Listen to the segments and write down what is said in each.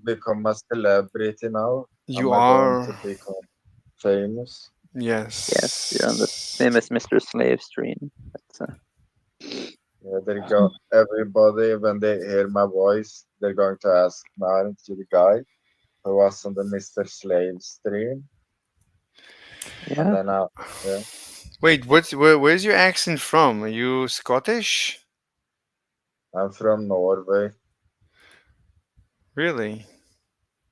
become a celebrity now? Am You I going to are. become famous? Yes, you're on the Yes. famous Mr. Slave stream. That's Yeah, they go. Everybody, when they hear my voice, they're going to ask, "Aren't you the guy who was on the Mr. Slave stream?" And yeah. then yeah, Wait, where's your accent from? Are you Scottish? I'm from Norway. Really?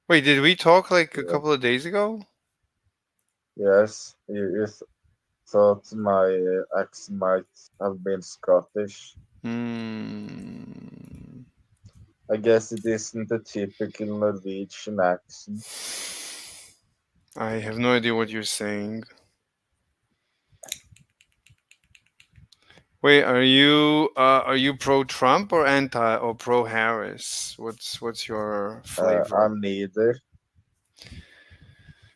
Wait, did we talk like a Yeah. couple of days ago? Yes, you thought my ex might have been Scottish. Hmm. I guess it isn't a typical Norwegian accent. I have no idea what you're saying. Wait, are you pro Trump or anti or pro Harris? What's your flavor? I'm neither.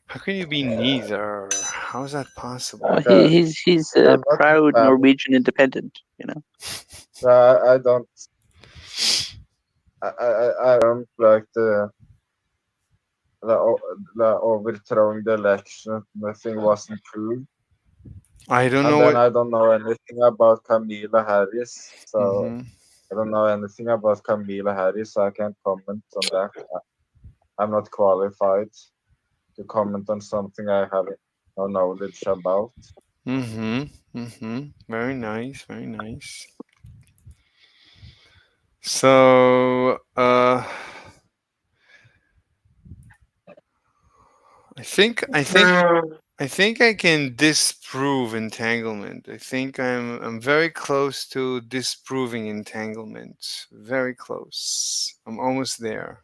How can you be neither? How is that Oh, possible? he's a I'm not a proud fan. Norwegian independent. You know. I don't. I don't like the overthrowing the election. Nothing wasn't true. I don't And know then what. I don't know anything about Camila Harris. So Hmm. I don't know anything about Camila Harris. So I can't comment on that. I'm not qualified to comment on something I have no knowledge about. Mm-hmm. Mm-hmm. Very nice. Very nice. So, I think I think I think I can disprove entanglement. I think I'm very close to disproving entanglement. Very close. I'm almost there.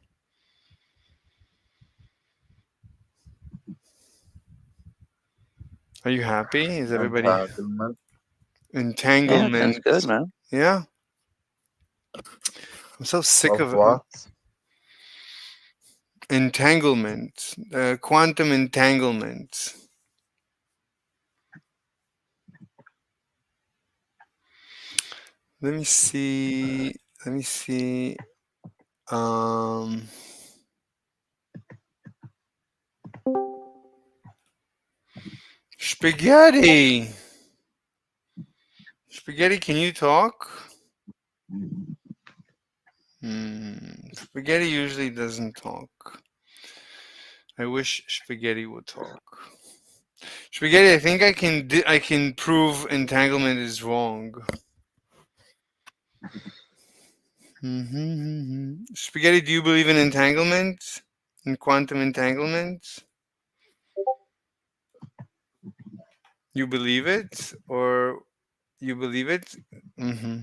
Are you happy? Is everybody Entanglement Yeah, sounds entanglement? good, man. Yeah. I'm so sick of of what? entanglement. Quantum entanglement. Let me see. Let me see. Um, spaghetti. Spaghetti, can you talk? Spaghetti usually doesn't talk. I wish Spaghetti would talk. Spaghetti, I think I can prove entanglement is wrong. Spaghetti, do you believe in entanglement? In quantum entanglement? You believe it, or you believe it? hmm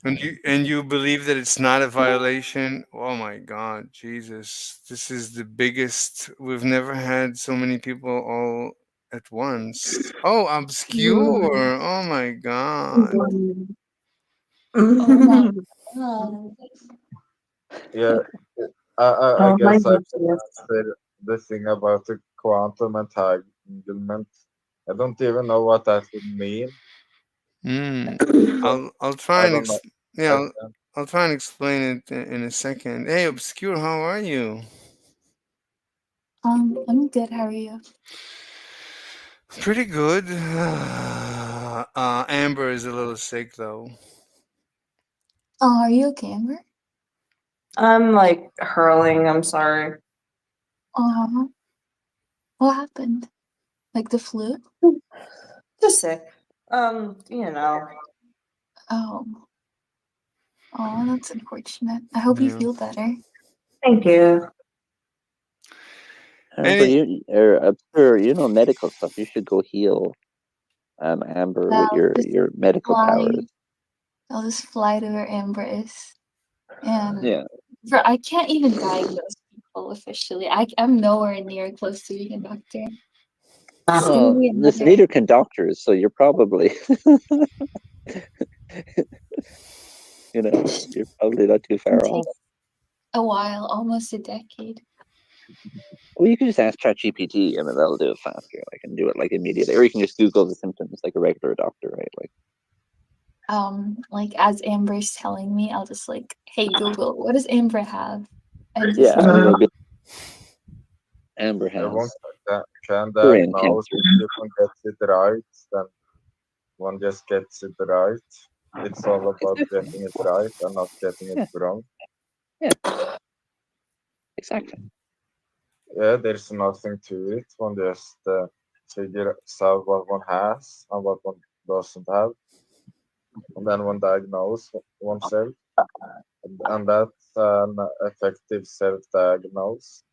And you believe that it's not a violation? Oh my God, Jesus! This is the biggest. We've never had so many people all at once. Oh, obscure! Oh my God! Oh my god. Yeah, I Oh my guess I can goodness. answer the thing about the quantum entanglement. I don't even know what that would mean. Mm. So I'll try I and don't know. yeah. I I'll try and explain it in a second. Hey, obscure, how are you? I'm good. How are you? Pretty good. Amber is a little sick though. Oh, are you okay, Amber? I'm like hurling. I'm sorry. Oh, what happened? Like the flu? Just sick. You know. Oh, oh, that's unfortunate. I hope you Yeah. feel better. Thank you. Amber, Any Amber, medical stuff. You should go heal Amber with I'll just your medical fly. powers. I'll just fly to where Amber is, and Yeah. I can't even diagnose people officially. I'm nowhere near close to being a doctor. It's gonna Well, be this another. neither can doctors, so you're probably, you're probably not too It far takes off. a while, almost a decade. Well, you can just ask ChatGPT. I mean, that'll do it faster. I can do it like immediately, or you can just Google the symptoms like a regular doctor, right? Like, like as Amber's telling me, I'll just like, hey Google, what does Amber have? And just Yeah, like, it'll be Amber I want has can brain diagnose cancer. if one gets it right, then one just gets it right. It's all about getting it right and not getting it Yeah. wrong. Yeah, exactly. Yeah, there's nothing to it. One just figures out what one has and what one doesn't have, and then one diagnose oneself, and that's an effective self-diagnose.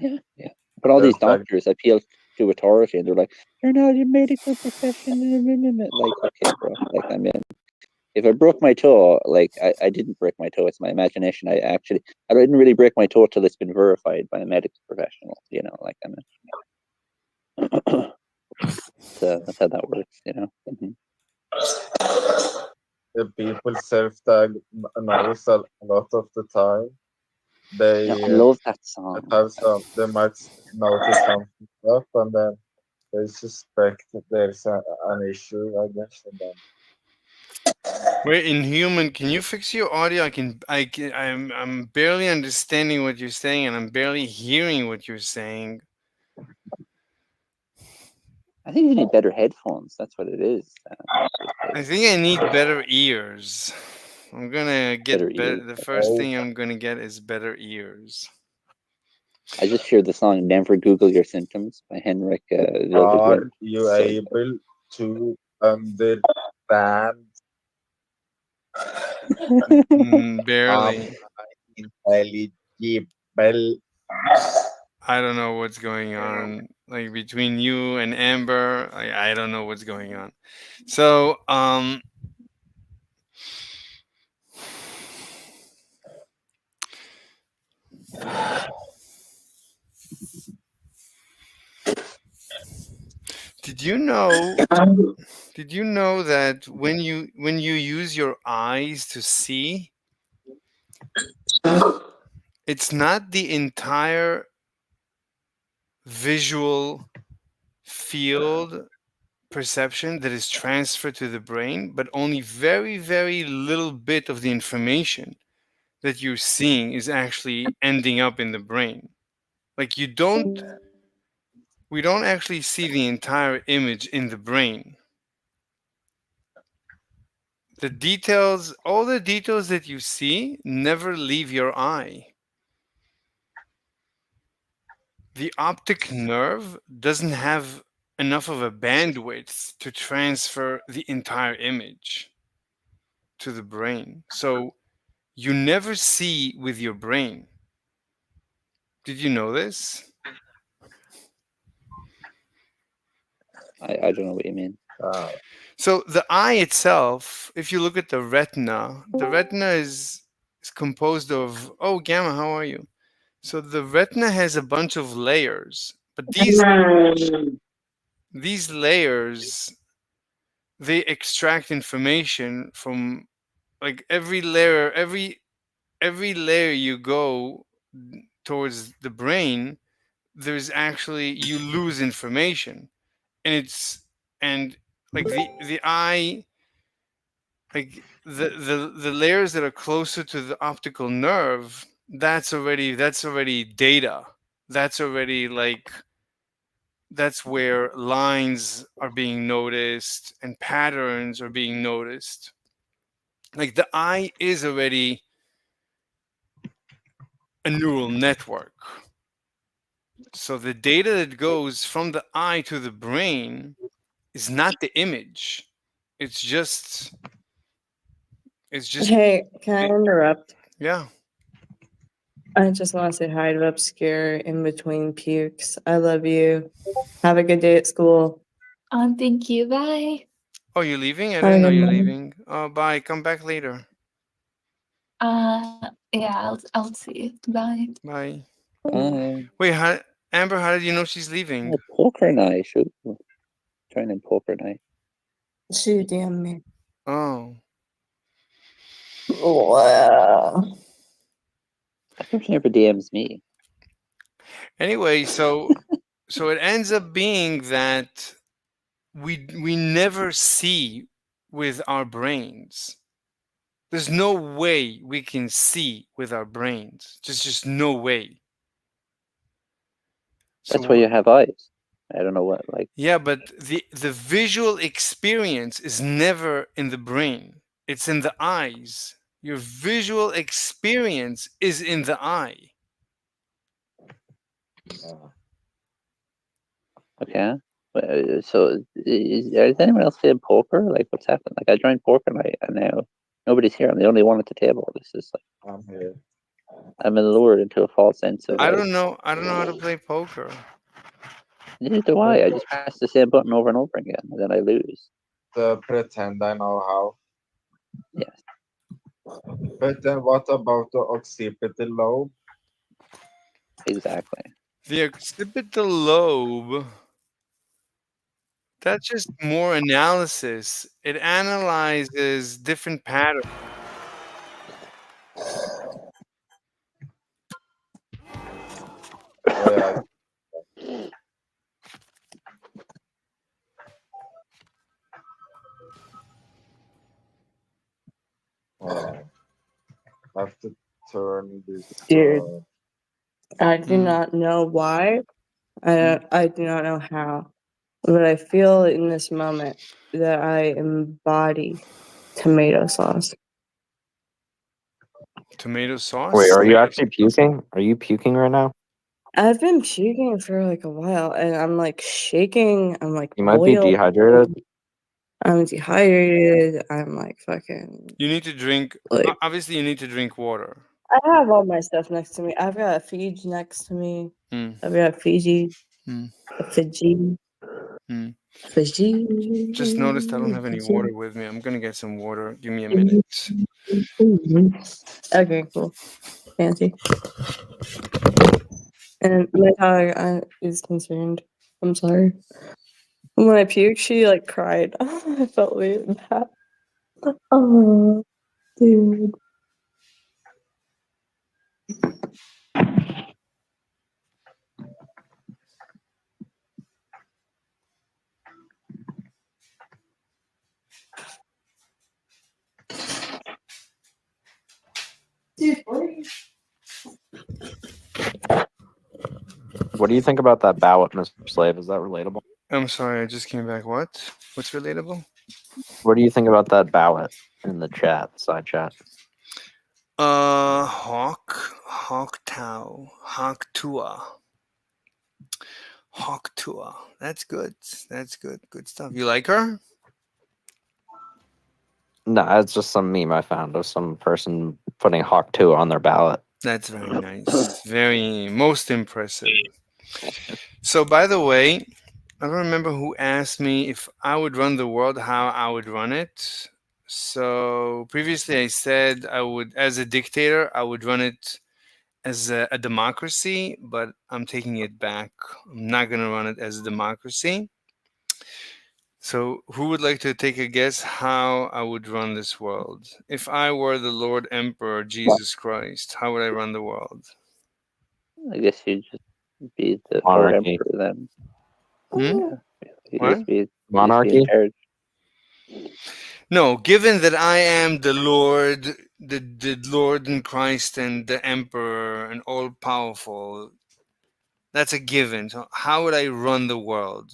Yeah, yeah. But all these Self-diag- doctors appeal to authority, and they're like, "You're not a medical profession." Like, okay, bro. Like, I mean, if I broke my toe, like, I didn't break my toe. It's my imagination. I didn't really break my toe till it's been verified by a medical professional. You know, like, I mean, so that's how that works. You know. the people self-diagnose a lot of the time. Yeah, I They love that song. they might notice something up, and then they suspect that there's an issue, I guess, and then Wait, Inhuman, can you fix your audio? I'm barely understanding what you're saying, and I'm barely hearing what you're saying. I think you need better headphones. That's what it is. I think I need better ears. I'm gonna Better get better. ears. The first thing I'm gonna get is better ears. I just heard the song "Never Google Your Symptoms" by Henrik are Ludwig. you So able to understand Barely. intelligible? I don't know what's going on. Like between you and Amber, I don't know what's going on. So, did you know? Did you know that when you use your eyes to see, it's not the entire visual field perception that is transferred to the brain, but only very, very little bit of the information that you're seeing is actually ending up in the brain. Like we don't actually see the entire image in the brain. The details, all the details that you see never leave your eye. The optic nerve doesn't have enough of a bandwidth to transfer the entire image to the brain. So you never see with your brain. Did you know this? I don't know what you mean. So the eye itself, if you look at the retina is composed of, oh, Gamma, how are you? So the retina has a bunch of layers, but these layers, they extract information from, like, every layer you go towards the brain, there's actually, you lose information. And it's, and like the eye, like the layers that are closer to the optical nerve, that's already data. That's already like, that's where lines are being noticed and patterns are being noticed. Like the eye is already a neural network. So the data that goes from the eye to the brain is not the image. It's just it's just Hey, can I interrupt? yeah. I just want to say hi to Obscure in between pukes. I love you. Have a good day at school. thank you, bye. Oh, you're leaving? I Have a didn't know good you're night. leaving. Oh, bye. Come back later. Yeah, I'll see you. Bye. Bye. Uh, Wait, Amber, how did you know she's leaving? poker night. Should join in poker night. She DM me. Oh. Wow. I hope she never DMs me. Anyway, so it ends up being that we never see with our brains. There's no way we can see with our brains. Just no way. That's So why you have eyes. I don't know what, like, yeah, but the visual experience is never in the brain. It's in the eyes. Your visual experience is in the eye. okay. So is anyone else playing poker? Like, what's happened? Like, I joined poker night, and now nobody's here. I'm the only one at the table. This is like I'm here. I'm lured into a false sense of I like. don't know. I don't know how to play poker. Neither do I. I just press the same button over and over again, and then I lose. To pretend I know how. Yes, But then what about the occipital lobe? exactly. The occipital lobe, that's just more analysis. It analyzes different patterns. Oh yeah. Oh, I have to turn this. Dude, I do Hmm. not know why. I do not know how. But I feel in this moment that I embody tomato sauce. Tomato sauce? Wait, are you actually puking? Are you puking right now? I've been puking for like a while and I'm like shaking. I'm like You might be boiled. dehydrated. I'm dehydrated. I'm like fucking You need to drink, like obviously, you need to drink water. I have all my stuff next to me. I've got a Fiji next to me. Hmm. I've got Fiji, Hmm. a Fiji, Hmm. Fiji. Just noticed I don't have any water with me. I'm gonna get some water. Give me a minute. Okay, cool. Fancy. And my dog is concerned. I'm sorry. When I puked, she like cried. I felt really bad. Oh, dude. What do you think about that ballot, Mr. Slave? Is that relatable? I'm sorry, I just came back. What? What's relatable? What do you think about that ballot in the chat, side chat? Hawk Tau, Hawk Tua. Hawk Tua. That's good. That's good. Good stuff. You like her? No, it's just some meme I found of some person putting Hawk 2 on their ballot. That's very nice. Very most impressive. So by the way, I don't remember who asked me if I would run the world, how I would run it. So previously I said I would, as a dictator, I would run it as a democracy, but I'm taking it back. I'm not going to run it as a democracy. So, who would like to take a guess how I would run this world? If I were the Lord Emperor Jesus Christ, how would I run the world? I guess you'd just be the Lord Monarchy. Emperor then. Hmm? You What? just be in Monarchy? charge. No, given that I am the Lord, the Lord in Christ and the Emperor and all powerful, that's a given. So, how would I run the world?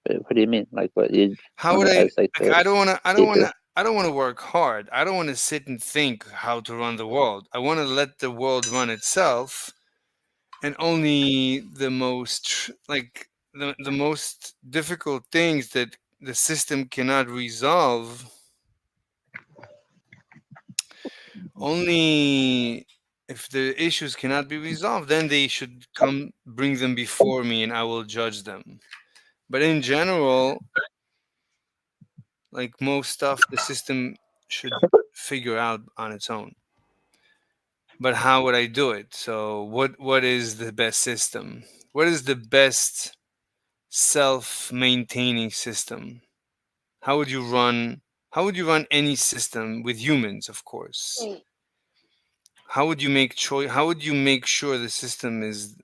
What do you mean? Like, what you How want would it I? as like Like, the I don't want to. I don't want leader? to. I don't want to work hard. I don't want to sit and think how to run the world. I want to let the world run itself, and only the most like the most difficult things that the system cannot resolve. Only if the issues cannot be resolved, then they should come bring them before me, and I will judge them. But in general, like most stuff, the system should figure out on its own. But how would I do it? So what is the best system? What is the best self-maintaining system? How would you run any system with humans, of course? How would you how would you make sure the system is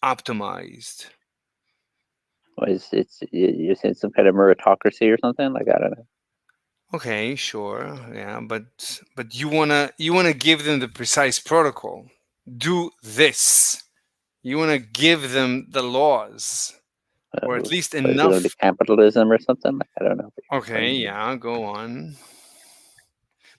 optimized? You're saying some kind of meritocracy or something? Like I don't know. Okay, sure, yeah, but you wanna give them the precise protocol. Do this. You wanna give them the laws, or at least What is it under enough. capitalism or something? Like, I don't know. Okay, yeah, go on.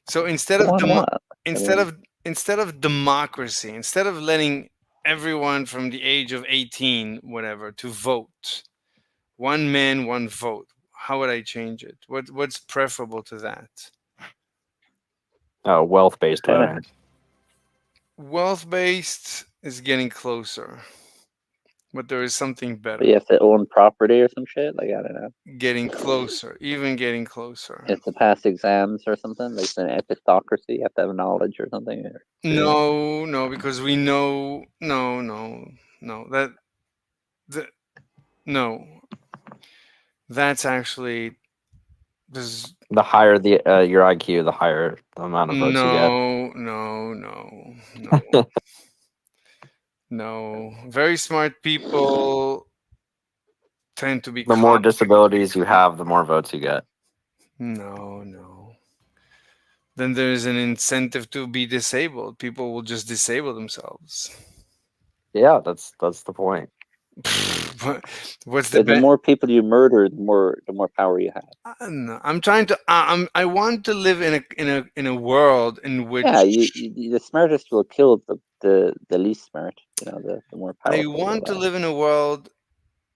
So Go on what? I instead mean, of instead of democracy, instead of letting everyone from the age of 18, whatever, to vote, one man, one vote. How would I change it? What's preferable to that? Wealth-based I don't voting. Wealth based is getting closer, but there is something but you better. have to own property or some shit. Like I don't know. Getting closer, even getting You closer. have to pass exams or something. Like it's an epistocracy. You have to have knowledge or something. No, no, because we know, no, no, no, that no, that's actually there's The higher your IQ, the higher the amount of votes you get. no, no, no, no, no. Very smart people tend to be The more disabilities you have, the more votes you get. no, no. Then there's an incentive to be disabled. People will just disable themselves. Yeah, that's the point. What's the The more people you murder, the more power you have. no, I'm trying to. I want to live in a world in which Yeah, the smartest will kill the least smart. You know, the more I powerful want will. to live in a world,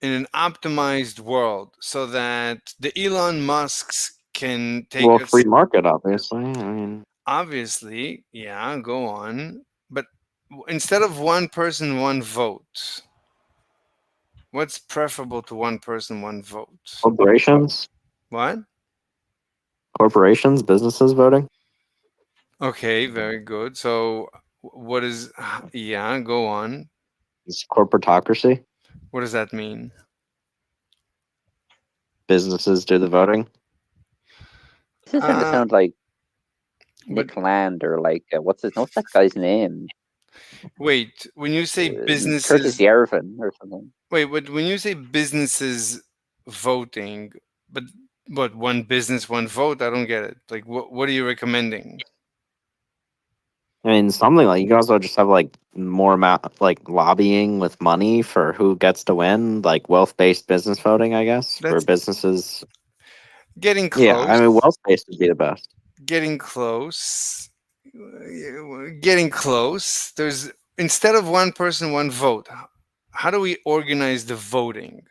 in an optimized world, so that the Elon Musks can take Well, us. free market, obviously. I mean, Obviously, yeah, go on. But instead of one person, one vote, what's preferable to one person, one vote? corporations, What? businesses voting. Okay, very good. So, what is, yeah, go on. It's corporatocracy. What does that mean? Businesses do the voting. This is starting to Uh, sound like but Nick Land or like what's that guy's name? wait, when you say Curtis businesses, Yarvin or something. wait, but when you say businesses voting, but one business, one vote, I don't get it. Like, what are you recommending? I mean, something like you can also just have like more amount like lobbying with money for who gets to win, like wealth-based business voting, I guess, where That's businesses. getting Yeah, I mean, close. wealth-based would be the best. Getting close. Getting close. There's instead of one person, one vote. How do we organize the voting?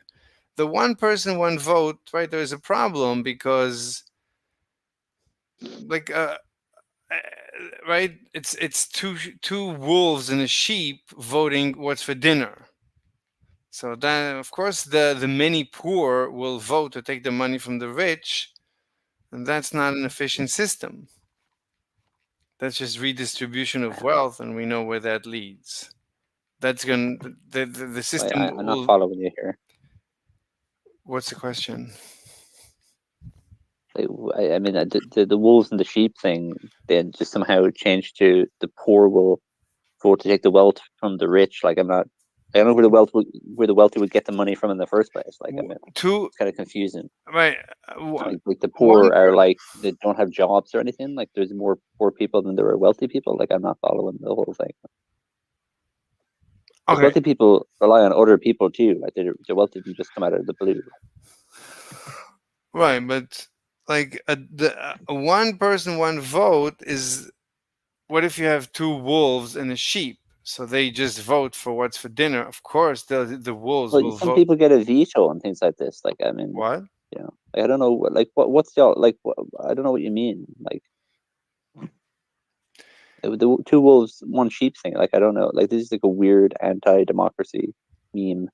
The one person, one vote, right? There's a problem because, like, uh, right? It's two wolves and a sheep voting what's for dinner. So then, of course, the many poor will vote to take the money from the rich, and that's not an efficient system. That's just redistribution of wealth, and we know where that leads. That's going the system I'm not will. following you here. What's the question? Like, I mean, the wolves and the sheep thing then just somehow changed to the poor will vote to take the wealth from the rich. Like I'm not. I don't know where the wealthy would get the money from in the first place. Like I mean, Two it's kind of confusing. right. Like the One. poor are like they don't have jobs or anything. Like there's more poor people than there are wealthy people. Like I'm not following the whole thing. Like Okay. wealthy people rely on other people too. Like the wealthy can just come out of the blue. Right, but like a one person, one vote is. What if you have two wolves and a sheep? So they just vote for what's for dinner. Of course, the wolves Well, will some vote. people get a veto and things like this. Like I mean, What? you know, I don't know. Like what's y'all like? I don't know what you mean. Like the two wolves, one sheep thing. Like I don't know. Like this is like a weird anti-democracy meme.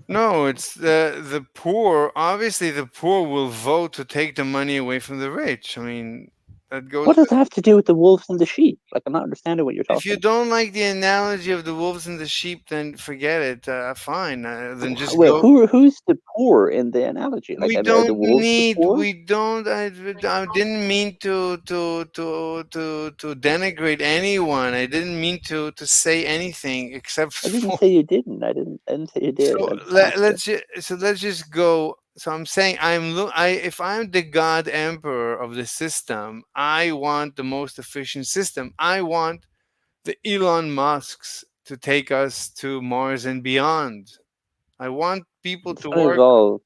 No, it's the poor. Obviously, the poor will vote to take the money away from the rich. I mean, That goes. What does that have to do with the wolves and the sheep? Like, I'm not understanding what you're If you talking don't like the analogy of the wolves and the sheep, then forget it. Fine. Then about. just Well, go. who's the poor in the analogy? Like, We are the don't wolves the need. poor? We don't. I didn't mean to denigrate anyone. I didn't mean to say anything except I didn't for. say you didn't. I didn't say you did. So I just asked you. let's just go. So I'm saying if I'm the God Emperor of the system, I want the most efficient system. I want the Elon Musks to take us to Mars and beyond. I want people It's to going to work. involve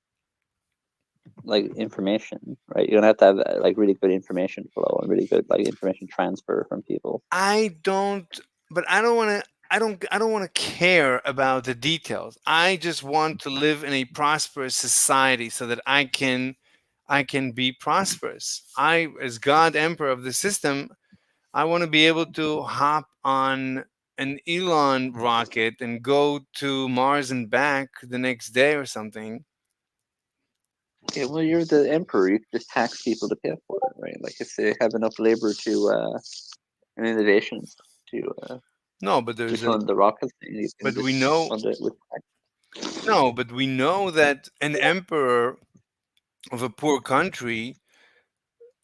like information, right? You're gonna have to have like really good information flow and really good like information transfer from people. I don't, but I don't want to. I don't want to care about the details. I just want to live in a prosperous society so that I can be prosperous. I, as God Emperor of the system, I want to be able to hop on an Elon rocket and go to Mars and back the next day or something. Okay, well, you're the emperor. You can just tax people to pay for it, right? Like if they have enough labor to and innovation and stuff No, but to there's a fund the rocket thing, you can but we just know fund it with tax. no, but we know that an emperor of a poor country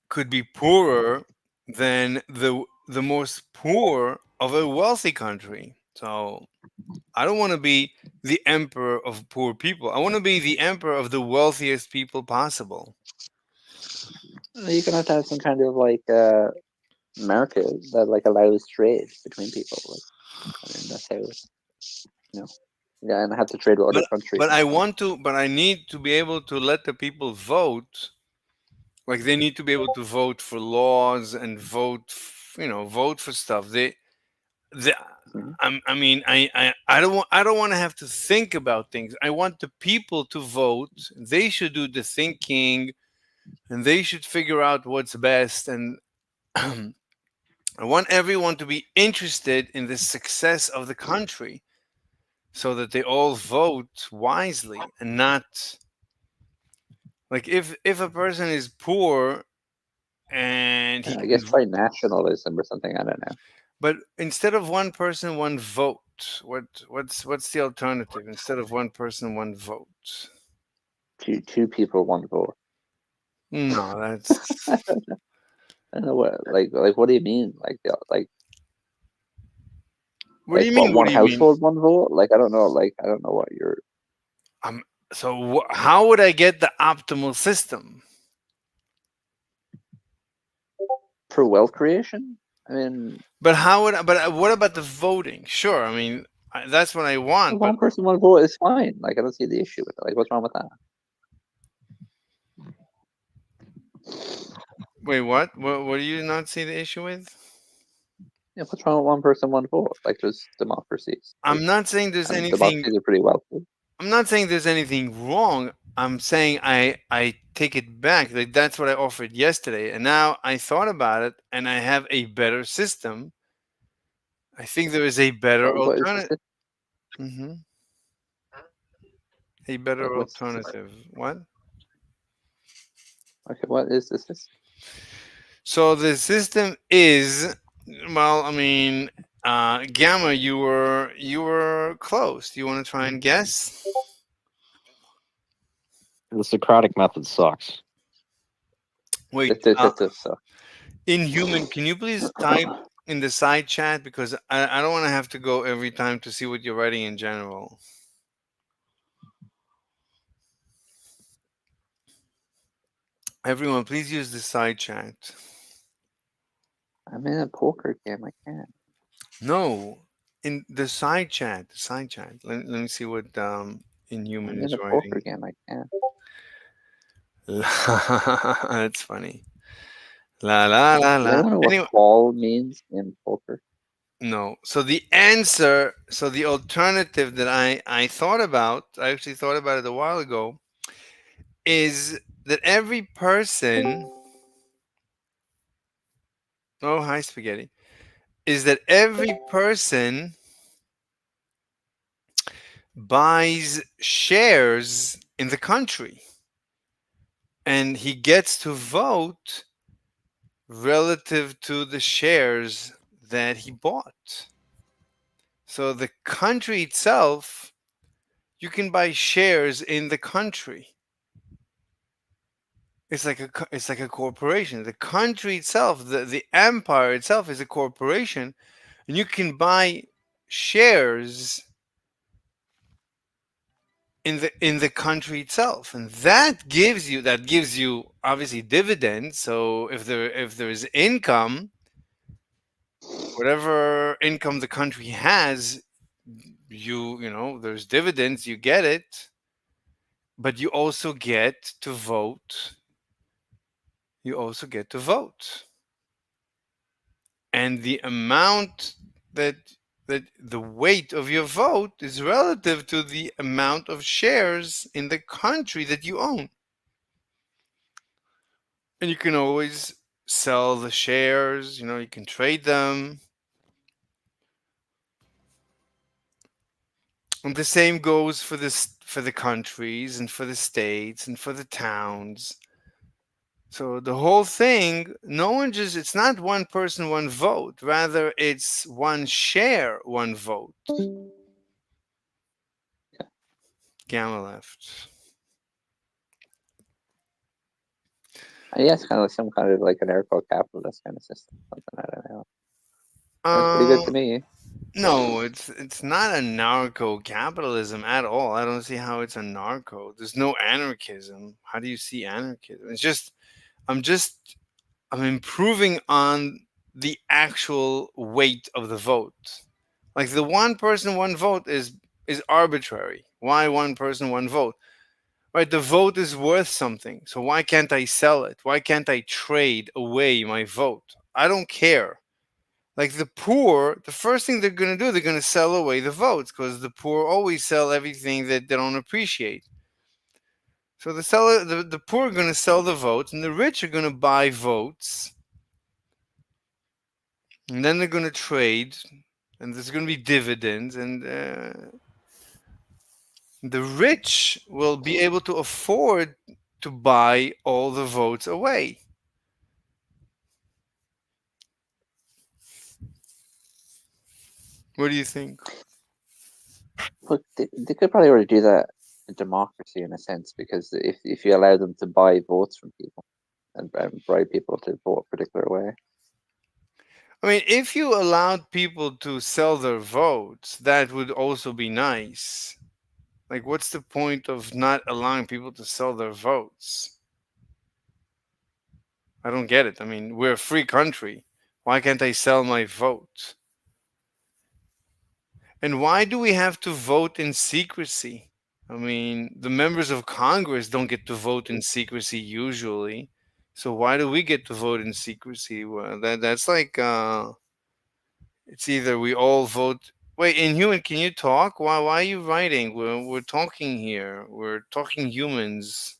could be poorer than the most poor of a wealthy country. So I don't want to be the emperor of poor people. I want to be the emperor of the wealthiest people possible. You're gonna have to have some kind of like market that like allows trade between people. Like, I mean, that's how you know. Yeah, and I have to trade with other countries. But I want to but I need to be able to let the people vote. Like they need to be able to vote for laws and vote for stuff. The Mhm. I mean, I don't want to have to think about things. I want the people to vote. They should do the thinking, and they should figure out what's best. And I want everyone to be interested in the success of the country, so that they all vote wisely and not like if a person is poor and he I guess can. try nationalism or something. I don't know. But instead of one person, one vote. What's the alternative? Instead of one person, one vote. Two people, one vote. No, that's. I don't know what like what do you mean? What do you What mean? What one do you mean? household, one vote? Like I don't know. Like I don't know what you're So how would I get the optimal system? for wealth creation. I mean, But how would? But what about the voting? Sure, I mean that's what I want. But one person, one vote is fine. Like I don't see the issue with it. Like what's wrong with that? wait, what? What do you not see the issue with? Yeah, what's wrong with one person, one vote? Like there's democracies. Like I'm not saying there's I mean, anything. democracies are pretty wealthy. I'm not saying there's anything wrong. I'm saying I take it back. Like that's what I offered yesterday, and now I thought about it, and I have a better system. I think there is a better What is the alternative. system? Hmm. A better What's the system? alternative. What? Okay, what is the system? So the system is, well, I mean, Gamma, you were close. Do you want to try and guess? The Socratic method sucks. Wait, This so Inhuman, can you please type in the side chat because I don't want to have to go every time to see what you're writing in general. Everyone, please use the side chat. I'm in a poker game. I can't. No, in the side chat. The side chat. Let me see what Inhuman I'm in is a poker writing. game. I can't. That's funny. La la la Does la. anyone know what Anyway, call means in poker? no. So the answer, so the alternative that I thought about, I actually thought about it a while ago, is that every person. Oh, hi, spaghetti. Is that every person buys shares in the country, and he gets to vote relative to the shares that he bought. So the country itself, you can buy shares in the country. It's like a corporation. The country itself, the empire itself is a corporation, and you can buy shares in the country itself, and that gives you obviously dividends. So if there is income, whatever income the country has, you know there's dividends, you get it, but you also get to vote. You also get to vote, and the amount that the weight of your vote is relative to the amount of shares in the country that you own. And you can always sell the shares, you know, you can trade them. And the same goes for for the countries and for the states and for the towns. So the whole thing, no one just, it's not one person, one vote. Rather, it's one share, one vote. Gamma left. Yeah, it's kind of like some kind of like an anarcho-capitalist kind of system. Something, I don't know. Sounds pretty good to me. No, it's not anarcho capitalism at all. I don't see how it's anarcho. There's no anarchism. How do you see anarchism? It's just I'm just I'm improving on the actual weight of the vote. Like the one person one vote is arbitrary. Why one person one vote? Right, the vote is worth something. So why can't I sell it? Why can't I trade away my vote? I don't care. Like the poor, the first thing they're going to do, they're going to sell away the votes because the poor always sell everything that they don't appreciate. So the poor are going to sell the votes, and the rich are going to buy votes, and then they're going to trade, and there's going to be dividends, and the rich will be able to afford to buy all the votes away. What do you think? Look, they could probably already do that in democracy in a sense, because if you allow them to buy votes from people and bribe people to vote a particular way. I mean, if you allowed people to sell their votes, that would also be nice. Like, what's the point of not allowing people to sell their votes? I don't get it. I mean, we're a free country. Why can't I sell my vote? And why do we have to vote in secrecy? I mean, the members of Congress don't get to vote in secrecy usually. So why do we get to vote in secrecy? Well, that's like it's either we all vote. Wait, Inhuman, can you talk? Why are you writing? We're talking here. We're talking humans.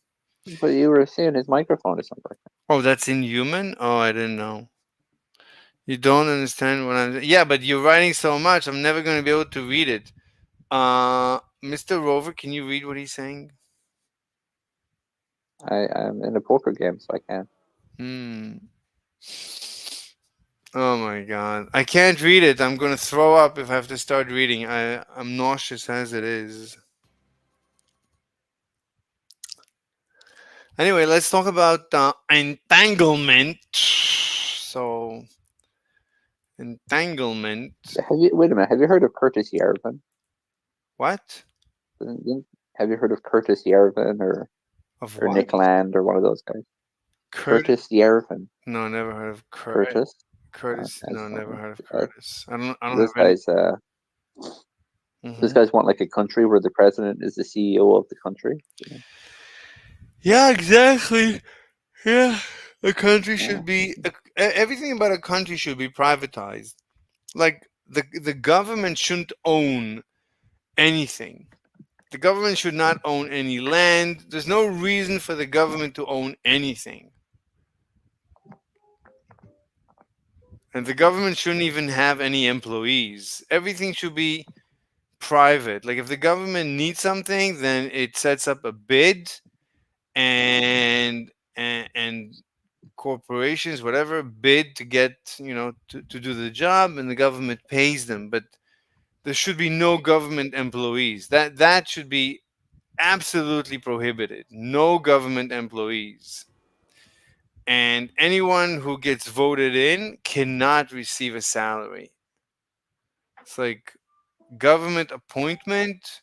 But you were saying his microphone is something. Oh, that's Inhuman? Oh, I didn't know. You don't understand what I'm. Yeah, but you're writing so much. I'm never going to be able to read it. Mr. Rover, can you read what he's saying? I'm in a poker game, so I can. Hmm. Oh my god. I can't read it. I'm going to throw up if I have to start reading. I'm nauseous as it is. Anyway, let's talk about entanglement. So, entanglement. Wait a minute? Have you heard of Curtis Yarvin? What? Have you heard of Curtis Yarvin or Of or what? Nick Land or one of those guys? Curtis Yarvin. No, never heard of Curtis. Curtis. Curtis. Okay, No, never so, heard of Curtis. I don't this have any. guy's These guys want like a country where the president is the CEO of the country. You know? Yeah, exactly. Yeah, a country should be everything about a country should be privatized. Like the government shouldn't own anything. The government should not own any land. There's no reason for the government to own anything. And the government shouldn't even have any employees. Everything should be private. Like if the government needs something, then it sets up a bid and corporations, whatever, bid to get, to do the job, and the government pays them. But there should be no government employees. That should be absolutely prohibited. No government employees. And anyone who gets voted in cannot receive a salary. It's like government appointment.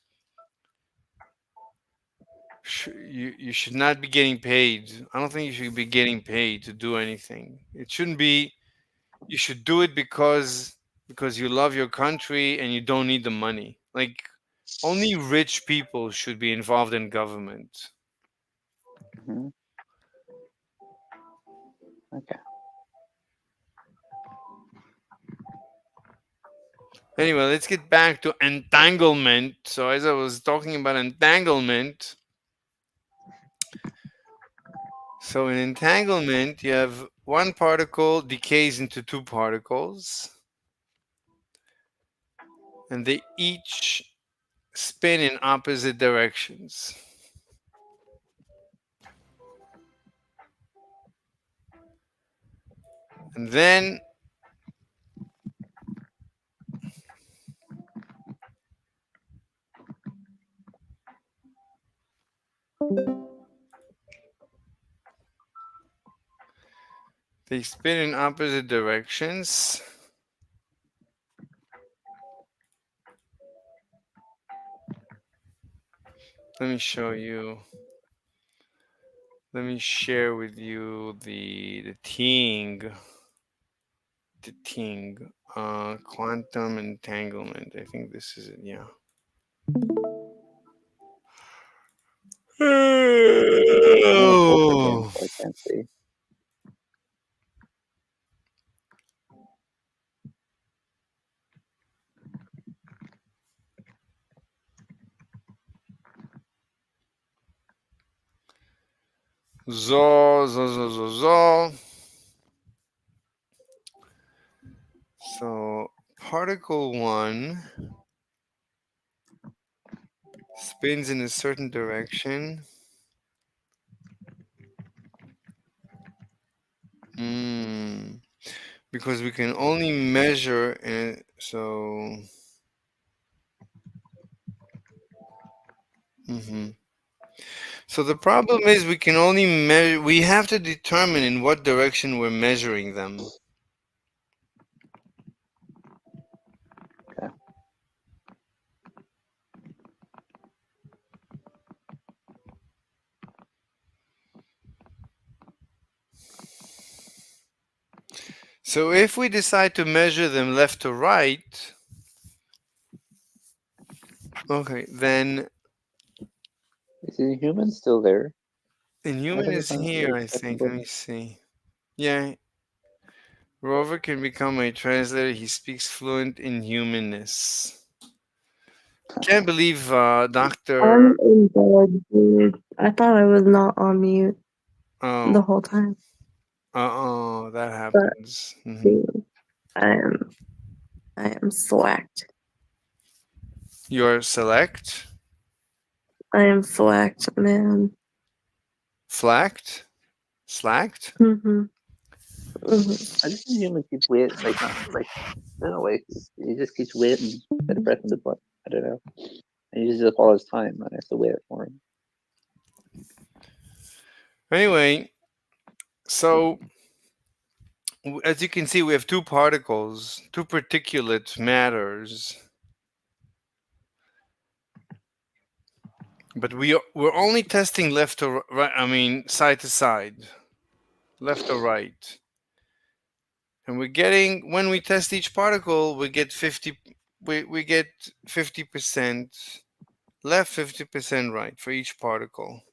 You should not be getting paid. I don't think you should be getting paid to do anything. It shouldn't be. You should do it because you love your country and you don't need the money. Like only rich people should be involved in government. Hmm. Okay. Anyway, let's get back to entanglement. So as I was talking about entanglement, so in entanglement, you have one particle decays into two particles, and they each spin in opposite directions. And then they spin in opposite directions. Let me show you. Let me share with you the thing. The thing. Quantum entanglement. I think this is it. Yeah. Oh, Oh. I can't see. Zo. So particle 1 spins in a certain direction. Because we can only measure, and so so the problem is we can only measure. We have to determine in what direction we're measuring them. Okay. So if we decide to measure them left to right, okay, then Is the human still there? Inhuman is here, I think. Let me see. Yeah. Rover can become a translator. He speaks fluent in humanness. Can't believe Dr. I'm in bed, dude. I thought I was not on mute the Oh, whole time. that But happens. dude, I am slacked. You're select? I am slacked, man. Flacked? Slacked? Mm-hmm. Mm-hmm. I just think human keeps waiting, like not like I don't know, like he just keeps waiting instead of pressing the button. I don't know. And he uses up all his time, and I have to wait for him. Anyway, so as you can see, we have two particles, two particulate matters. But we're only testing left to right. I mean, side to side, left or right. And we're getting, when we test each particle, we get 50% left, 50% right for each particle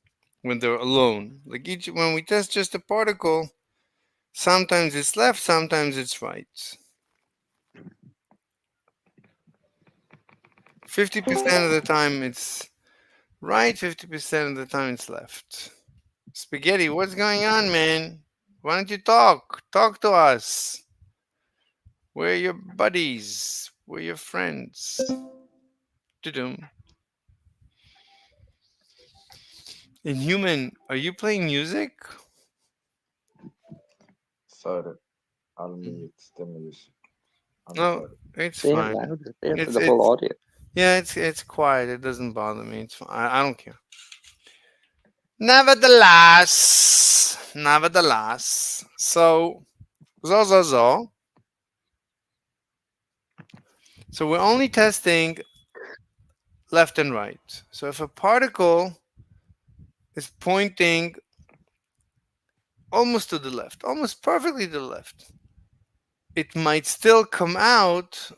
when they're alone. Like when we test just a particle, sometimes it's left, sometimes it's right. 50% of the time it's right, 50% of the time it's left. Spaghetti, what's going on, man? Why don't you talk? Talk to us. We're your buddies. We're your friends. Doo-dum. Inhuman, are you playing music? Sorry, I'll mute the music. I'm No, sorry. it's Say it fine. louder. Say it for It's the whole audience. yeah, it's quiet. It doesn't bother me. It's fine. I don't care. Nevertheless. So so. So we're only testing left and right. So if a particle is pointing almost to the left, almost perfectly to the left, it might still come out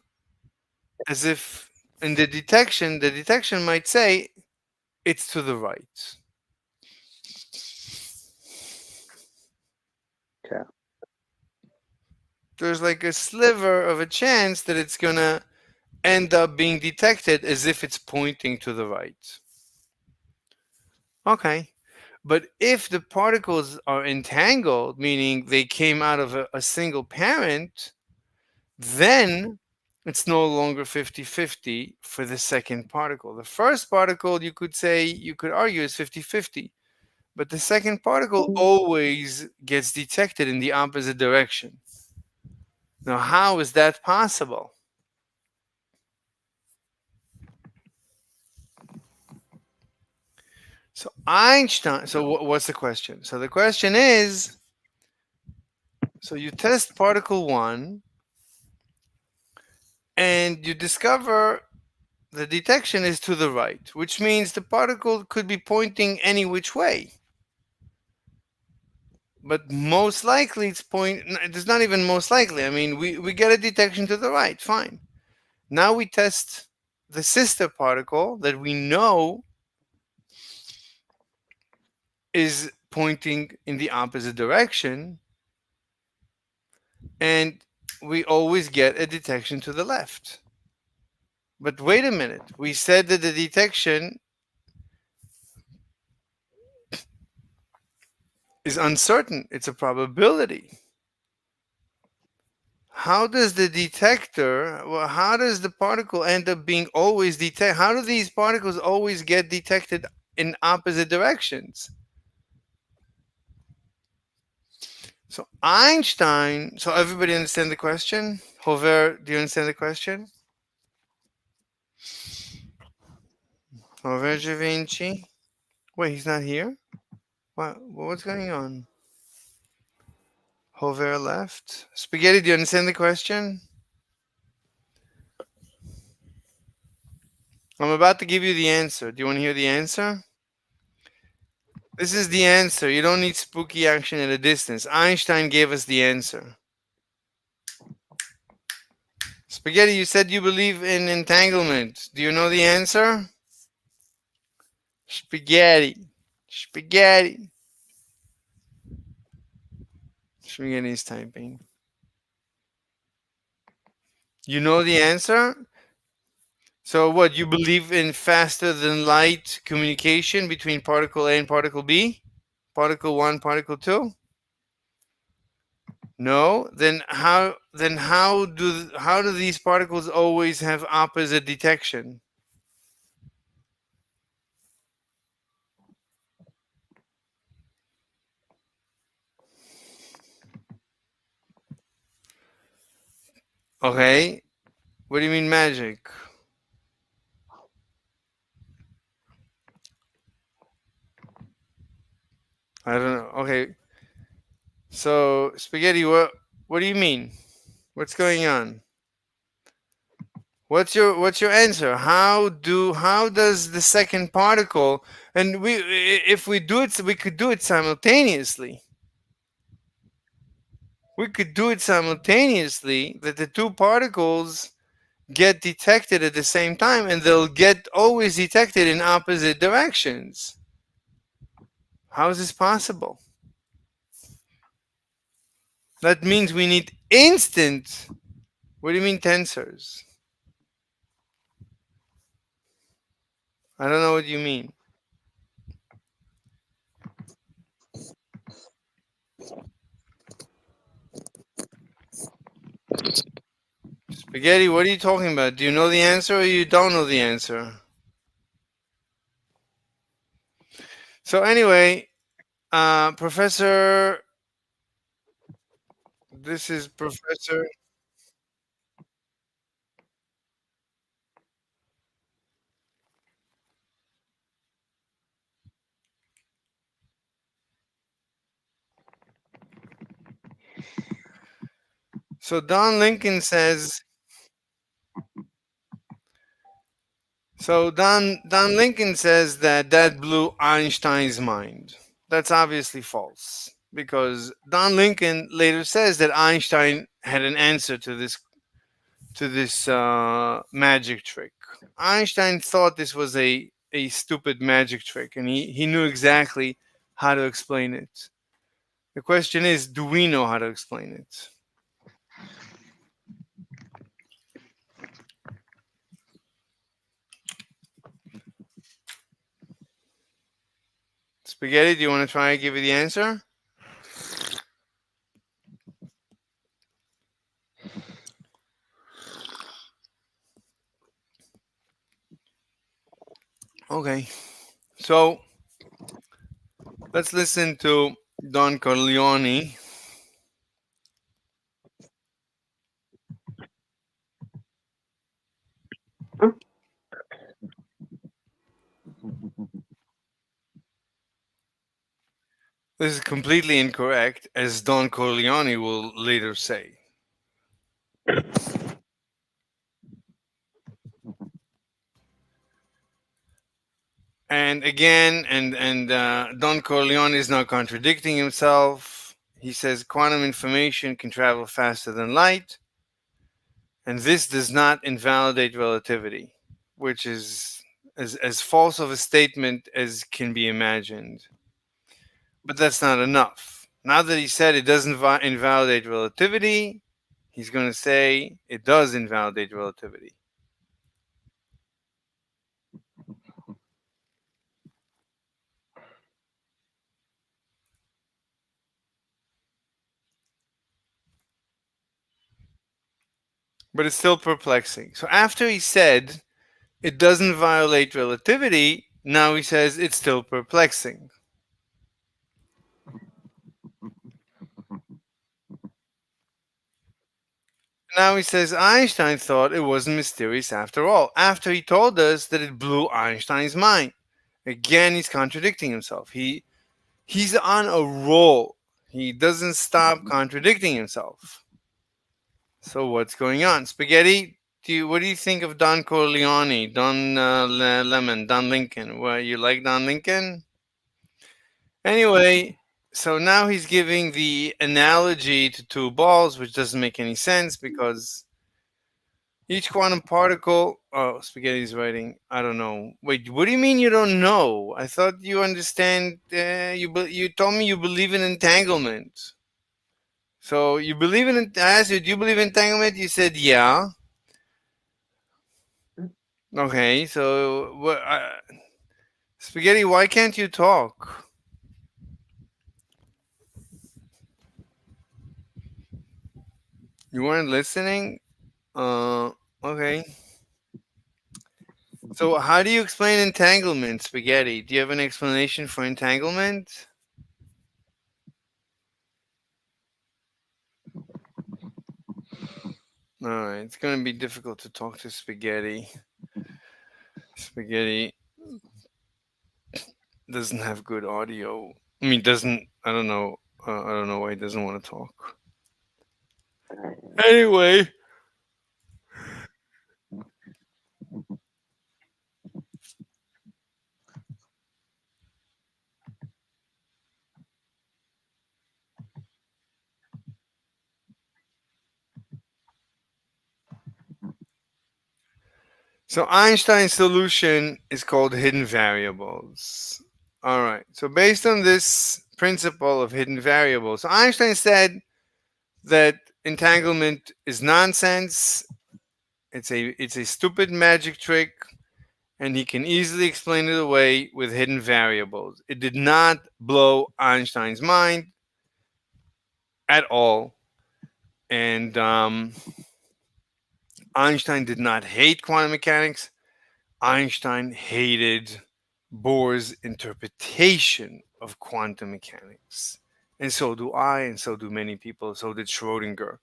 as if in the detection might say it's to the right. Okay. There's like a sliver of a chance that it's gonna end up being detected as if it's pointing to the right. Okay. But if the particles are entangled, meaning they came out of a single parent, then it's no longer 50-50 for the second particle. The first particle, you could argue, is 50-50. But the second particle always gets detected in the opposite direction. Now, how is that possible? So Einstein, so what's the question? So the question is, so you test particle 1 and you discover the detection is to the right, which means the particle could be pointing any which way. But most likely it's not even most likely. I mean, we get a detection to the right, fine. Now we test the sister particle that we know is pointing in the opposite direction, and we always get a detection to the left. But wait a minute, we said that the detection is uncertain, it's a probability. How does the detector, well, how does the particle end up being always detected? How do these particles always get detected in opposite directions? So Einstein, so everybody understand the question? Hover, do you understand the question? Hover Da Vinci? Wait, he's not here? What's going on? Hover left? Spaghetti, do you understand the question? I'm about to give you the answer. Do you want to hear the answer? This is the answer. You don't need spooky action at a distance. Einstein gave us the answer. Spaghetti, you said you believe in entanglement. Do you know the answer? Spaghetti. Spaghetti. Spaghetti is typing. You know the answer? So what, you believe in faster than light communication between particle A and particle B? Particle 1, particle 2? No? Then how do these particles always have opposite detection? Okay. What do you mean magic? I don't know. Okay. So, Spaghetti, what do you mean? What's going on? What's your answer? How does the second particle, and if we do it, we could do it simultaneously. We could do it simultaneously that the two particles get detected at the same time, and they'll get always detected in opposite directions. How is this possible? That means we need instant. What do you mean tensors? I don't know what you mean. Spaghetti, what are you talking about? Do you know the answer or you don't know the answer? So anyway, Professor This is Professor. So Don Lincoln says. So Don Lincoln says that that blew Einstein's mind. That's obviously false because Don Lincoln later says that Einstein had an answer to this magic trick. Einstein thought this was a stupid magic trick, and he knew exactly how to explain it. The question is, do we know how to explain it? Spaghetti, do you want to try and give you the answer? Okay. So let's listen to Don Corleone. This is completely incorrect, as Don Corleone will later say. And again, Don Corleone is now contradicting himself. He says quantum information can travel faster than light, and this does not invalidate relativity, which is as false of a statement as can be imagined. But that's not enough. Now that he said it doesn't invalidate relativity, he's going to say it does invalidate relativity. But it's still perplexing. So after he said it doesn't violate relativity, now he says it's still perplexing. Now he says Einstein thought it wasn't mysterious after all, after he told us that it blew Einstein's mind. Again, he's contradicting himself. He's on a roll. He doesn't stop contradicting himself. So what's going on? Spaghetti, what do you think of Don Corleone, Don Lemon, Don Lincoln? Well, you like Don Lincoln? Anyway, so now he's giving the analogy to two balls, which doesn't make any sense because each quantum particle. Oh, Spaghetti's writing. I don't know. Wait, what do you mean you don't know? I thought you understand. You told me you believe in entanglement. So you believe in? I asked you, do you believe in entanglement? You said yeah. Okay, so what? Spaghetti, why can't you talk? You weren't listening. Okay. So how do you explain entanglement, Spaghetti? Do you have an explanation for entanglement? All right, it's going to be difficult to talk to Spaghetti. Spaghetti doesn't have good audio. I mean, doesn't. I don't know. I don't know why he doesn't want to talk. Anyway. So Einstein's solution is called hidden variables. All right. So based on this principle of hidden variables, so Einstein said that entanglement is nonsense. It's a stupid magic trick, and he can easily explain it away with hidden variables. It did not blow Einstein's mind at all, and Einstein did not hate quantum mechanics. Einstein hated Bohr's interpretation of quantum mechanics. And so do I, and so do many people. So did Schrodinger.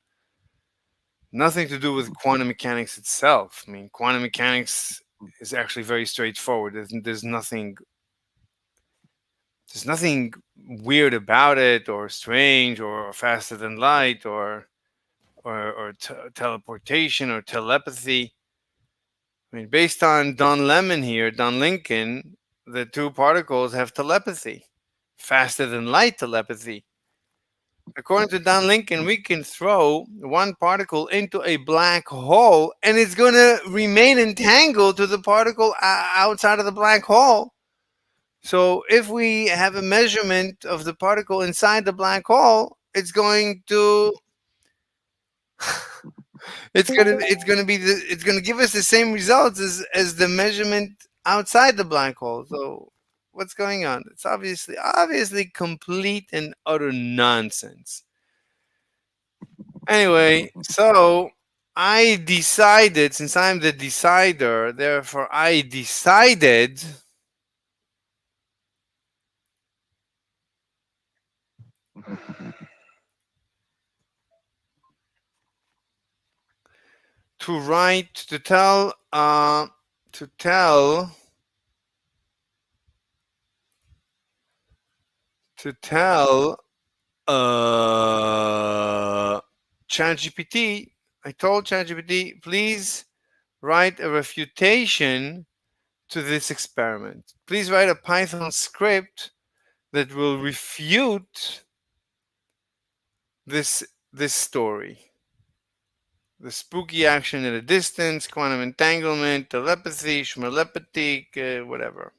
Nothing to do with quantum mechanics itself. I mean, quantum mechanics is actually very straightforward. There's nothing weird about it, or strange, or faster than light, or teleportation, or telepathy. I mean, based on Don Lincoln, the two particles have telepathy, faster than light telepathy. According to Don Lincoln, we can throw one particle into a black hole and it's going to remain entangled to the particle outside of the black hole. So if we have a measurement of the particle inside the black hole, it's gonna give us the same results as the measurement outside the black hole. So what's going on? It's obviously complete and utter nonsense. Anyway, so I decided, since I'm the decider, therefore I decided to write, to tell ChatGPT. I told ChatGPT, please write a refutation to this experiment. Please write a Python script that will refute this story. The spooky action at a distance, quantum entanglement, telepathy, schmelepathy, whatever.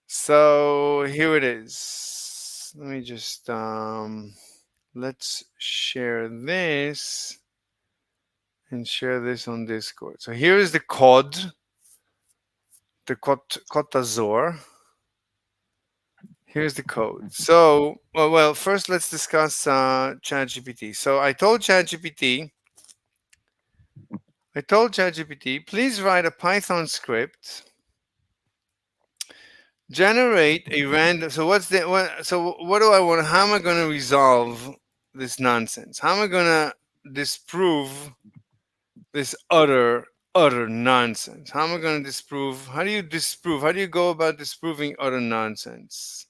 So here it is. Let me just let's share this and share this on Discord. So here is the code, the Kotazor. Here's the code. So, well, first let's discuss ChatGPT. So I told ChatGPT, please write a Python script, generate a random. So what do I want? How am I going to resolve this nonsense? How am I going to disprove this utter nonsense? How am I going to disprove? How do you disprove? How do you go about disproving utter nonsense?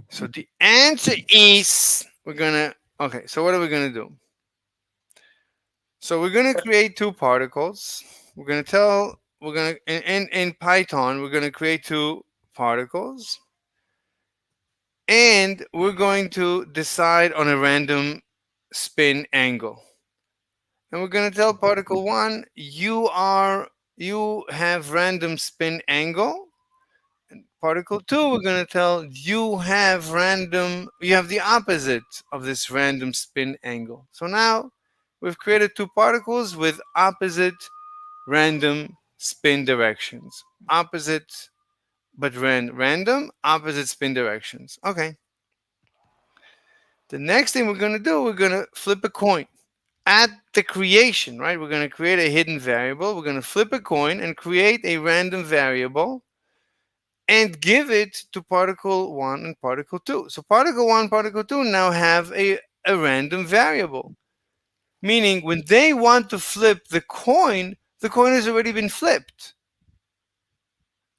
So the answer is okay, so what are we gonna do? So we're gonna create two particles. In Python, we're gonna create two particles. And we're going to decide on a random spin angle. And we're gonna tell particle one, you have random spin angle. Particle 2, we're going to tell you have the opposite of this random spin angle. So now we've created two particles with opposite random spin directions. Opposite, but random, opposite spin directions. Okay. The next thing we're going to do, we're going to flip a coin. At the creation, right? We're going to create a hidden variable. We're going to flip a coin and create a random variable and give it to particle 1 and particle 2. So particle 1, particle 2 now have a random variable. Meaning when they want to flip the coin has already been flipped.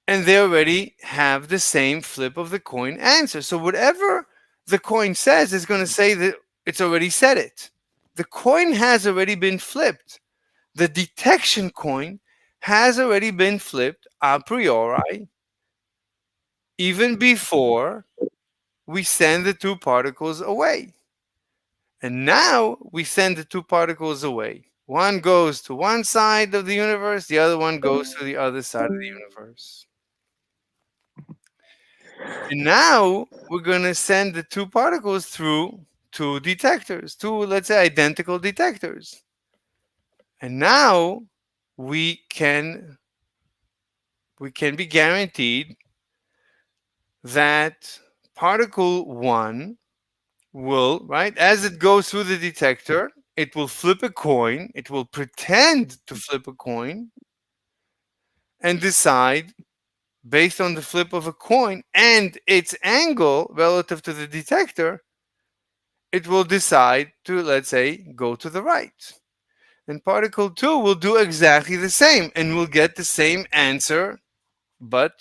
And they already have the same flip of the coin answer. So whatever the coin says is going to say that it's already said it. The coin has already been flipped. The detection coin has already been flipped a priori, even before we send the two particles away. And now we send the two particles away. One goes to one side of the universe, the other one goes to the other side of the universe. And now we're going to send the two particles through two detectors, two, let's say, identical detectors. And now we can be guaranteed that particle 1 will, right, as it goes through the detector, it will flip a coin, it will pretend to flip a coin and decide based on the flip of a coin and its angle relative to the detector, it will decide to, let's say, go to the right. And particle 2 will do exactly the same and will get the same answer, but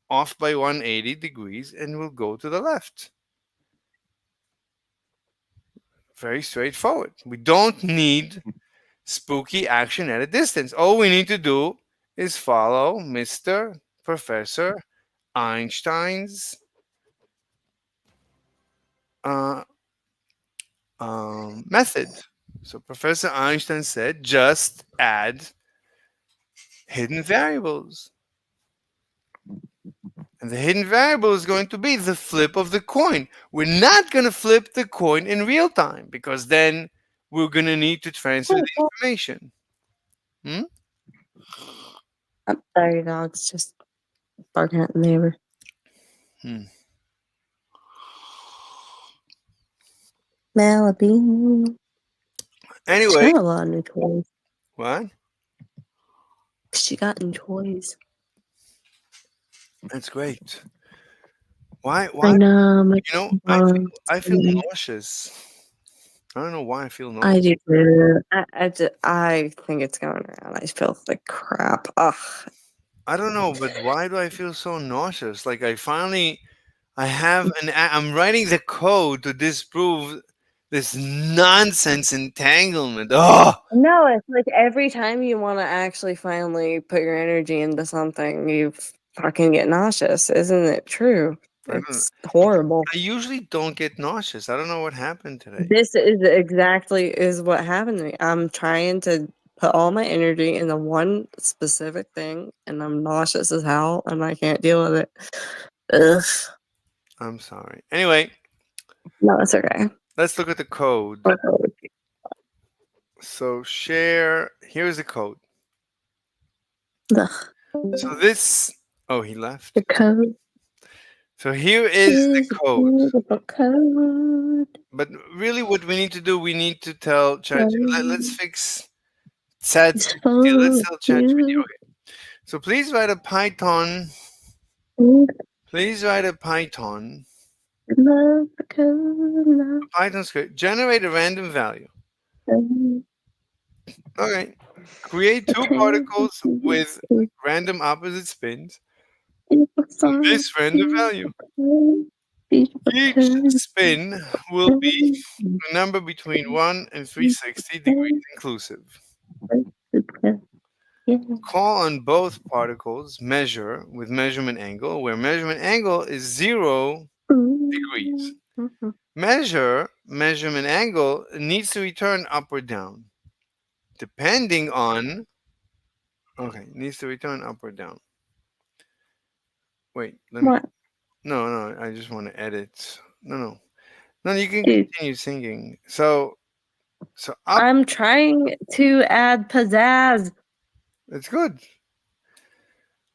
off by 180 degrees and will go to the left. Very straightforward. We don't need spooky action at a distance. All we need to do is follow Mr. Professor Einstein's uh, method. So Professor Einstein said just add hidden variables. And the hidden variable is going to be the flip of the coin. We're not going to flip the coin in real time because then we're going to need to transfer the information. Hmm? I'm sorry, dog's just barking at the neighbor. Hmm. Malibu. She Anyway, got a lot of new toys. what? She got new toys. That's great. Why? I Why? know. My You know, mom. I feel nauseous. I don't know why I feel I nauseous. do too. I think it's going around. I feel like crap. Ugh. I don't know, but why do I feel so nauseous? Like I have I'm writing the code to disprove this nonsense entanglement. Oh, No, it's like every time you want to actually finally put your energy into something, you fucking get nauseous. Isn't it true? I don't. It's horrible. I usually don't get nauseous. I don't know what happened today. This is what happened to me. I'm trying to put all my energy into one specific thing, and I'm nauseous as hell, and I can't deal with it. Ugh. I'm sorry. Anyway, No, it's okay. let's look at the code. So share. Here's the code. Ugh. So this. Oh, he left. The code So here is the is code. beautiful code. But really, what we need to do, we need to tell ChatGPT. Let's fix sad. It's Yeah, let's for tell ChatGPT. you. Okay. So please write a Python. Please write a Python. Love the code. Love A Python script. Generate a random value. the Okay. Create two particles with random opposite spins from this random value. Each spin will be a number between 1 and 360 degrees inclusive. Call on both particles measure with measurement angle, where measurement angle is 0 degrees. Measurement angle needs to return up or down, depending on. Okay, needs to return up or down. Wait, let me. What? No, I just want to edit. No, you can Dude, continue singing. So up. I'm trying to add pizzazz. It's good.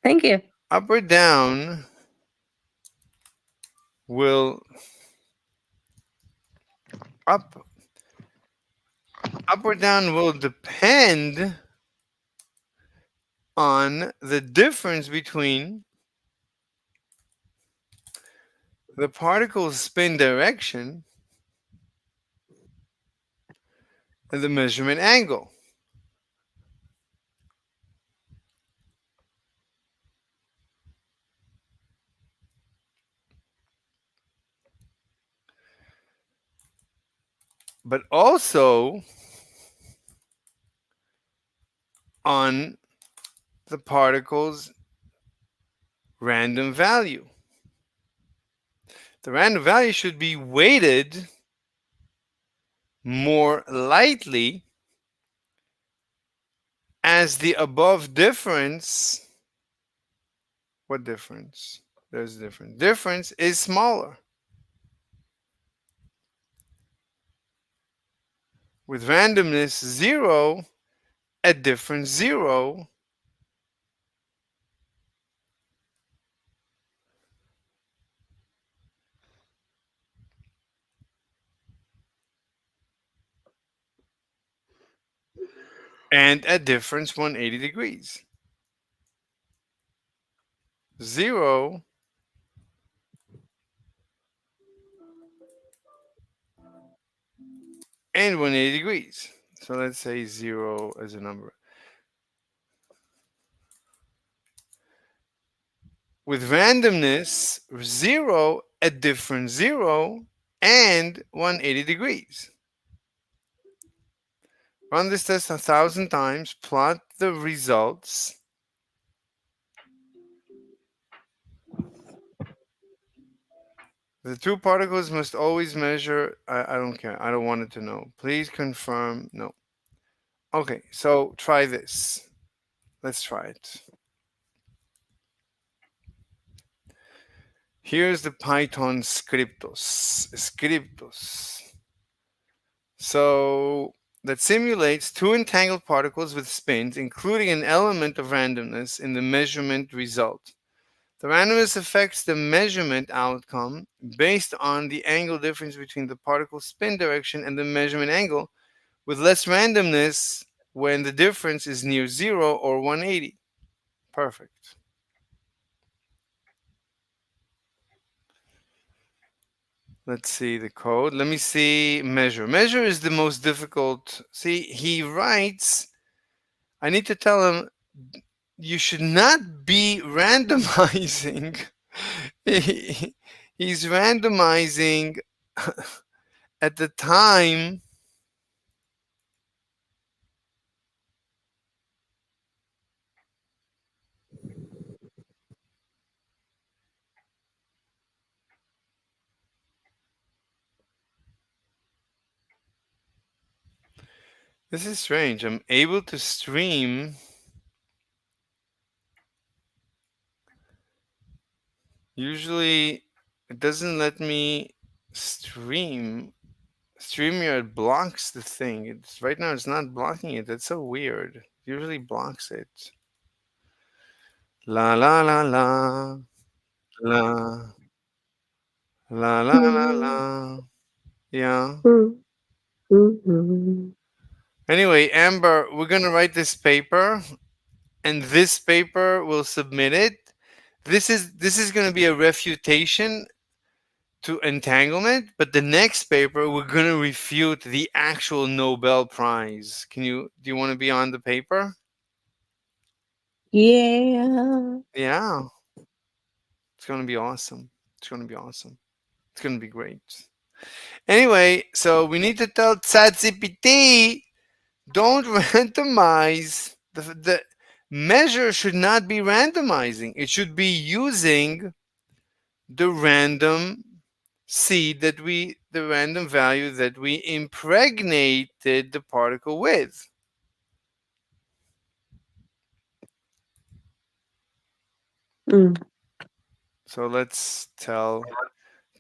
Thank you. Up or down will up or down will depend on the difference between the particle's spin direction and the measurement angle. But also on the particle's random value. The random value should be weighted more lightly as the above difference. What difference? There's a difference. Difference is smaller. With randomness 0, at difference 0, and at difference 180 degrees. 0, and 180 degrees. So let's say 0 as a number. With randomness, 0, a different 0, and 180 degrees. Run this test 1,000 times, plot the results. The two particles must always measure. I don't care. I don't want it to know. Please confirm. No. Okay, so try this. Let's try it. Here's the Python scriptos. So that simulates two entangled particles with spins, including an element of randomness in the measurement result. The randomness affects the measurement outcome based on the angle difference between the particle spin direction and the measurement angle, with less randomness when the difference is near 0 or 180. Perfect. Let's see the code. Let me see measure. Measure is the most difficult. See, he writes, I need to tell him, you should not be randomizing. He's randomizing at the time this is strange. I'm able to stream. Usually it doesn't let me stream. StreamYard blocks the thing. It's right now it's not blocking it. That's so weird. It usually blocks it. La la la la la la la la la. Yeah. Anyway, Amber, we're gonna write this paper, and this paper will submit it. This is gonna be a refutation to entanglement, but the next paper we're gonna refute the actual Nobel Prize. Do you want to be on the paper? Yeah. Yeah, it's gonna be awesome. It's gonna be awesome. It's gonna be great. Anyway, so we need to tell ChatGPT, don't randomize. The measure should not be randomizing. It should be using the random seed the random value that we impregnated the particle with. So let's tell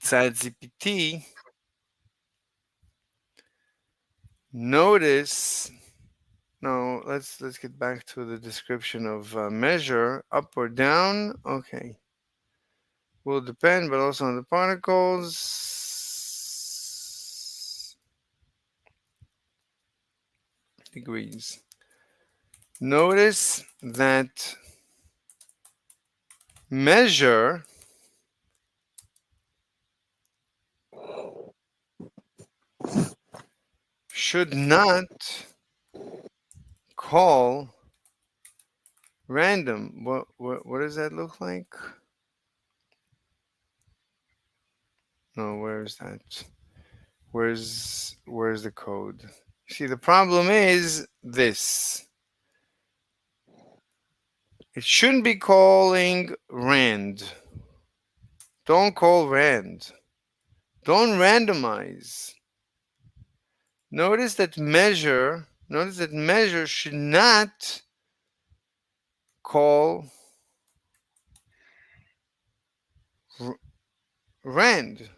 ChatGPT, notice. No, let's get back to the description of measure, up or down. Okay, will depend, but also on the particles. Degrees. Notice that measure should not call random. What does that look like? No, where's that? Where's the code? See, the problem is this. It shouldn't be calling rand. Don't call rand. Don't randomize. Notice that measure should not call rand.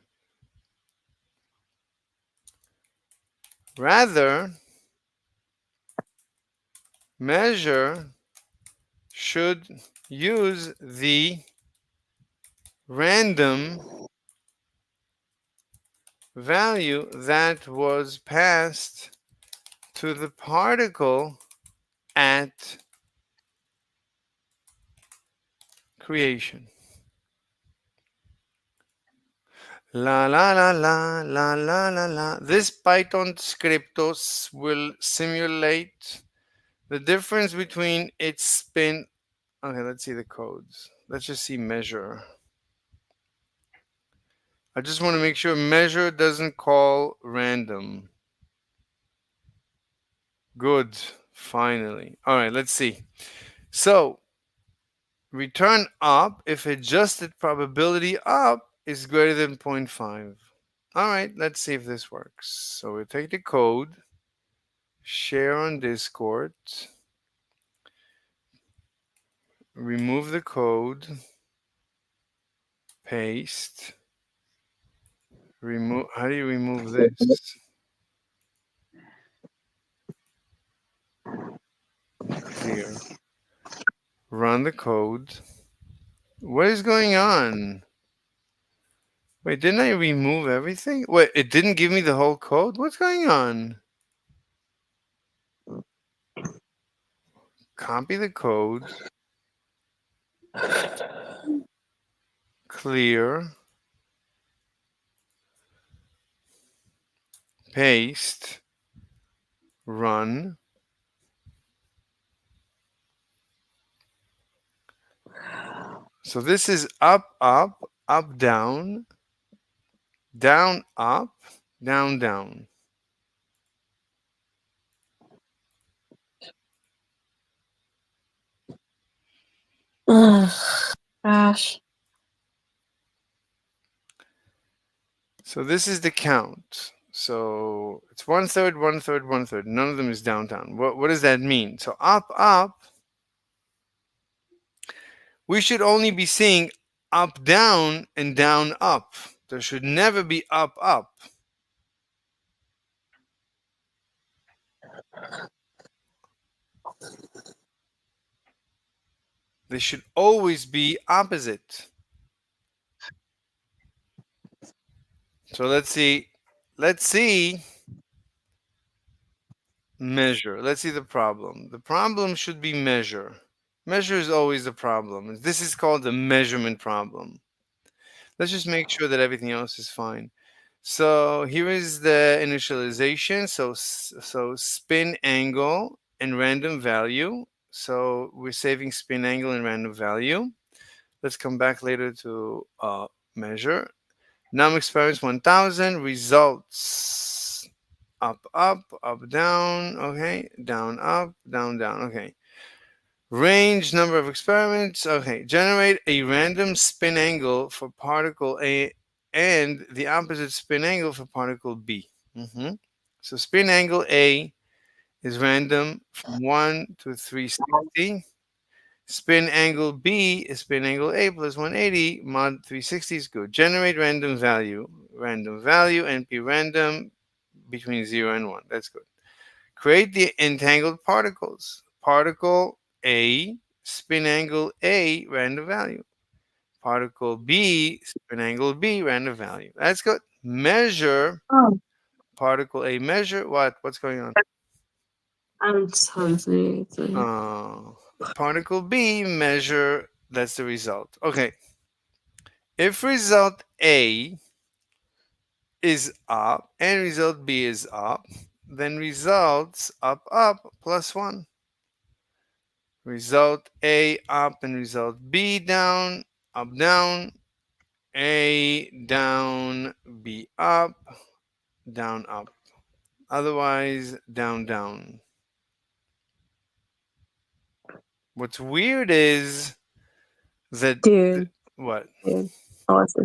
Rather, measure should use the random value that was passed to the particle at creation. La la la la la la la la. This Python scriptos will simulate the difference between its spin. Okay, let's see the codes. Let's just see measure. I just want to make sure measure doesn't call random. Good. Finally. All right, let's see. So, return up if adjusted probability up is greater than 0.5. All right, let's see if this works. So, we'll take the code, share on Discord, remove the code, paste, remove. How do you remove this? Here. Run the code. What is going on? Wait, didn't I remove everything? Wait, it didn't give me the whole code? What's going on? Copy the code. Clear. Paste. Run. So this is up, up, up, down, down, up, down, down. Ugh, gosh. So this is the count. So it's 1/3, 1/3, 1/3. None of them is down, down. What does that mean? So up, up. We should only be seeing up, down, and down, up. There should never be up, up. They should always be opposite. So let's see. Let's see. Measure. Let's see the problem. The problem should be measure. Measure is always the problem. This is called the measurement problem. Let's just make sure that everything else is fine. So here is the initialization. So spin angle and random value. So we're saving spin angle and random value. Let's come back later to measure. Num experiments 1000 results up, up, up, down. Okay, down, up, down, down. Okay. Range number of experiments. Okay, generate a random spin angle for particle A and the opposite spin angle for particle B. So spin angle A is random from 1 to 360. Spin angle B is spin angle A plus 180 mod 360 is good. Generate random value, NP random between 0 and 1. That's good. Create the entangled particles. Particle A, spin angle A, random value. Particle B, spin angle B, random value. That's good. Measure Oh, particle A. Measure what? What's going on? I'm so sorry. Particle B, measure. That's the result. Okay. If result A is up and result B is up, then results up, up plus 1. Result A up and result B down, up, down. A down, B up, down, up. Otherwise, down, down. What's weird is that. Dude, What? dude. Oh, it's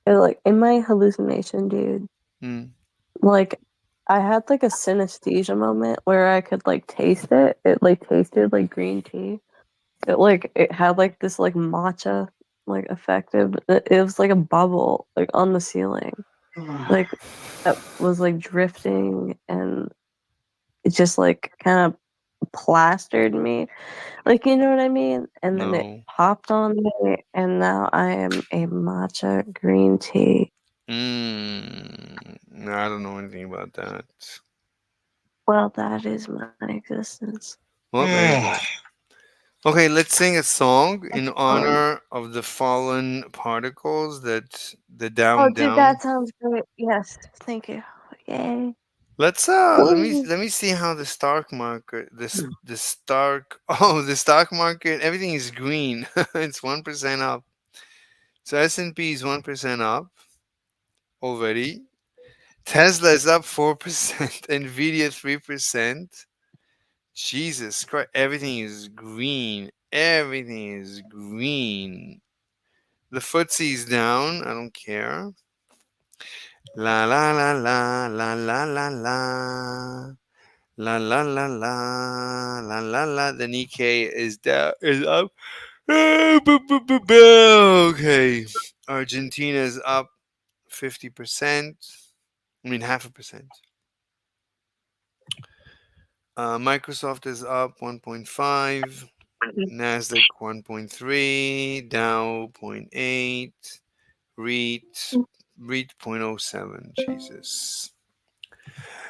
like in my hallucination, dude. Hmm. Like, I had like a synesthesia moment where I could like taste it. It like tasted like green tea. It had like this like matcha like effective. It was like a bubble like on the ceiling, like that was like drifting, and it just like kind of plastered me, like, you know what I mean? And then it No. popped on me, and now I am a matcha green tea. No, I don't know anything about that. Well, that is my existence. Well, there you go. Okay, let's sing a song in fun. honor of the fallen particles that the Oh, down dude, down. that sounds great. Yes, thank you. Yay. Let's Woo. let me see how the stock market the stock oh the stock market, everything is green. It's 1% up. So S&P is 1% up already. Tesla is up 4%, Nvidia 3%. Jesus Christ, everything is green. Everything is green. The footsie is down. I don't care. La la la la la la la la. La la la la la la la. The Nikkei is down, is up. Okay. Argentina is up 50%. I mean half a percent. Microsoft is up 1.5. Nasdaq 1.3. Dow zero point 0.8. REIT REIT 0.07. Jesus.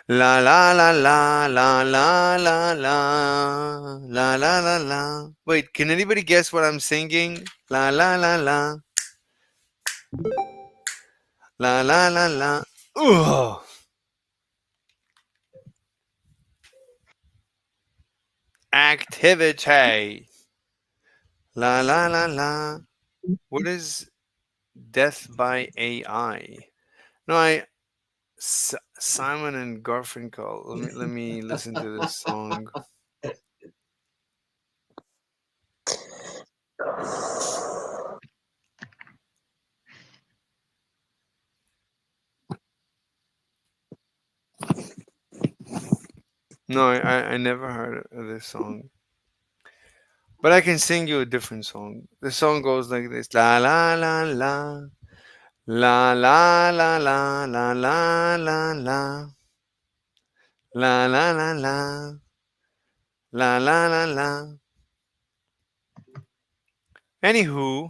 La la la la la la la la la la la la. Wait, can anybody guess what I'm singing? La la la la la la la la. Ugh. Activity. La la la la. What is death by AI? No, Simon and Garfunkel. Let me listen to this song. No, I never heard of this song. But I can sing you a different song. The song goes like this: La la la la la la la la la la la la la la la la la la la. Anywho,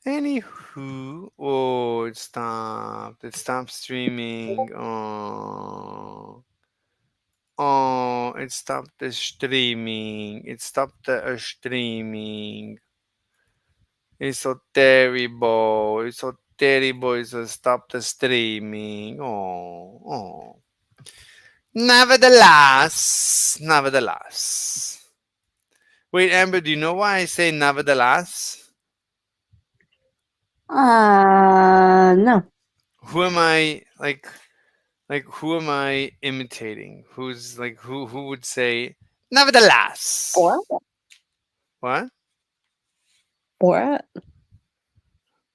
anywho. Oh, it stopped. It stopped streaming. Oh, oh, it stopped the streaming. It stopped the streaming. It's so terrible. It's so terrible. It's so stop the streaming. Oh, oh. Nevertheless. Wait, Amber, do you know why I say nevertheless? No. Who am I like who am I imitating? Who's like who would say nevertheless? What? What? What?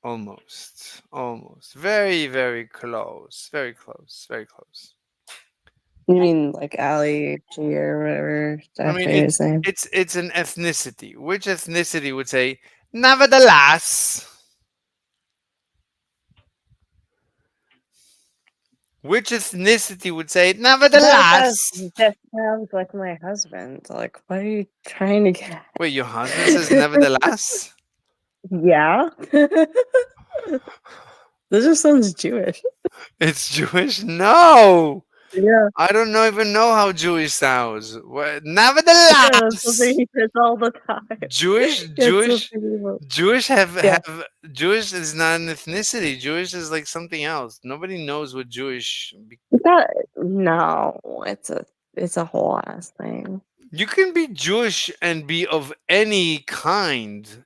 Almost. Almost. Very, very close. Very close. Very close. You mean like Ali G or whatever I that mean, his name? it's an ethnicity. Which ethnicity would say, nevertheless? Which ethnicity would say, nevertheless? That sounds like my husband. Like, what are you trying to get Wait, your husband says nevertheless? Yeah. This just sounds Jewish. It's Jewish? No, Yeah. I don't know even know how Jewish sounds. What? Yeah, that's something Nevertheless, he says all the time. Jewish, It's Jewish, something he will- Jewish Yeah. have Jewish is not an ethnicity. Jewish is like something else. Nobody knows what Jewish. That, no, it's a whole ass thing. You can be Jewish and be of any kind.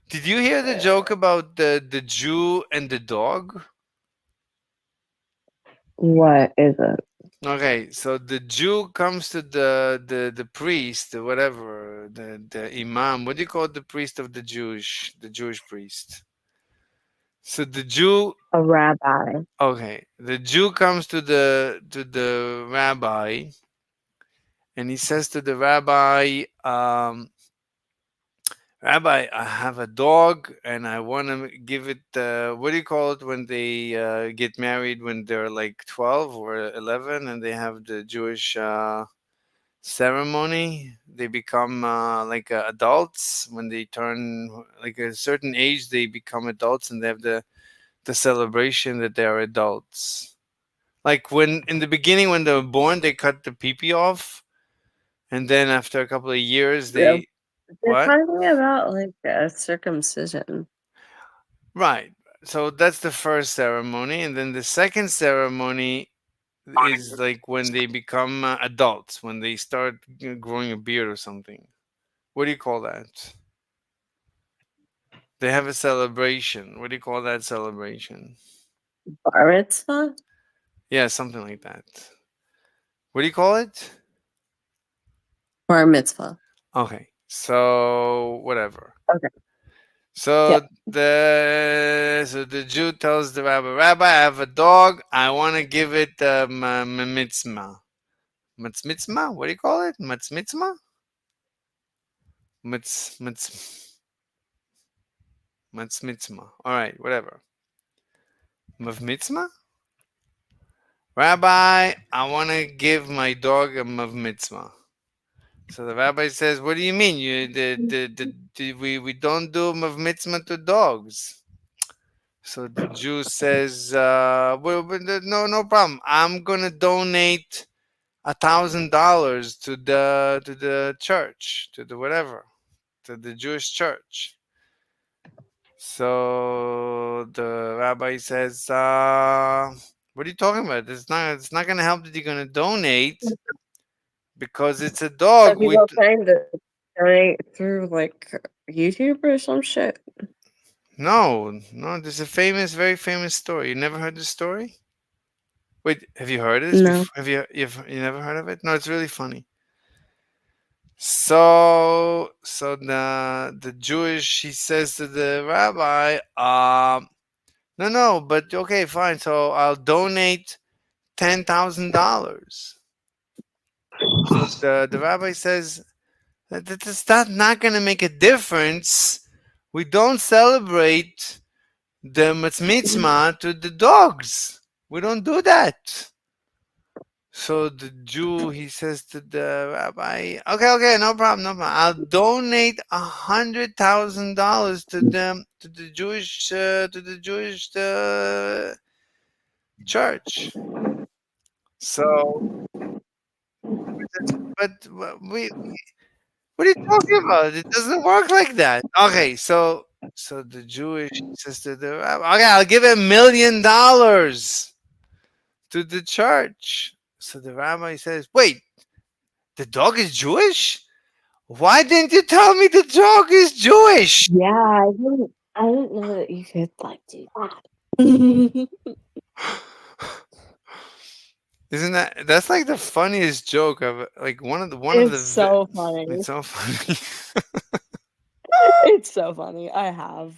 Did you hear the joke about the Jew and the dog? What is it? Okay, so the Jew comes to the priest, or whatever, the imam. What do you call the priest of the Jewish priest? So the Jew, A rabbi. okay, the Jew comes to the rabbi, and he says to the rabbi, Rabbi, I have a dog and I want to give it, what do you call it when they get married when they're like 12 or 11 and they have the Jewish ceremony? They become like adults when they turn like a certain age, they become adults and they have the celebration that they are adults. Like when in the beginning, when they were born, they cut the pee off. and then after a couple of years, Yeah. they They're what? talking about like a circumcision. Right. So that's the first ceremony, and then the second ceremony is like when they become adults, when they start growing a beard or something. What do you call that? They have a celebration. What do you call that celebration? Bar mitzvah? Yeah, something like that. What do you call it? Bar mitzvah. Okay. So whatever. Okay. So Yeah. the Jew tells the rabbi, Rabbi, I have a dog. I want to give it mitzvah. Mitzvah? What do you call it? Mitzvah? Mitz mitz mitzvah. All right, whatever. Mitzvah? Rabbi, I want to give my dog a mitzvah. So the rabbi says, "What do you mean? We don't do mitzvah to dogs." So the Jew says, no problem. I'm gonna donate $1,000 to the church, to the whatever, to the Jewish church." So the rabbi says, "What are you talking about? It's not gonna help that you're gonna donate because it's a Are dog. people trying to donate through like YouTube or some shit? No. There's a very famous story. You never heard this story? Wait, have you heard of this No. before? You never heard of it? No, it's really funny. So the Jewish, he says to the rabbi, no, but okay, fine. So I'll donate $10,000. So the rabbi says that's not going to make a difference. We don't celebrate the mitzvah to the dogs. We don't do that. So the Jew, he says to the rabbi, okay, no problem, no problem. I'll donate $100,000 to the Jewish church. So, but we, what are you talking about? It doesn't work like that. Okay, so the Jewish says to the rabbi, okay, I'll give $1 million to the church. So the rabbi says, wait, the dog is Jewish? Why didn't you tell me the dog is Jewish? Yeah, I didn't know that you could like do that. Isn't that's like the funniest joke of like one of It's the so funny. it's so funny. It's so funny. I have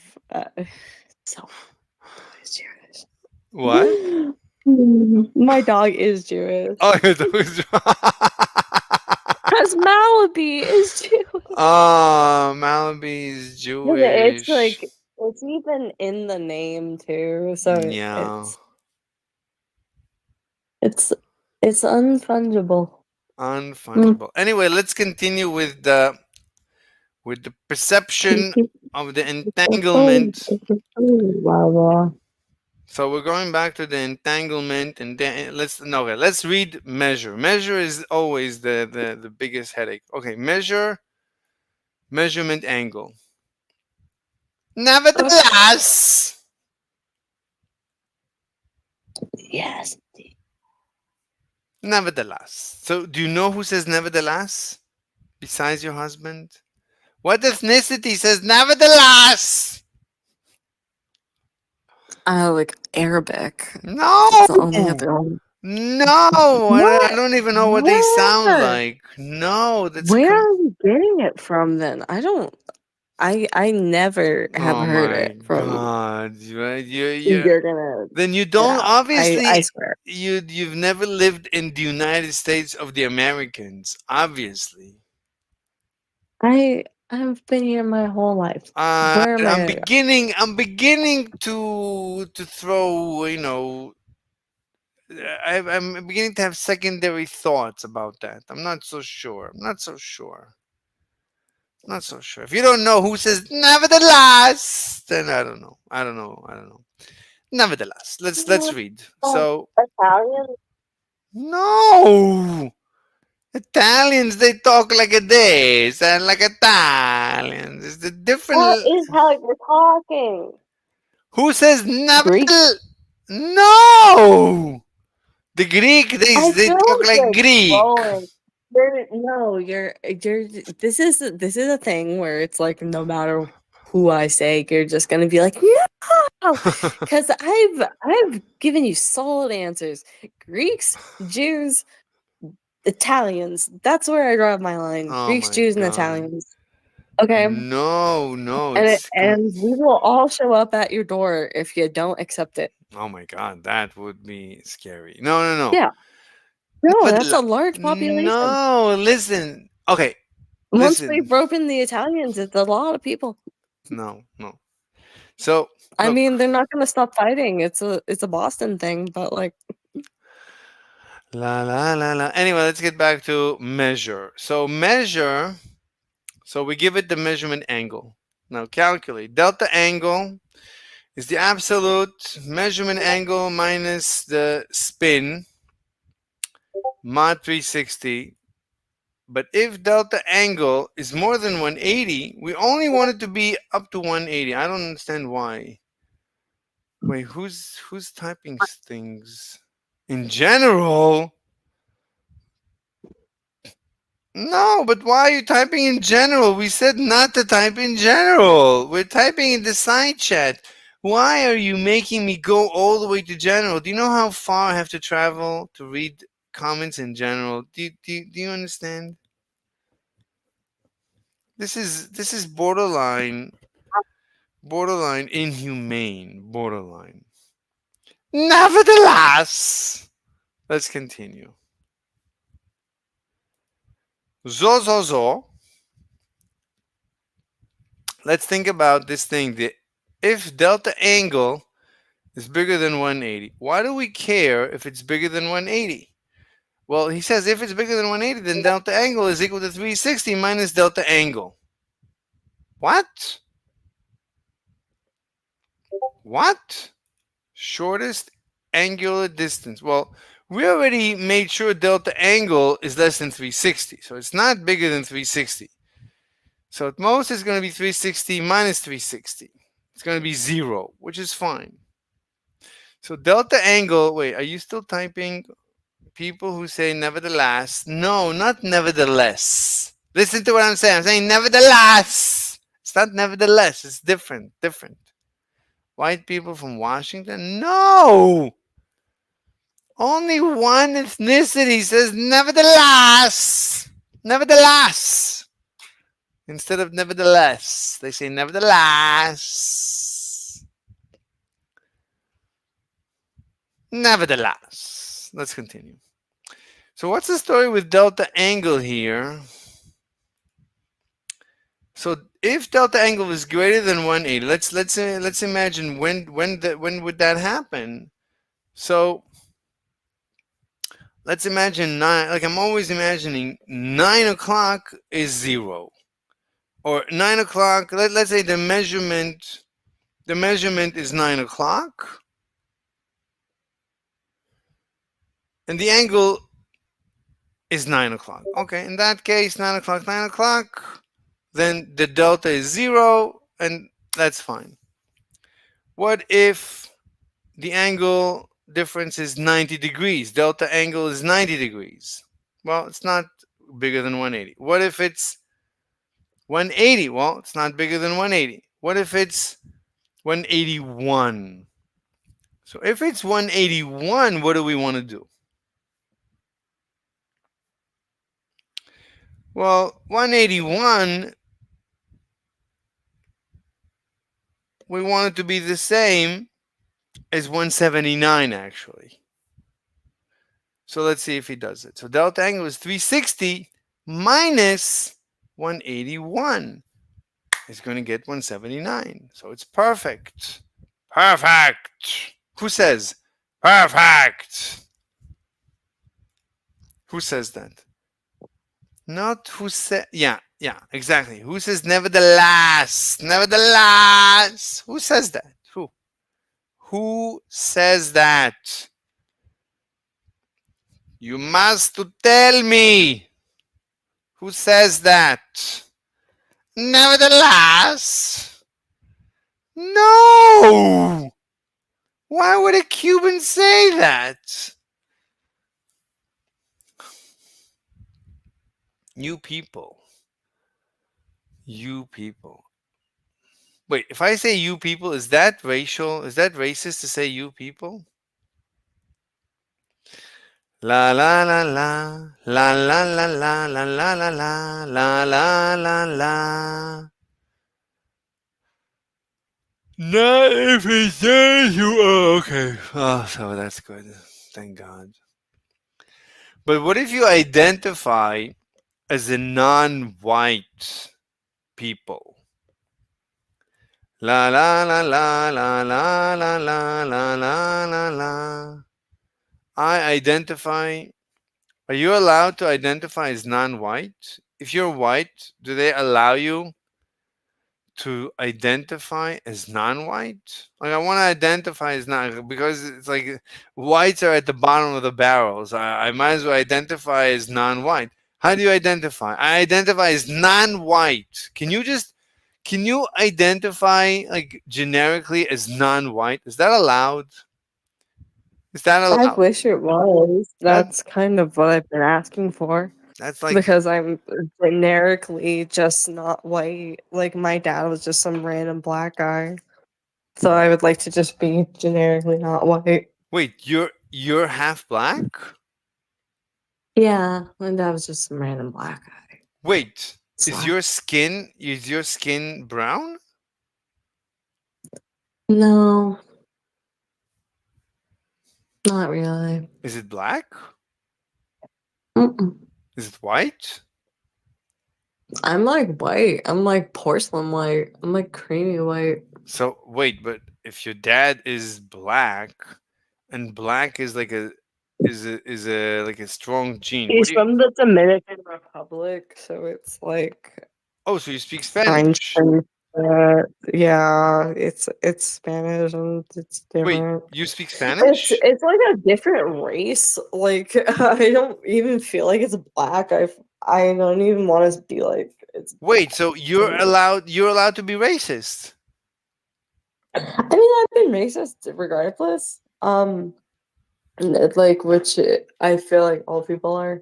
so it's Jewish. What? My dog is Jewish. Oh, your dog is Because Malaby is Jewish. Oh, Malaby's It's Jewish. like it's even in the name too, so Yeah. it's unfungible. Unfungible. Anyway, let's continue with the perception of the entanglement. Wow. So we're going back to the entanglement, and then let's read measure. Measure is always the biggest headache. Okay, measurement angle. Nevertheless, Yes. nevertheless. So do you know who says nevertheless besides your husband? What ethnicity says nevertheless? Like Arabic. No, It's the only other one. no. I don't even know what they sound Where? like. No, that's Where are you getting it from then? I never have Oh heard my it from. God! You You're gonna then you get don't out. obviously I swear. you've never lived in the United States of the Americans, obviously. I've been here my whole life. Where am I'm I? beginning to throw, I'm beginning to have secondary thoughts about that. I'm not so sure. Not so sure. If you don't know who says nevertheless, then I don't know. I don't know. Nevertheless, let's read. So Italian? no. Italians, they talk like a this and like Italians. It's the different. That is how you're talking. Who says never? Greek. No! The Greek, I they feel talk like like you're Greek. trolling. You're. This is a thing where it's like no matter who I say, you're just gonna be like no, because I've given you solid answers. Greeks, Jews, Italians. That's where I draw my line. Oh Greeks, my Jews, and god. Italians. Okay, No, it's. and we will all show up at your door if you don't accept it. Oh my god, that would be scary. No. Yeah. No, that's a Nevertheless, large population. no, listen. Okay, Once we've listen. broken the Italians, it's a lot of people. No. So, I look. mean, they're not going to stop fighting. It's a Boston thing, but like, La la la la. Anyway, let's get back to measure. So, measure. So, we give it the measurement angle. Now, calculate. Delta angle is the absolute measurement angle minus the spin mod 360. But if delta angle is more than 180, we only want it to be up to 180. I don't understand why. Wait, who's typing things? In general? No, but why are you typing in general? We said not to type in general. We're typing in the side chat. Why are you making me go all the way to general? Do you know how far I have to travel to read comments in general? Do you understand? This is borderline inhumane, borderline. Nevertheless, let's continue. Zo. Let's think about this thing. If delta angle is bigger than 180, why do we care if it's bigger than 180? Well, he says if it's bigger than 180, then delta angle is equal to 360 minus delta angle. What? What? Shortest angular distance. Well, we already made sure delta angle is less than 360, so it's not bigger than 360. So at most it's going to be 360 minus 360. It's going to be 0, which is fine. So delta angle, wait, are you still typing? People who say nevertheless. No, not nevertheless. Listen to what I'm saying. I'm saying nevertheless. It's not nevertheless. It's different. White people from Washington? No! Only one ethnicity says nevertheless. Nevertheless. Instead of nevertheless, they say nevertheless. Nevertheless. Let's continue. So what's the story with delta angle here? So if delta angle is greater than 180, let's imagine when would that happen? So let's imagine 9, like I'm always imagining 9 o'clock is 0. Or 9 o'clock, let's say the measurement is 9 o'clock. And the angle is 9 o'clock. Okay, in that case, 9 o'clock, then the delta is 0, and that's fine. What if the angle difference is 90 degrees? Delta angle is 90 degrees. Well, it's not bigger than 180. What if it's 180? Well, it's not bigger than 180. What if it's 181? So if it's 181, what do we want to do? Well, 181, we want it to be the same as 179 actually. So let's see if he does it. So delta angle is 360 minus 181. It's going to get 179. So it's perfect. Perfect. Who says perfect? Who says that? Not who said. Yeah, exactly. Who says nevertheless? Nevertheless. Who says that? Who says that? You must to tell me. Who says that? Nevertheless, no. Why would a Cuban say that? You people. You people. Wait, if I say you people, is that racial? Is that racist to say you people? La la la la la la la la la la la la la la la la. Not if it says you. Oh, okay. Oh, so that's good. Thank God. But what if you identify as a non-white people? La la la la la la la la la la la la. I identify. Are you allowed to identify as non-white? If you're white, do they allow you to identify as non-white? Like I want to identify as non because it's like whites are at the bottom of the barrels. I might as well identify as non-white. How do you identify? I identify as non-white. Can you identify like generically as non-white? Is that allowed? Is that I allowed? wish it was. That That's kind of what I've been asking for. that's like Because I'm generically just not white. Like my dad was just some random black guy. So I would like to just be generically not white. wait, you're half black? Yeah, my dad was just some random black guy. Wait, So is your skin brown? no, not really. Is it black? Mm-mm. Is it white? I'm like white. I'm like porcelain white. I'm like creamy white. So wait, but if your dad is black and black is like a like a strong gene, what He's do you from the Dominican Republic, so it's like Oh, so you speak Spanish. Einstein. Yeah, it's Spanish and it's Wait, different. you speak Spanish? It's like a different race. Like I don't even feel like it's black. I don't even want to be like it's Wait, black. so you're allowed to be racist. I mean, I've been racist regardless. Like which I feel like all people are.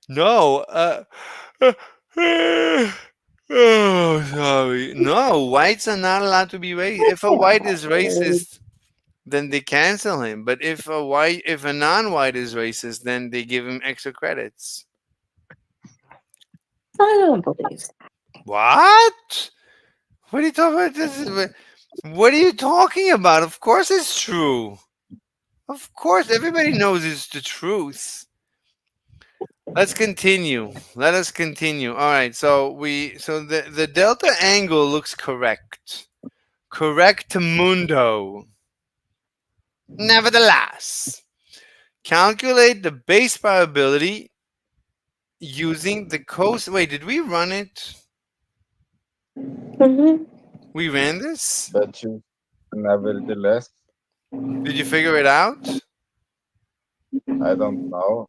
No, oh, sorry. No, whites are not allowed to be racist. If a white is racist, then they cancel him. But if a non-white is racist, then they give him extra credits. I don't believe so. What? What are you talking about? What are you talking about? Of course it's true. Of course, everybody knows it's the truth. Let's continue. Let us continue. All right. So the delta angle looks correct. Correct mundo. Nevertheless, calculate the base probability using the cos. Wait, did we run it? Mhm. We ran this? But you, nevertheless, Did you figure it out? I don't know.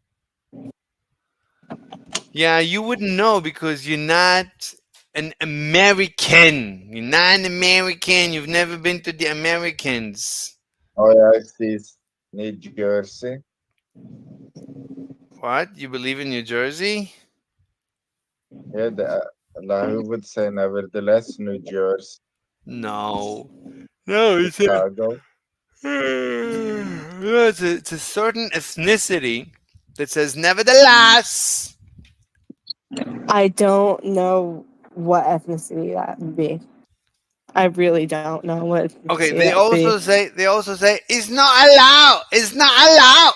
Yeah, you wouldn't know because you're not an American. You're not an American. You've never been to the Americans. Oh yeah, I see New Jersey. What? You believe in New Jersey? Yeah, who would say nevertheless, New Jersey, No. No, Chicago. no, it's a certain ethnicity that says nevertheless. I don't know what ethnicity that would be. I really don't know what Okay, ethnicity that would be. they also say it's not allowed. It's not allowed.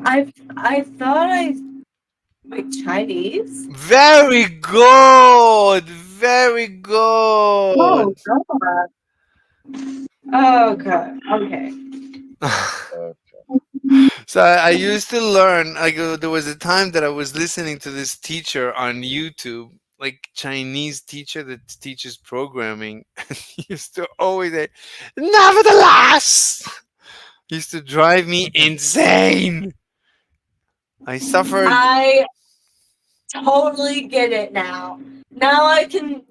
I thought I like Chinese. Very good. Very good. Oh God. Oh, okay. Okay. So I used to learn. Like there was a time that I was listening to this teacher on YouTube, like Chinese teacher that teaches programming. He used to always say, "Nevertheless," used to drive me insane. I suffered. I totally get it now. Now I can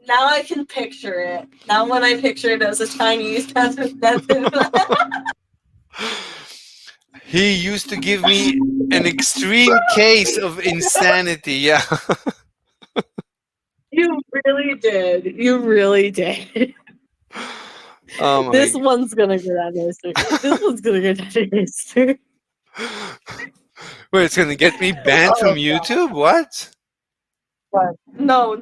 picture it. Now when I picture it as a Chinese, that's He used to give me an extreme case of insanity. Yeah. You really did. You really did. Oh This my. one's gonna go down in history. This one's gonna go down in history. Wait, it's gonna get me banned from Oh YouTube? What? God. No.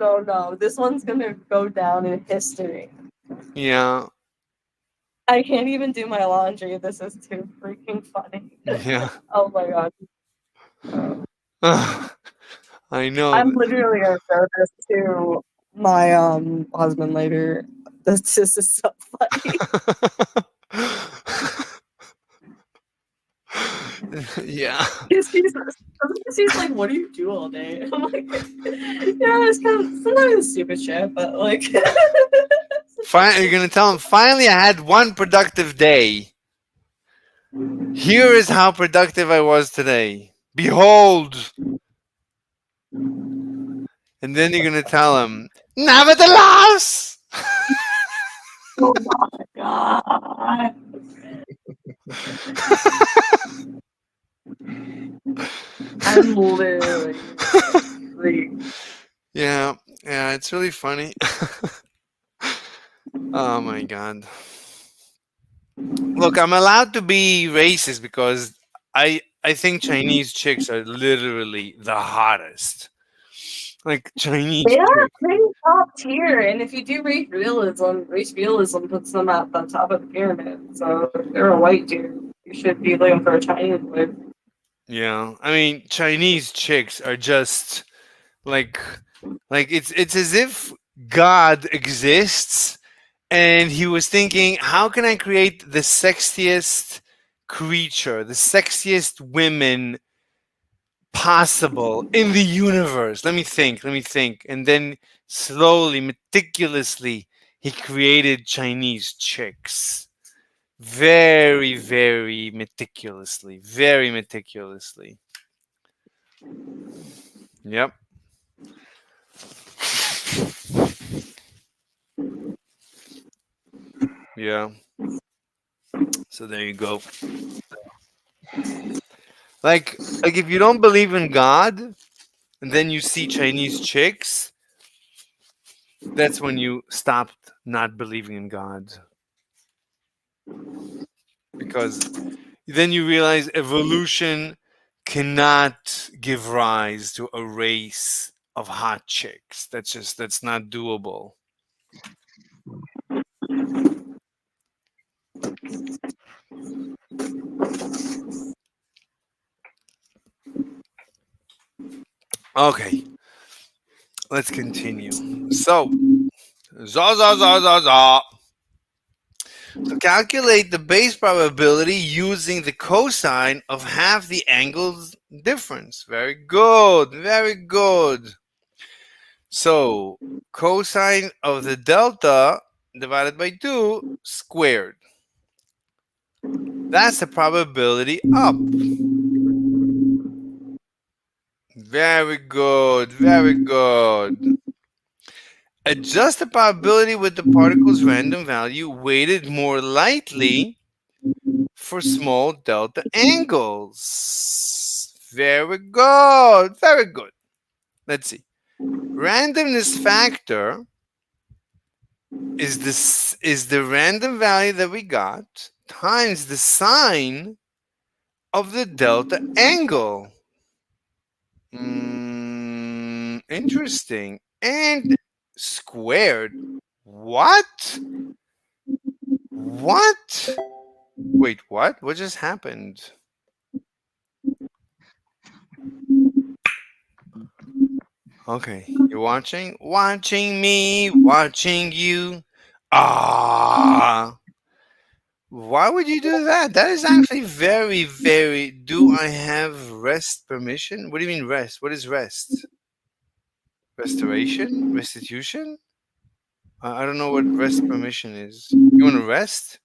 This one's gonna go down in history. Yeah. I can't even do my laundry. This is too freaking funny. Yeah. Oh my god. I know. I'm literally gonna show this to my husband later. This is so funny. Yeah. He's like, what do you do all day? I'm like, yeah, it's kind of sometimes stupid shit, but like, You're gonna tell him, finally I had one productive day. Here is how productive I was today. Behold. And then you're gonna tell him, nevertheless. oh my god. I'm literally Yeah, it's really funny. Oh my god. Look, I'm allowed to be racist because I think Chinese chicks are literally the hottest. Like Chinese they are chicks. pretty top tier, and if you do race realism puts them at the top of the pyramid. So if they're a white dude, you should be looking for a Chinese dude. Yeah. I mean, Chinese chicks are just like it's as if God exists and he was thinking, how can I create the sexiest creature, the sexiest women possible in the universe? Let me think. And then slowly, meticulously, he created Chinese chicks. Very, very meticulously. Very meticulously. Yep. Yeah. So there you go. Like if you don't believe in God and then you see Chinese chicks, that's when you stopped not believing in God. Because then you realize evolution cannot give rise to a race of hot chicks. That's not doable. Okay, let's continue. So, za. So calculate the base probability using the cosine of half the angle's difference. Very good, very good. So cosine of the delta divided by 2 squared. That's the probability up. Very good, very good. Adjust the probability with the particle's random value weighted more lightly for small delta angles. Very good. Very good. Let's see. Randomness factor is the random value that we got times the sine of the delta angle. Interesting. And squared. What? What? Wait, what? What just happened? Okay, you're watching? Watching me, watching you. Ah. Why would you do that? That is actually very, very. Do I have rest permission? What do you mean rest? What is rest? Restoration? Restitution? I don't know what rest permission is. You want to rest?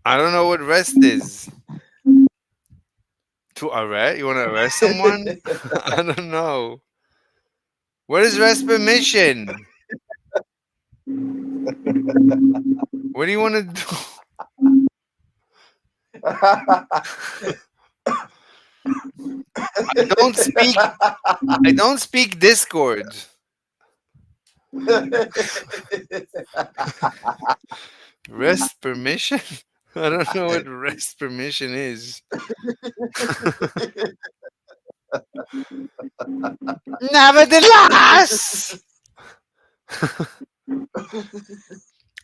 I don't know what rest is. arrest? You want to arrest someone? I don't know. What is rest permission? What do you want to do? I don't speak. I don't speak Discord. Rest permission? I don't know what rest permission is. Nevertheless.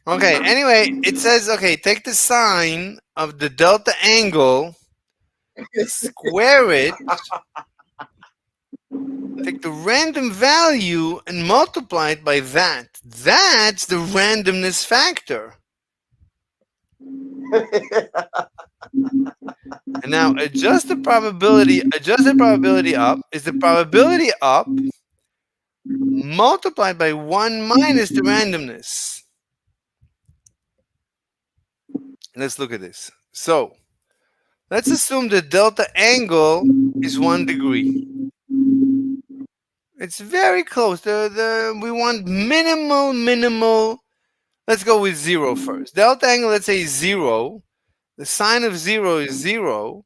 Okay, anyway, it says, okay, take the sine of the delta angle, square it, take the random value and multiply it by that. That's the randomness factor. And now adjust the probability up is the probability up multiplied by 1 minus the randomness. Let's look at this. So let's assume the delta angle is 1 degree. It's very close. We want minimal. Let's go with 0 first. Delta angle, let's say 0. The sine of 0 is 0.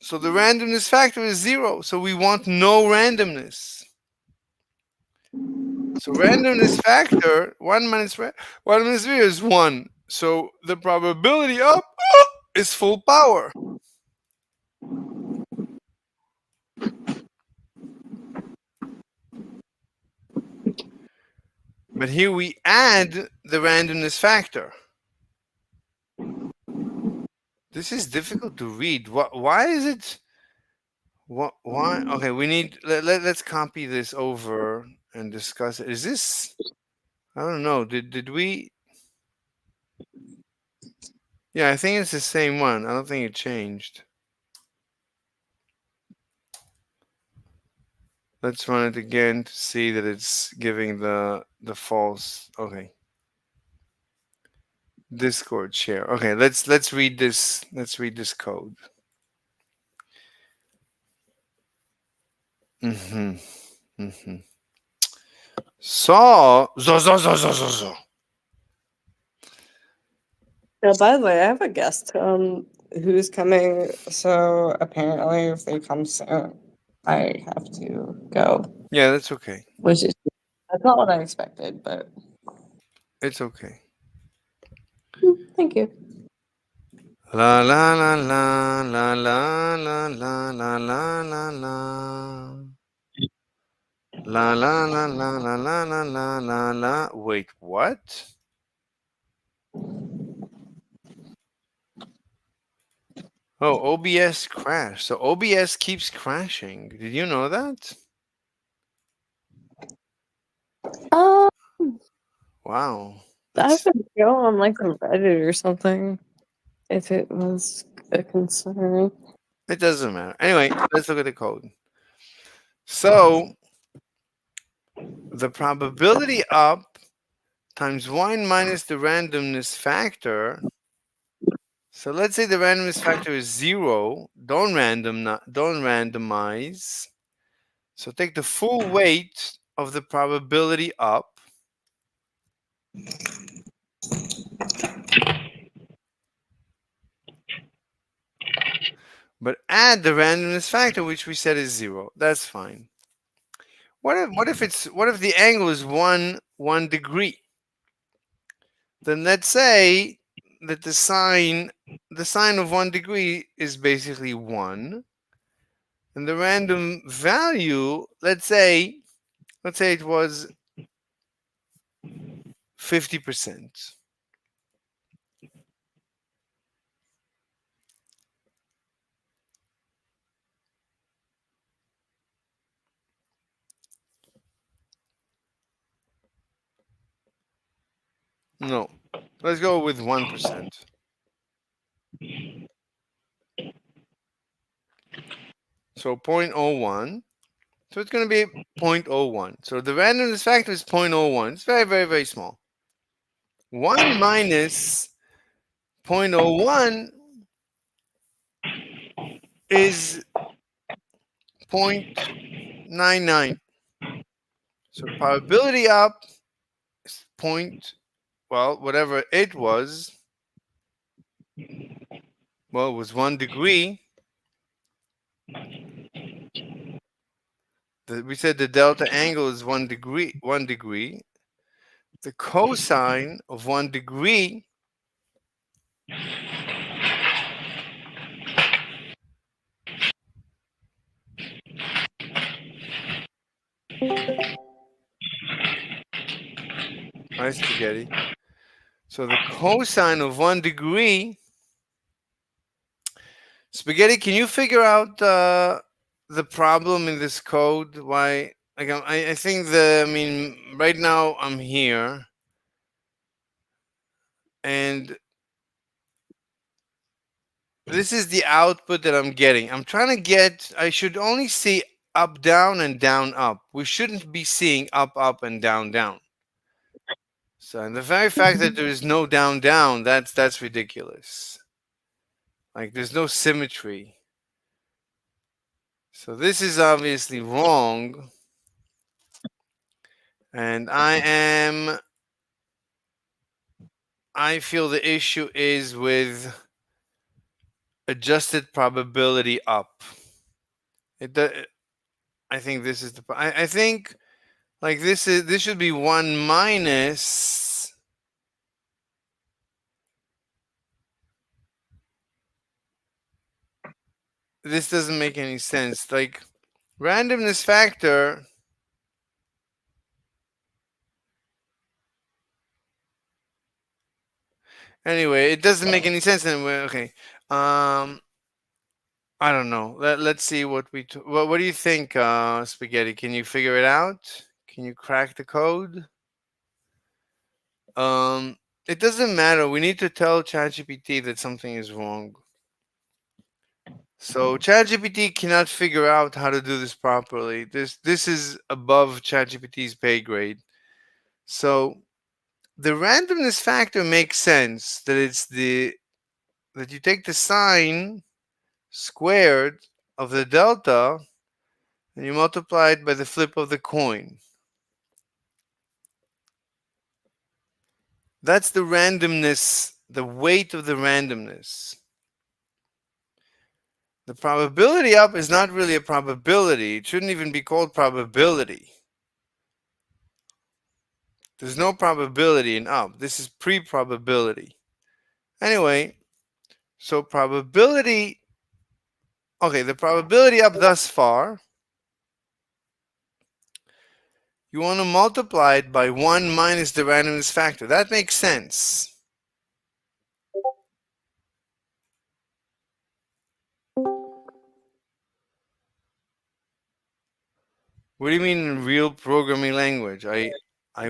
So the randomness factor is 0. So we want no randomness. So randomness factor, 1 minus 0 is 1. So the probability up is full power. But here we add the randomness factor. This is difficult to read. Why is it? Why? Okay, we need. Let's copy this over and discuss it. Is this? I don't know. Did we? Yeah, I think it's the same one. I don't think it changed. Let's run it again to see that it's giving the false. Okay. Discord share. Okay, let's read this. Let's read this code. So. Yeah, by the way, I have a guest who's coming, so apparently if they come soon, I have to go. Yeah, that's okay. Which is that's not what I expected, but It's okay. thank you. La la la la la la la la la la la la. La la la la la la la la la la. Wait, what? Oh, OBS crashed. So OBS keeps crashing. Did you know that? Wow. I would go on like a Reddit or something if it was a concern. It doesn't matter. Anyway, let's look at the code. So the probability up times 1 minus the randomness factor. So let's say the randomness factor is 0. Don't randomize. So take the full weight of the probability up. But add the randomness factor, which we said is 0. That's fine. What if the angle is 1 degree? Then let's say that the sine of 1 degree is basically 1. And the random value, let's say it was 50%. No, let's go with 1%. So 0.01. So it's going to be 0.01. So the randomness factor is 0.01. It's very, very, very small. 1 minus 0.01 is 0.99. So probability up is well, whatever it was, well, it was 1 degree. We said the delta angle is 1 degree. 1 degree. The cosine of 1 degree Hi, spaghetti. So the cosine of 1 degree. Spaghetti, can you figure out the problem in this code? Why? Like, I think I mean, right now I'm here, and this is the output that I'm getting. I'm trying to get. I should only see up, down, and down, up. We shouldn't be seeing up, up, and down, down. So, and the very fact that there is no down, down, that's ridiculous. Like, there's no symmetry. So this is obviously wrong. And I feel the issue is with adjusted probability up. I think this is I think like this should be 1 minus. This doesn't make any sense. Like, randomness factor. Anyway, it doesn't make any sense anyway. Okay. I don't know. Let's see what what do you think, Spaghetti? Can you figure it out? Can you crack the code? It doesn't matter. We need to tell ChatGPT that something is wrong. So ChatGPT cannot figure out how to do this properly. This is above ChatGPT's pay grade. So the randomness factor makes sense that that you take the sine squared of the delta and you multiply it by the flip of the coin. That's the randomness, the weight of the randomness. The probability up is not really a probability. It shouldn't even be called probability. There's no probability in up. This is pre-probability. Anyway, so probability, okay, the probability up thus far, you want to multiply it by 1 minus the randomness factor. That makes sense. What do you mean in real programming language? I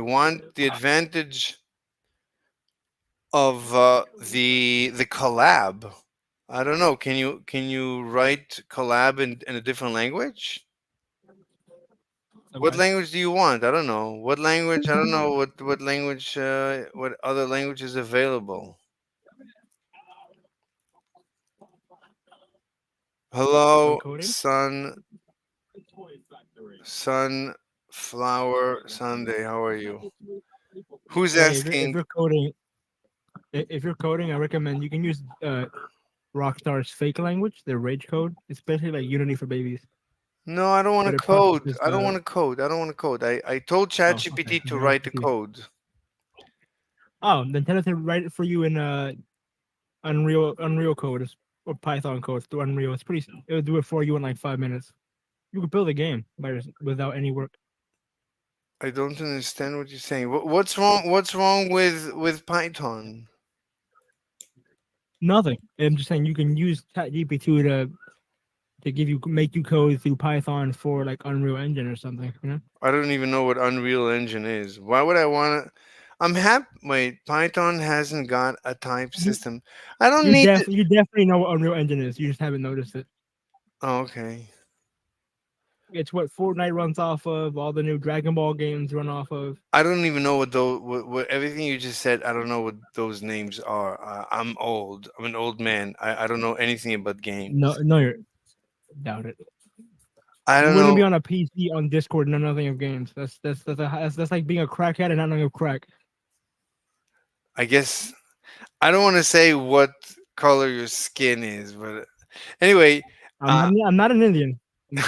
want the advantage of the collab. I don't know. Can you write collab in a different language? What language do you want? I don't know. What language? I don't know what language. What other language is available? Hello, sunflower Sunday. How are you? Who's If asking? you're coding, if you're coding, I recommend you can use Rockstar's fake language, their rage code, especially like Unity for Babies. No, I don't want But to it code. processes I don't the- want to code. I don't want to code. I told ChatGPT to You're write the confused. code. Oh, then tell it to write it for you in Unreal code or Python code through Unreal. It's pretty. It'll do it for you in like 5 minutes. You could build a game without any work. I don't understand what you're saying. What's wrong? What's wrong with Python? Nothing. I'm just saying you can use ChatGPT to make you code through Python for like Unreal Engine or something. You know. I don't even know what Unreal Engine is. Why would I want to? I'm happy. Wait, Python hasn't got a type system. I don't need to. You definitely know what Unreal Engine is. You just haven't noticed it. Oh, okay. It's what Fortnite runs off of. All the new Dragon Ball games run off of. I don't even know what those what everything you just said. I don't know what those names are. I'm old. I'm an old man. I don't know anything about No, games. no, you're doubt it. I You don't wouldn't be know. on a PC on Discord and know nothing of games. That's like being a crackhead and not knowing of crack. I guess I don't want to say what color your skin is, but anyway, I'm uh, not. I'm not an Indian. So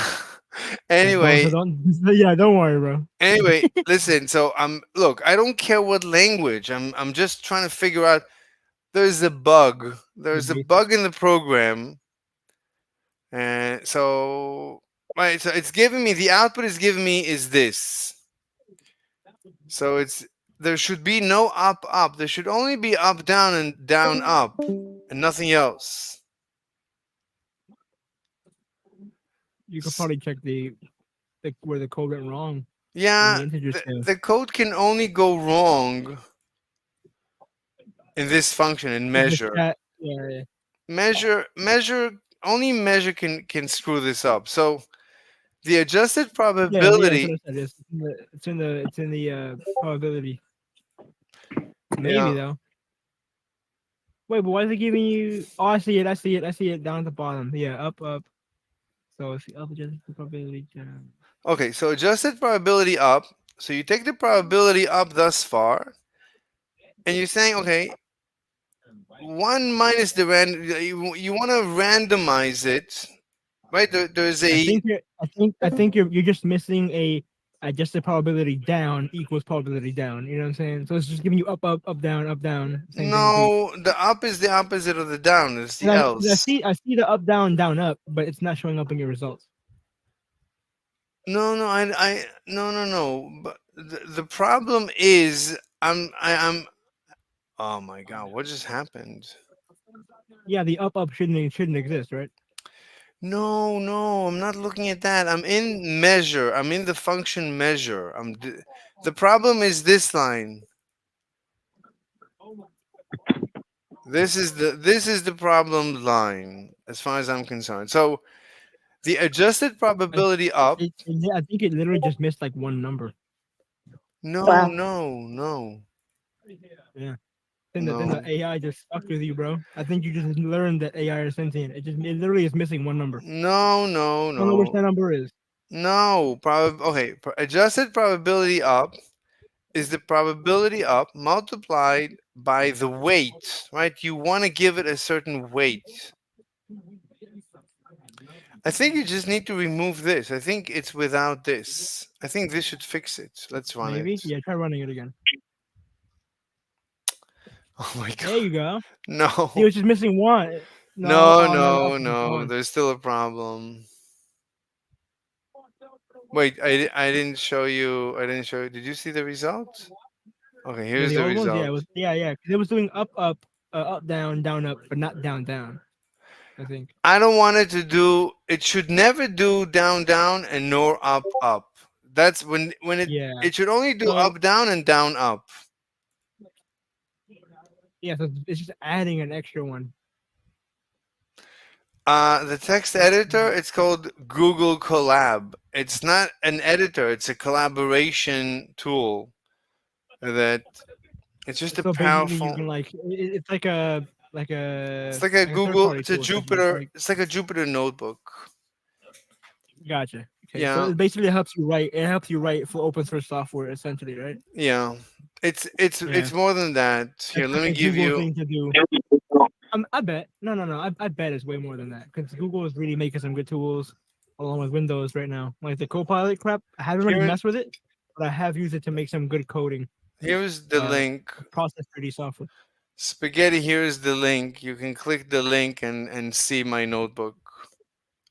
anyway, don't. Yeah, don't worry, bro. anyway. Listen. So look. I don't care what language. I'm just trying to figure out. There's a bug. The There's a basics. bug in the program, and so right. So it's giving me the output is giving me is this. So it's there should be no up up. There should only be up down and down up, and nothing else. You could probably check the where the code went wrong in Yeah, the integer scale. the code can only go wrong in this function in In the measure. chat. Yeah, yeah. Measure only measure can screw this up. So the adjusted Yeah, yeah, that's what probability, I said. It's in the probability. Maybe yeah. though. Wait, but why is it giving you? Oh, I see it. I see it. I see it down at the bottom. Yeah, up, up. So it's the up adjusted probability down. Okay, so adjusted probability up. So you take the probability up thus far, and you're saying, okay, one minus the you want to randomize it, right? There's I a think you're. I think you're just missing a adjusted probability down equals probability down. You know what I'm saying? So it's just giving you up, up, up, down. Same thing repeat. no. The up is the opposite of the down. It's the 'Cause I else. see I see the up, down, up, but it's not showing up in your results. No, no, no. But the problem is, I'm. Oh my god, what just happened? Yeah, the up, shouldn't exist, right? No, no, I'm not looking at that. I'm in measure. I'm in the function measure. The problem is this line. This is the problem line as far as I'm concerned. So the adjusted I probability up. I think it literally just missed like one number. No, Wow. no, Yeah. Then the no, AI just fucked with you, bro. I think you just learned that AI is sentient. It literally is missing one number. no, no, I don't know which no, that number is. no. Okay. Adjusted probability up is the probability up multiplied by the weight, right? You want to give it a certain weight. I think you just need to remove this. I think it's without this. I think this should fix it. Let's run Maybe. it. Yeah, try running it again. Oh my There you god. go. No. See, it's just missing one. No, No, oh no, the up no, is no. gone. There's still a problem. Wait, I didn't show you. I didn't show you. Did you see the result? Okay, Yeah, here's the the old ones. Yeah, it result. was. Yeah. Because it was doing up, up, up, down, up, but not down, down. I think. I don't want it to do. It should never do down, down, and nor up, up. That's when Yeah. it should only do So up, down, and down, up. yeah, so it's just adding an extra one. The text editor, it's called Google Colab. It's not an editor, it's a collaboration tool that it's just a So basically, you powerful. can like it's like a It's like a third Google, party it's a tool. Essentially. It's Jupyter, like it's like a Jupyter notebook. gotcha. Okay, so Yeah, it basically helps you write. It helps you write for open source software, essentially, right? yeah. Yeah, It's more than that. Here, that's let like me a give Google you. thing to do. I bet. No. I bet it's way more than that because Google is really making some good tools along with Windows right now. Like the Copilot crap, I haven't really Here, messed with it, but I have used it to make some good coding. here's the link. Process 3D software. Spaghetti, here's the link. You can click the link and see my notebook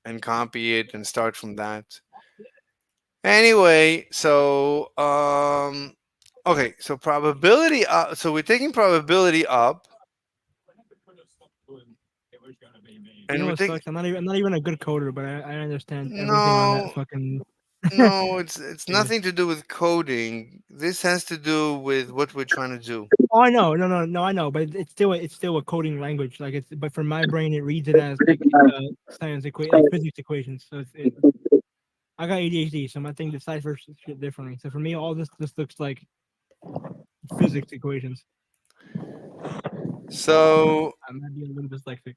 and copy it and start from that. Anyway, so okay, so probability up. So we're taking probability up, You and know we're what taking sucks? I'm not even a good coder, but I understand everything on that no, fucking. no. It's Yeah. nothing to do with coding. This has to do with what we're trying to do. Oh, I know. No, I know, but it's still a coding language. Like it's, but for my brain, it reads it as like science equation, like physics equations. So I got ADHD, so my thing deciphers shit differently. So for me, all this just looks like physics equations. So, I might be a little dyslexic,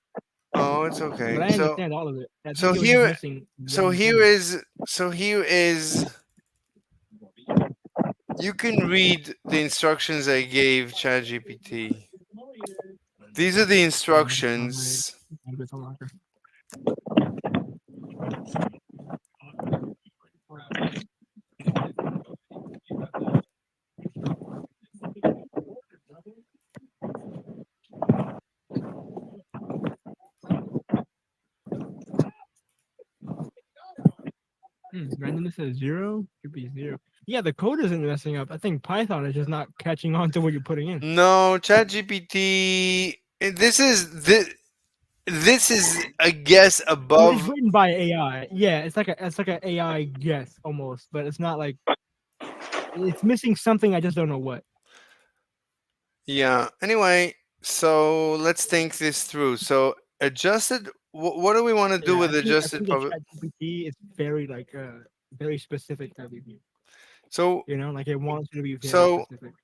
oh, it's but okay. I understand all of it. I So think it was just here, missing so one here thing. is, so here is. You can read the instructions I gave ChatGPT. These are the instructions. Randomness is 0. Should be 0. Yeah, the code isn't messing up. I think Python is just not catching on to what you're putting in. No, ChatGPT. This is a guess It's above. written by AI. Yeah, it's like an AI guess almost, but it's not like it's missing something. I just don't know what. Yeah. Anyway, so let's think this through. So adjusted. What do we want to do Yeah, with I adjusted think the probability? ChatGPT is very very specific type of So like it wants you to be very so specific.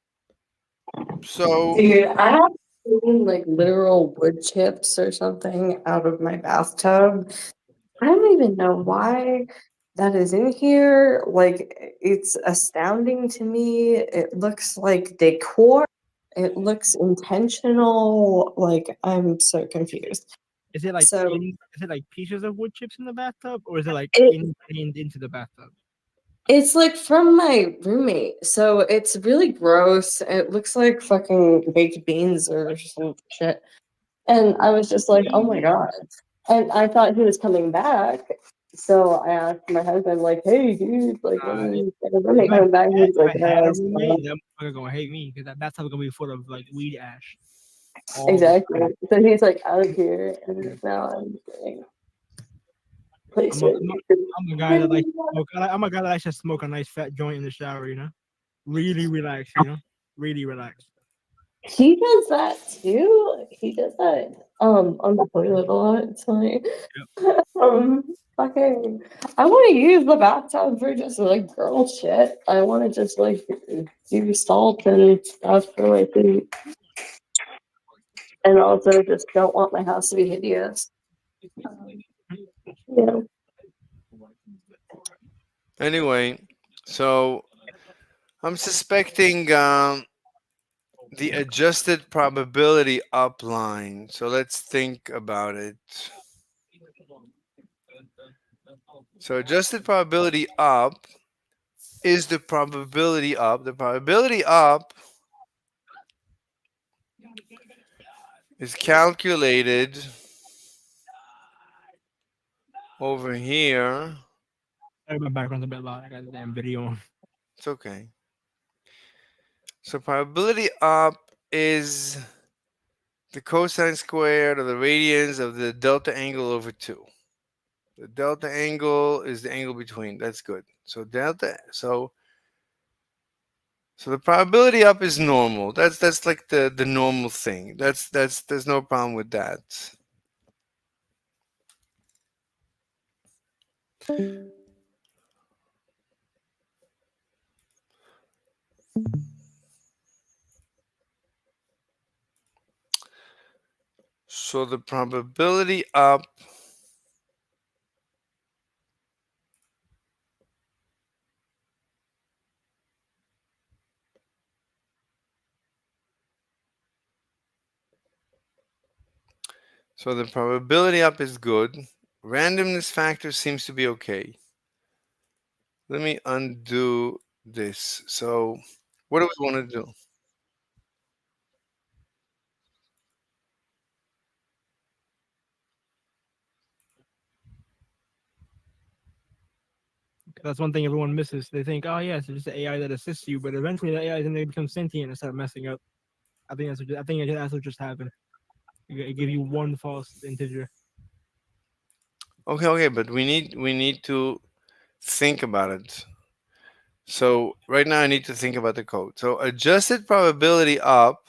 so Dude, I have seen like literal wood chips or something out of my bathtub. I don't even know why that is in here. Like, it's astounding to me. It looks like decor. It looks intentional. Like, I'm so confused. Is it like So is it like pieces of wood chips in the bathtub, or is it like it ingrained into the bathtub? it's like from my roommate. So it's really gross. It looks like fucking baked beans or some shit. And I was just like, oh my God. And I thought he was coming back. So I asked my husband, like, hey, dude, like, when is the roommate coming back? He's If like, I had a roommate, that motherfucker gonna hate me because that bathtub gonna be full of like weed ash. All the exactly. time. So he's like out of here. And now I'm just like, please, I'm a, I'm a, I'm a guy that likes to smoke. I'm a guy that likes to smoke a nice fat joint in the shower. Really relax. Really relax. he does that too. He does that on the toilet a lot. It's funny. Fucking I want to use the bathtub for just like girl shit. I want to just like do salt and stuff for my feet. And also just don't want my house to be hideous. Yeah. anyway, so I'm suspecting the adjusted probability upline. So let's think about it. So adjusted probability up is the probability up. The probability up is calculated over here. My background's a bit loud. I got the damn video on. It's okay. So probability up is the cosine squared of the radians of the delta angle over 2. The delta angle is the angle between. That's good. So so the probability up is normal. That's like the normal thing. There's no problem with that. So the probability up So the probability up is good. Randomness factor seems to be okay. Let me undo this. So what do we want to do? That's one thing everyone misses. They think, oh yeah, it's just an AI that assists you, but eventually that AI is going to become sentient and start messing up. I think that's what just happened. It give you one false integer. Okay, but we need to think about it. So right now I need to think about the code. So adjusted probability up.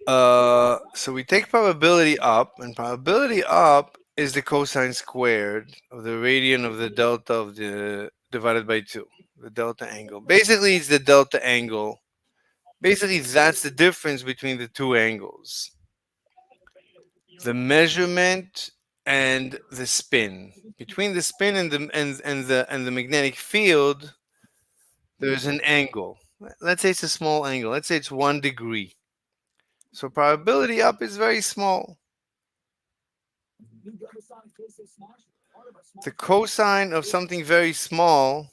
So we take probability up, and probability up is the cosine squared of the radian of the delta of the divided by 2. The delta angle. Basically, it's the delta angle. Basically, that's the difference between the two angles. The measurement and the spin. Between the spin and the magnetic field, there's an angle. Let's say it's a small angle. Let's say it's 1 degree. So probability up is very small. The cosine of something very small.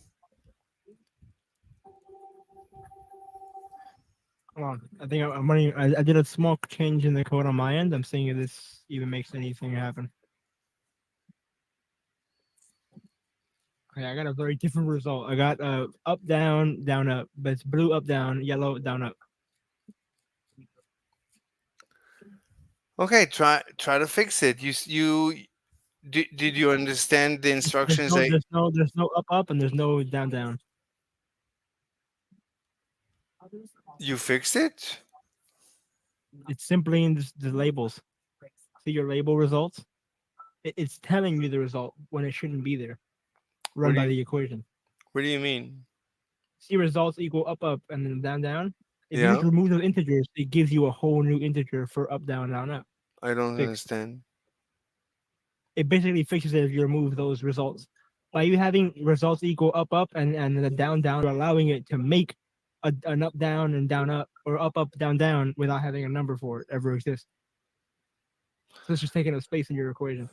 Hold on. I think I'm running. I did a small change in the code on my end. I'm seeing if this even makes anything happen. Okay, I got a very different result. I got up, down, down, up. But it's blue, up, down, yellow, down, up. Okay, try to fix it. Did you understand the instructions? There's no up, up, and there's no down, down. You fixed it? It's simply in the labels. See your label results. It's telling you the result when it shouldn't be there. Run by the equation. What do you mean? See results equal up, up, and then down, down. If you Yeah, just remove those integers, it gives you a whole new integer for up, down, down, up. I don't Fixed. understand. It basically fixes it if you remove those results. By you having results equal up, up, and the down, down, you're allowing it to make an up, down, and down, up, or up, up, down, down without having a number for it ever exist. So it's just taking up space in your equation.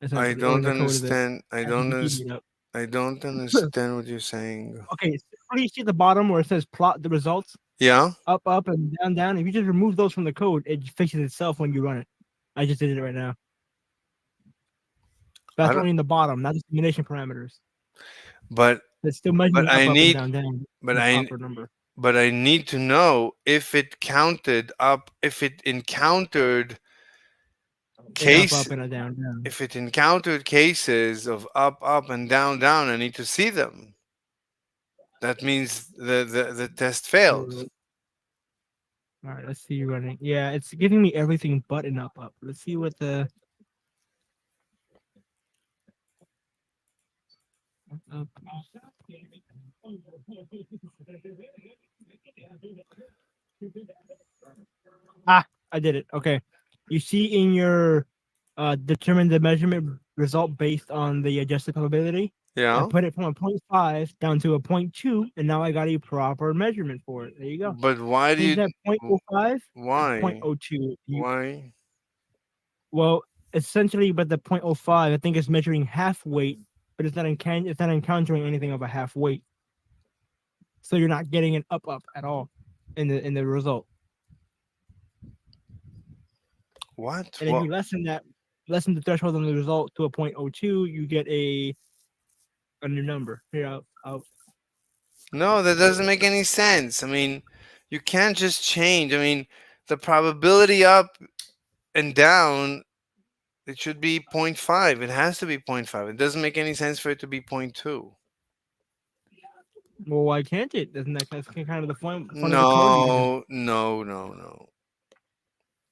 I Essentially, or in don't the code of the understand. I don't understand. I don't understand what you're saying. Okay, so you see at the bottom where it says plot the results, Yeah, up, up, and down, down. If you just remove those from the code, it fixes itself when you run it. I just did it right now. I That's don't. only in the bottom, not the simulation parameters. But It's still measuring I up, up, and need. down, down. But The I. proper number. But I need to know if it counted up. If it encountered An up, case. up, and a down, down. If it encountered cases of up, up, and down, down, I need to see them. That means the test failed. All right, let's see you running. Yeah, it's giving me everything but an up, up. Let's see what the up. Ah, I did it. Okay. You see in your determine the measurement result based on the adjusted probability. I Yeah. put it from a 0.5 down to a 0.2, and now I got a proper measurement for it. There you go. But why do Is that you? 0.05 or Why? 0.02? Why? Well, essentially, but the 0.05, I think is measuring half weight, but it's not encountering anything of a half weight. So you're not getting an up at all in the result. What? And if you lessen the threshold on the result to a 0.02, you get a new number. Here, I'll No, that doesn't make any sense. I mean, you can't just change. I mean, the probability up and down, it should be 0.5. It has to be 0.5. It doesn't make any sense for it to be 0.2. well, why can't it? Doesn't that's kind of the fun of the code? No, no, no, no.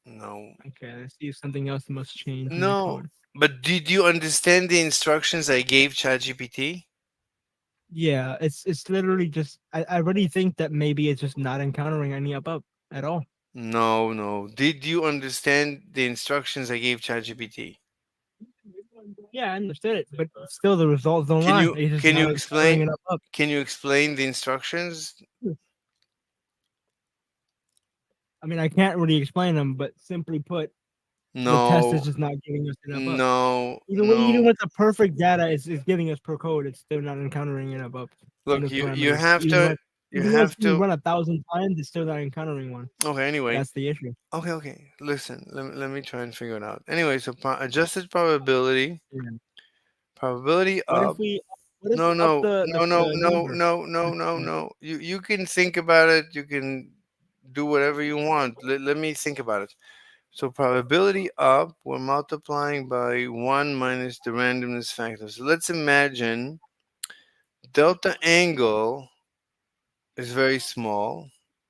No. Okay, let's see if something else must change in the No. code. But did you understand the instructions I gave ChatGPT? Yeah, it's literally just I really think that maybe it's just not encountering any up at all. No, no. Did you understand the instructions I gave ChatGPT? Yeah, I understood it, but still the results don't Can lie. you It's just can not you encountering explain an up. can you explain the instructions? I mean, I can't really explain them, but simply put, the test is No. just not giving us an up. No. Even No. with the perfect data it's giving us per code, it's still not encountering an up in Look, those you parameters. have to you Even though it's have being to run 1,000 times, it's still not encountering one. Okay, anyway. That's the issue. Okay. Listen, let me try and figure it out. Anyway, so adjusted probability, Yeah. probability What if up. we what if No, we up no, the no, no, no, number? no, no, no, no. You can think about it. You can do whatever you want. Let me think about it. So probability up, we're multiplying by 1 minus the randomness factor. So let's imagine delta angle is very small.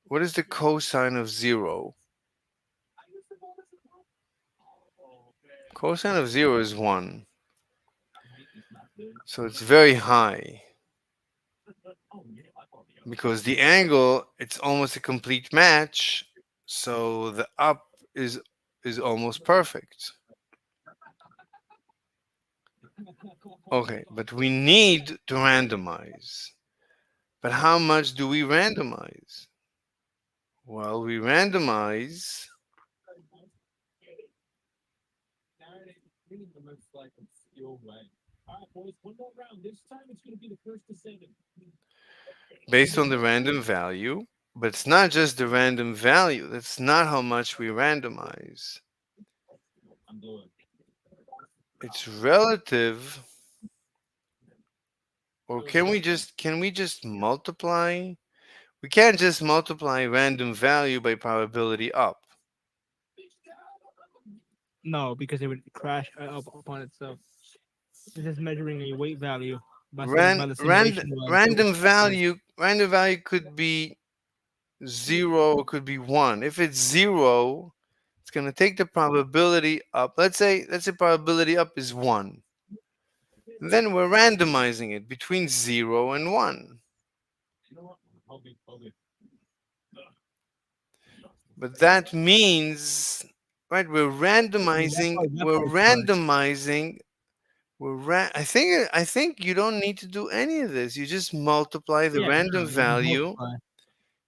What is the cosine of 0? Cosine of 0 is 1. So it's very high. Because the angle, it's almost a complete match. So the up is almost perfect. Okay, but we need to randomize. But how much do we randomize? Well, we randomize based on the random value, but it's not just the random value. That's not how much we randomize. It's relative, or can we just multiply? We can't just multiply random value by probability up. No, because it would crash up upon itself. This is measuring a weight value by the simulation of Random value could be 0 or could be 1. If it's 0, it's going to take the probability up. Let's say probability up is 1. Then we're randomizing it between 0 and 1. But that means, right, we're randomizing, I think you don't need to do any of this. You just multiply the random value.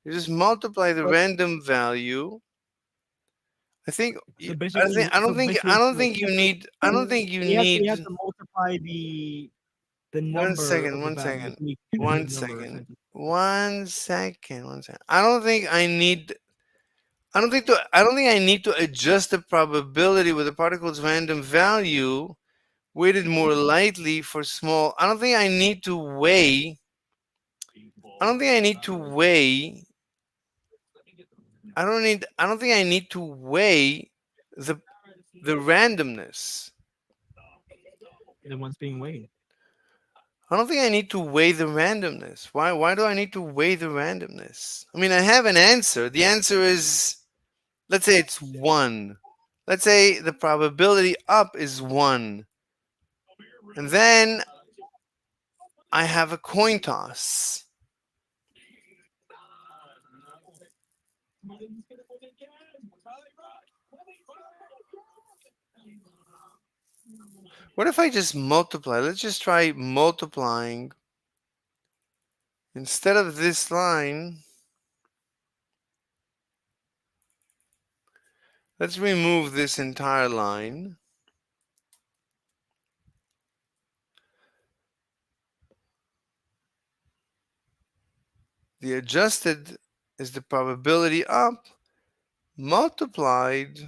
You just multiply the random value. I don't think you need. You have to multiply the number. One second. I don't think I need. I don't think I need to adjust the probability with the particle's random value weighted more lightly for small. I don't think I need to weigh. I don't think I need to weigh. I don't think I need to weigh the randomness. The one's being weighed. I don't think I need to weigh the randomness. Why do I need to weigh the randomness? I mean, I have an answer. The answer is, let's say it's 1. Let's say the probability up is 1. And then I have a coin toss. What if I just multiply? Let's just try multiplying. Instead of this line, let's remove this entire line. The adjusted is the probability up multiplied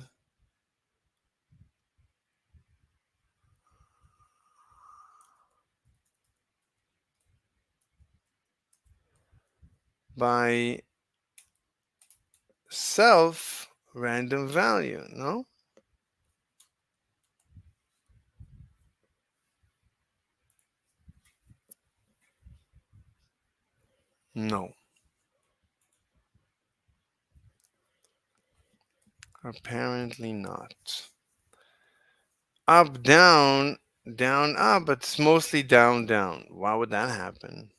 by self random value, no? No. Apparently not. Up, down, down, up, but it's mostly down, down. Why would that happen?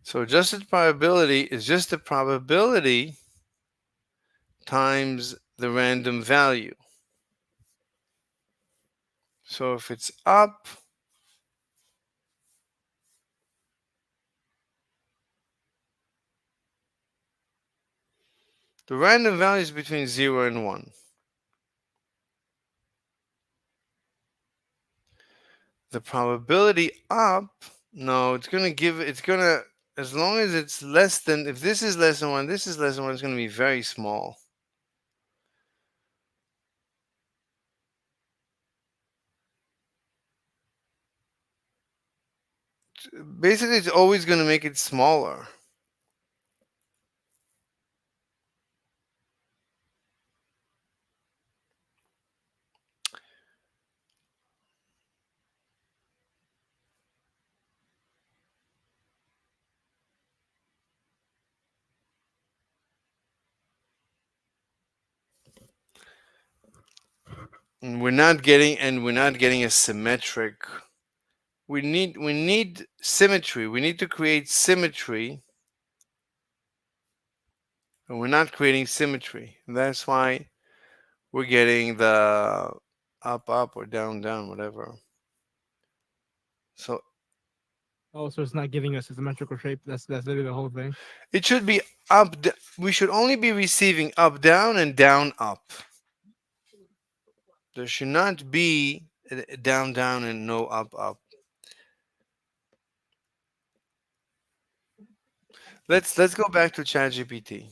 So adjusted probability is just the probability times the random value. So if it's up, the random value is between 0 and 1. The probability up, no, it's going to, as long as it's less than, if this is less than 1, this is less than 1, it's going to be very small. Basically, it's always going to make it smaller. we're not getting a symmetric. We need symmetry. We need to create symmetry, and we're not creating symmetry. That's why we're getting the up or down down, whatever. So Oh, so it's not giving us a symmetrical shape. That's literally the whole thing. it should be we should only be receiving up down and down up. There should not be down down and no up up. Let's go back to ChatGPT.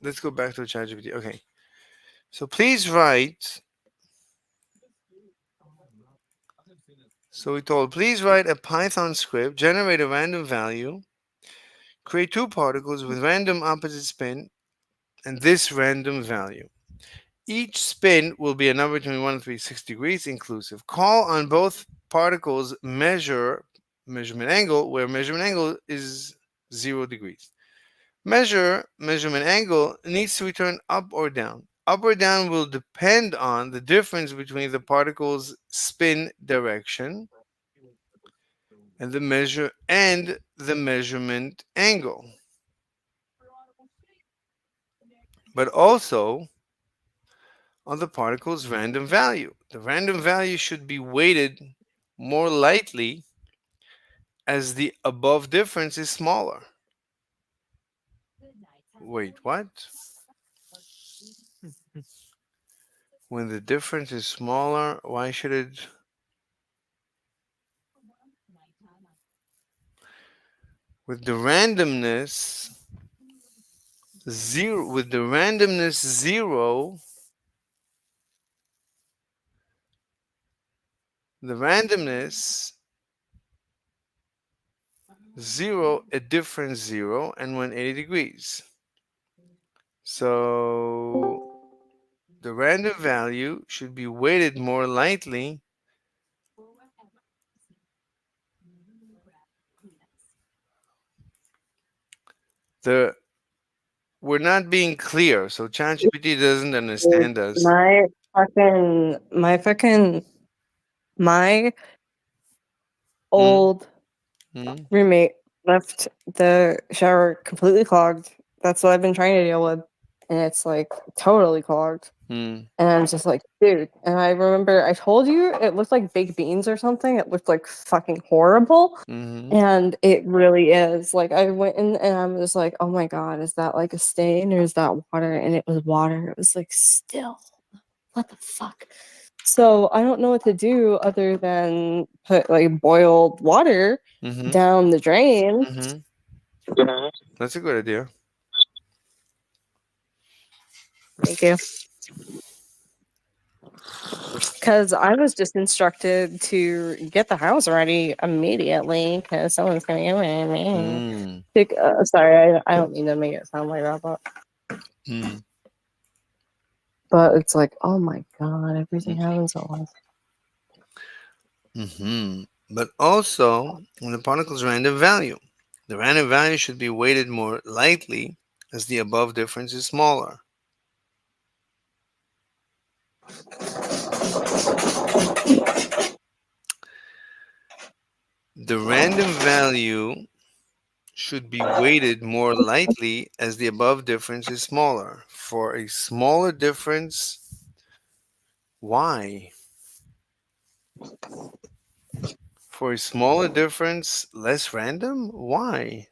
Let's go back to ChatGPT. Okay. So please write. So we told, please write a Python script, generate a random value, create two particles with random opposite spin, and this random value. Each spin will be a number between 1 and 360 degrees inclusive. Call on both particles measurement angle, where measurement angle is 0 degrees. Measurement angle needs to return up or down. Up or down will depend on the difference between the particle's spin direction and the measurement angle, but also on the particle's random value. The random value should be weighted more lightly as the above difference is smaller. Wait, what? When the difference is smaller, why should it? With the randomness zero, the randomness zero, a difference zero, and 180 degrees. So the random value should be weighted more lightly the we're not being clear, so ChatGPT doesn't understand us. My Hmm? old Hmm? roommate left the shower completely clogged. That's what I've been trying to deal with. And it's like totally clogged. Hmm? And I'm just like, dude. And I remember I told you it looked like baked beans or something. It looked like fucking horrible. Hmm? And it really is. Like I went in and I'm just like, oh my god, is that like a stain or is that water? And it was water. It was like still. What the fuck? So I don't know what to do other than put like boiled water Hmm? down the drain. Hmm? That's a good idea. Thank you. Because I was just instructed to get the house ready immediately because someone's going to get me. Mm. Sorry, I don't mean to make it sound like that, Mm. but it's like, oh my god, everything happens at once. Hmm. But also on the particle's random value. The random value should be weighted more lightly as the above difference is smaller. The random value should be weighted more lightly as the above difference is smaller. For a smaller difference, why? For a smaller difference, less random? Why?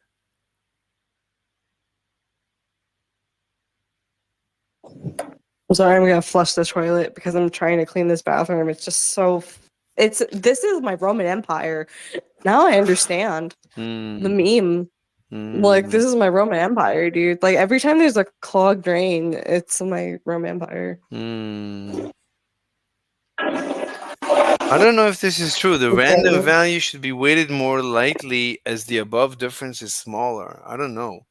I'm sorry, I'm gonna flush the toilet because I'm trying to clean this bathroom. It's just so. This is my Roman Empire. Now I understand the Mm. meme. Like Mm. this is my Roman Empire, dude. Like every time there's a clogged drain, it's my Roman Empire. Mm. I don't know if this is true. The random Okay. value should be weighted more lightly as the above difference is smaller. I don't know.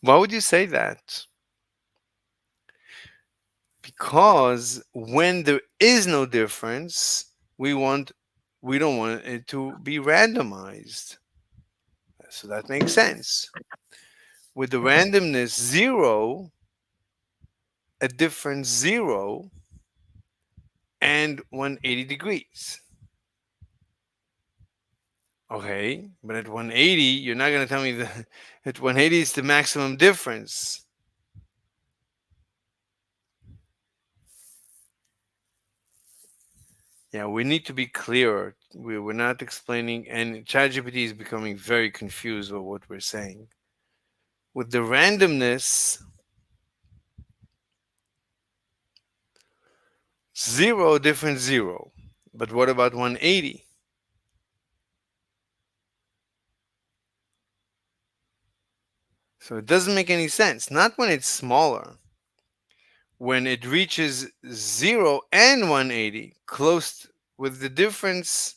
Why would you say that? Because when there is no difference, we don't want it to be randomized. So that makes sense. With the randomness zero, a difference 0 and 180 degrees. Okay, but at 180, you're not going to tell me that at 180 is the maximum difference. Yeah, we need to be clearer. We're not explaining, and ChatGPT is becoming very confused with what we're saying. With the randomness, 0 difference 0. But what about 180? So it doesn't make any sense. Not when it's smaller. When it reaches 0 and 180, close with the difference.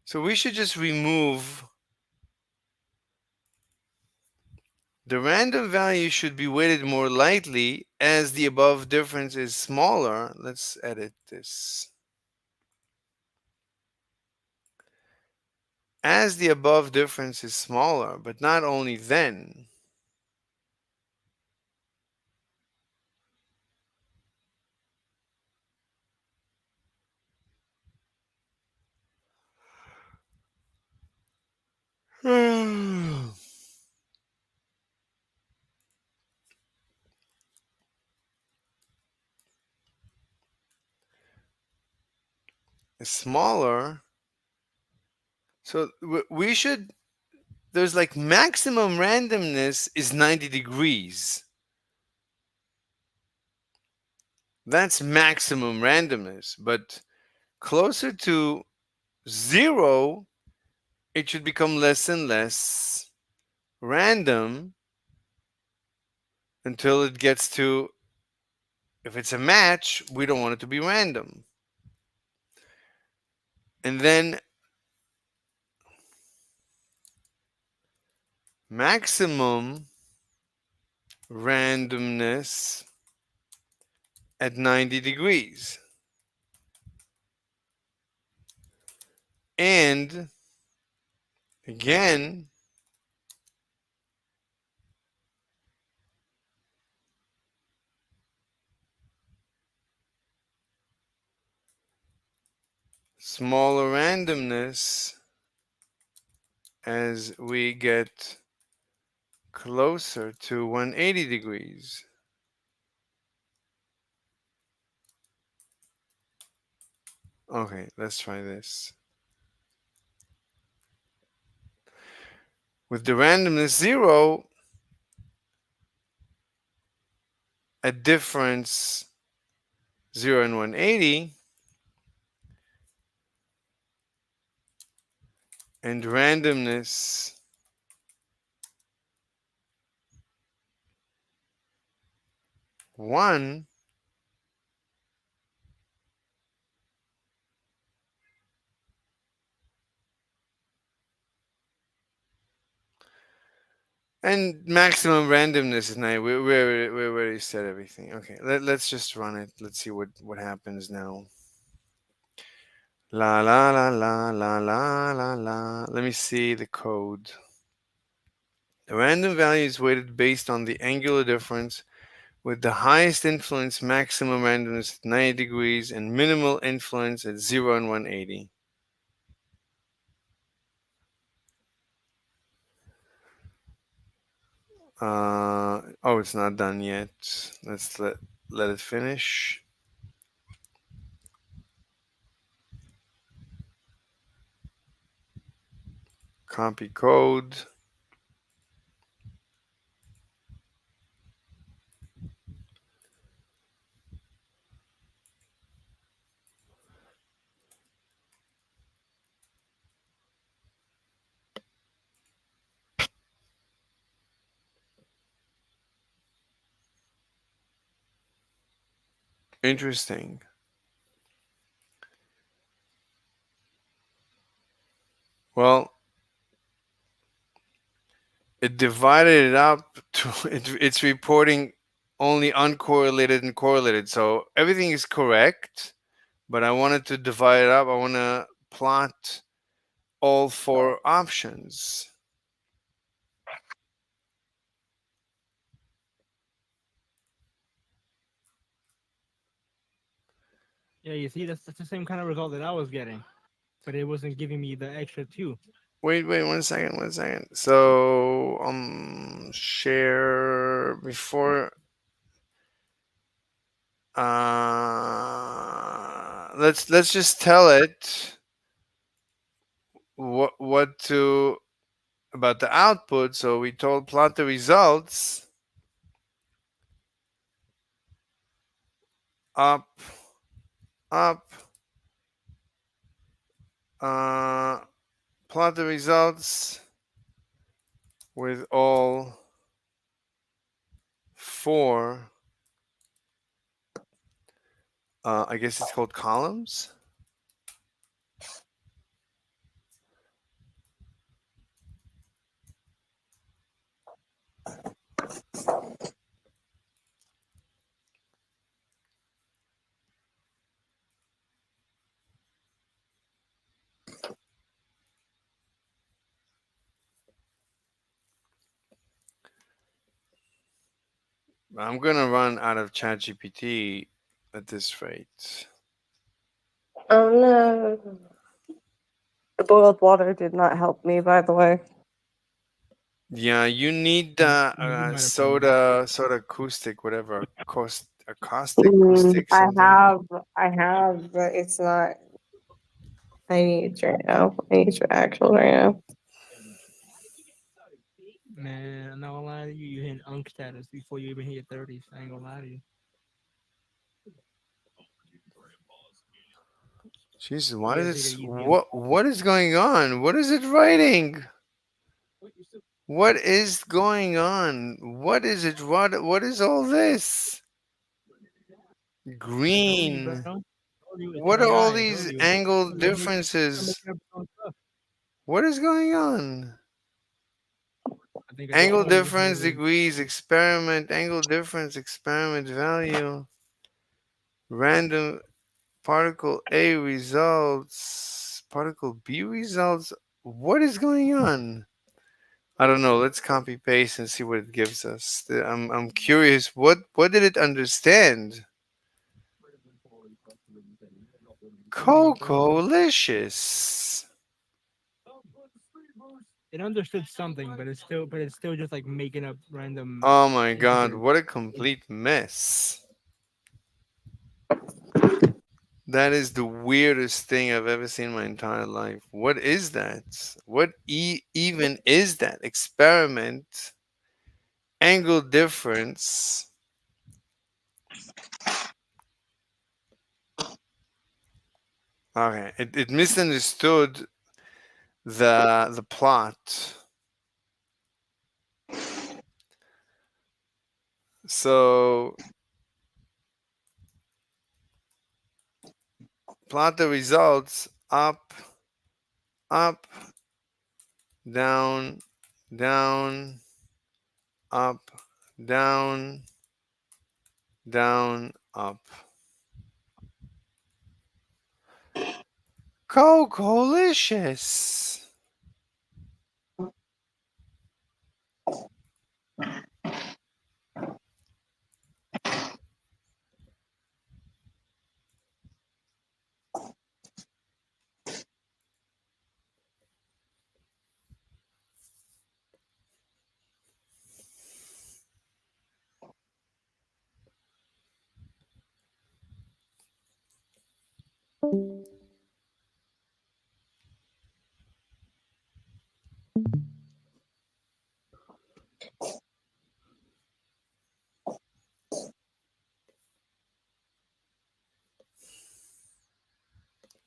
So we should just remove the random value should be weighted more lightly as the above difference is smaller. Let's edit this. As the above difference is smaller, but not only then. Is smaller. So we should, there's like maximum randomness is 90 degrees. That's maximum randomness. But closer to 0, it should become less and less random until it gets to, if it's a match, we don't want it to be random. And then maximum randomness at 90 degrees. And again, smaller randomness as we get closer to 180 degrees. Okay, let's try this. With the randomness 0, a difference 0 and 180, and randomness 1, and maximum randomness is 9. We already said everything. Okay, let's just run it. Let's see what happens now. La la la la la la la la. Let me see the code. The random value is weighted based on the angular difference, with the highest influence maximum randomness at 90 degrees and minimal influence at 0 and 180. Oh, it's not done yet. Let's let it finish. Copy code. Interesting. Well, it divided it up to it's reporting only uncorrelated and correlated. So everything is correct, but I wanted to divide it up. I want to plot all 4 options. Yeah, you see, that's the same kind of result that I was getting, but it wasn't giving me the extra two. Wait, 1 second, 1 second. So, share before. Let's just tell it what to about the output. So we told plot the results up, up. Plot the results with all four. I guess it's called columns. I'm gonna run out of ChatGPT at this rate. Oh no. The boiled water did not help me, by the way. Yeah, you need You might have fallen. soda acoustic, whatever, acoustic, acoustic, something. I have, but it's not. I need Drano. I need actual Drano. Man, I'm not gonna lie to you, you hit unk status before you even hit your 30s. I ain't gonna lie to you. Jesus, You why gotta is take it it? easy. What is going on? What is it writing? What is going on? What is it? What is all this? I told you, bro. Green. I told you it's What are AI. all I told these you. angle Start making differences? up its own stuff. What is going on? I think I just Angle told you what difference, it is. degrees, experiment, angle difference, experiment value, random particle A results, particle B results. What is going on? I don't know. Let's copy paste and see what it gives us. I'm curious. What did it understand? Cocolicious. It understood something, but it's still just like making up random Oh my god, integers. what a complete mess. That is the weirdest thing I've ever seen in my entire life. What is that? What even is that? Experiment, angle difference. Okay, it misunderstood the plot. So plot the results up, up, down, down, up, down, down, up. Cocolicious.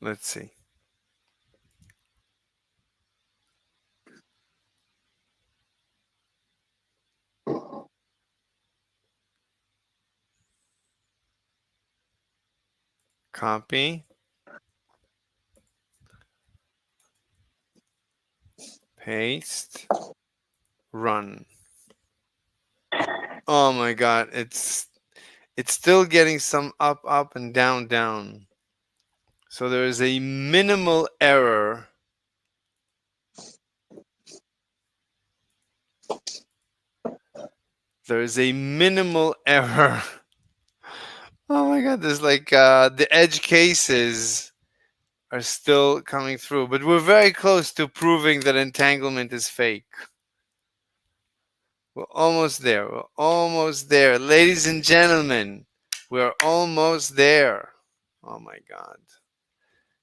Let's see. Copy, paste, run. Oh my god, it's still getting some up, up, and down, down. So there is a minimal error. There is a minimal error Oh my god, there's like the edge cases are still coming through, but we're very close to proving that entanglement is fake. We're almost there. We're almost there. Ladies and gentlemen, we're almost there. Oh my god.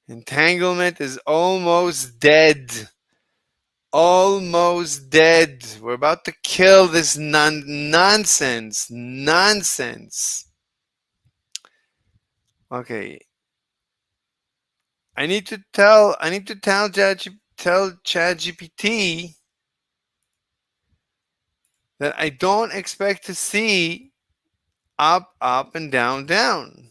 Entanglement is almost dead. Almost dead. We're about to kill this nonsense. Nonsense. Okay. I need to tell ChatGPT that I don't expect to see up, up, and down, down.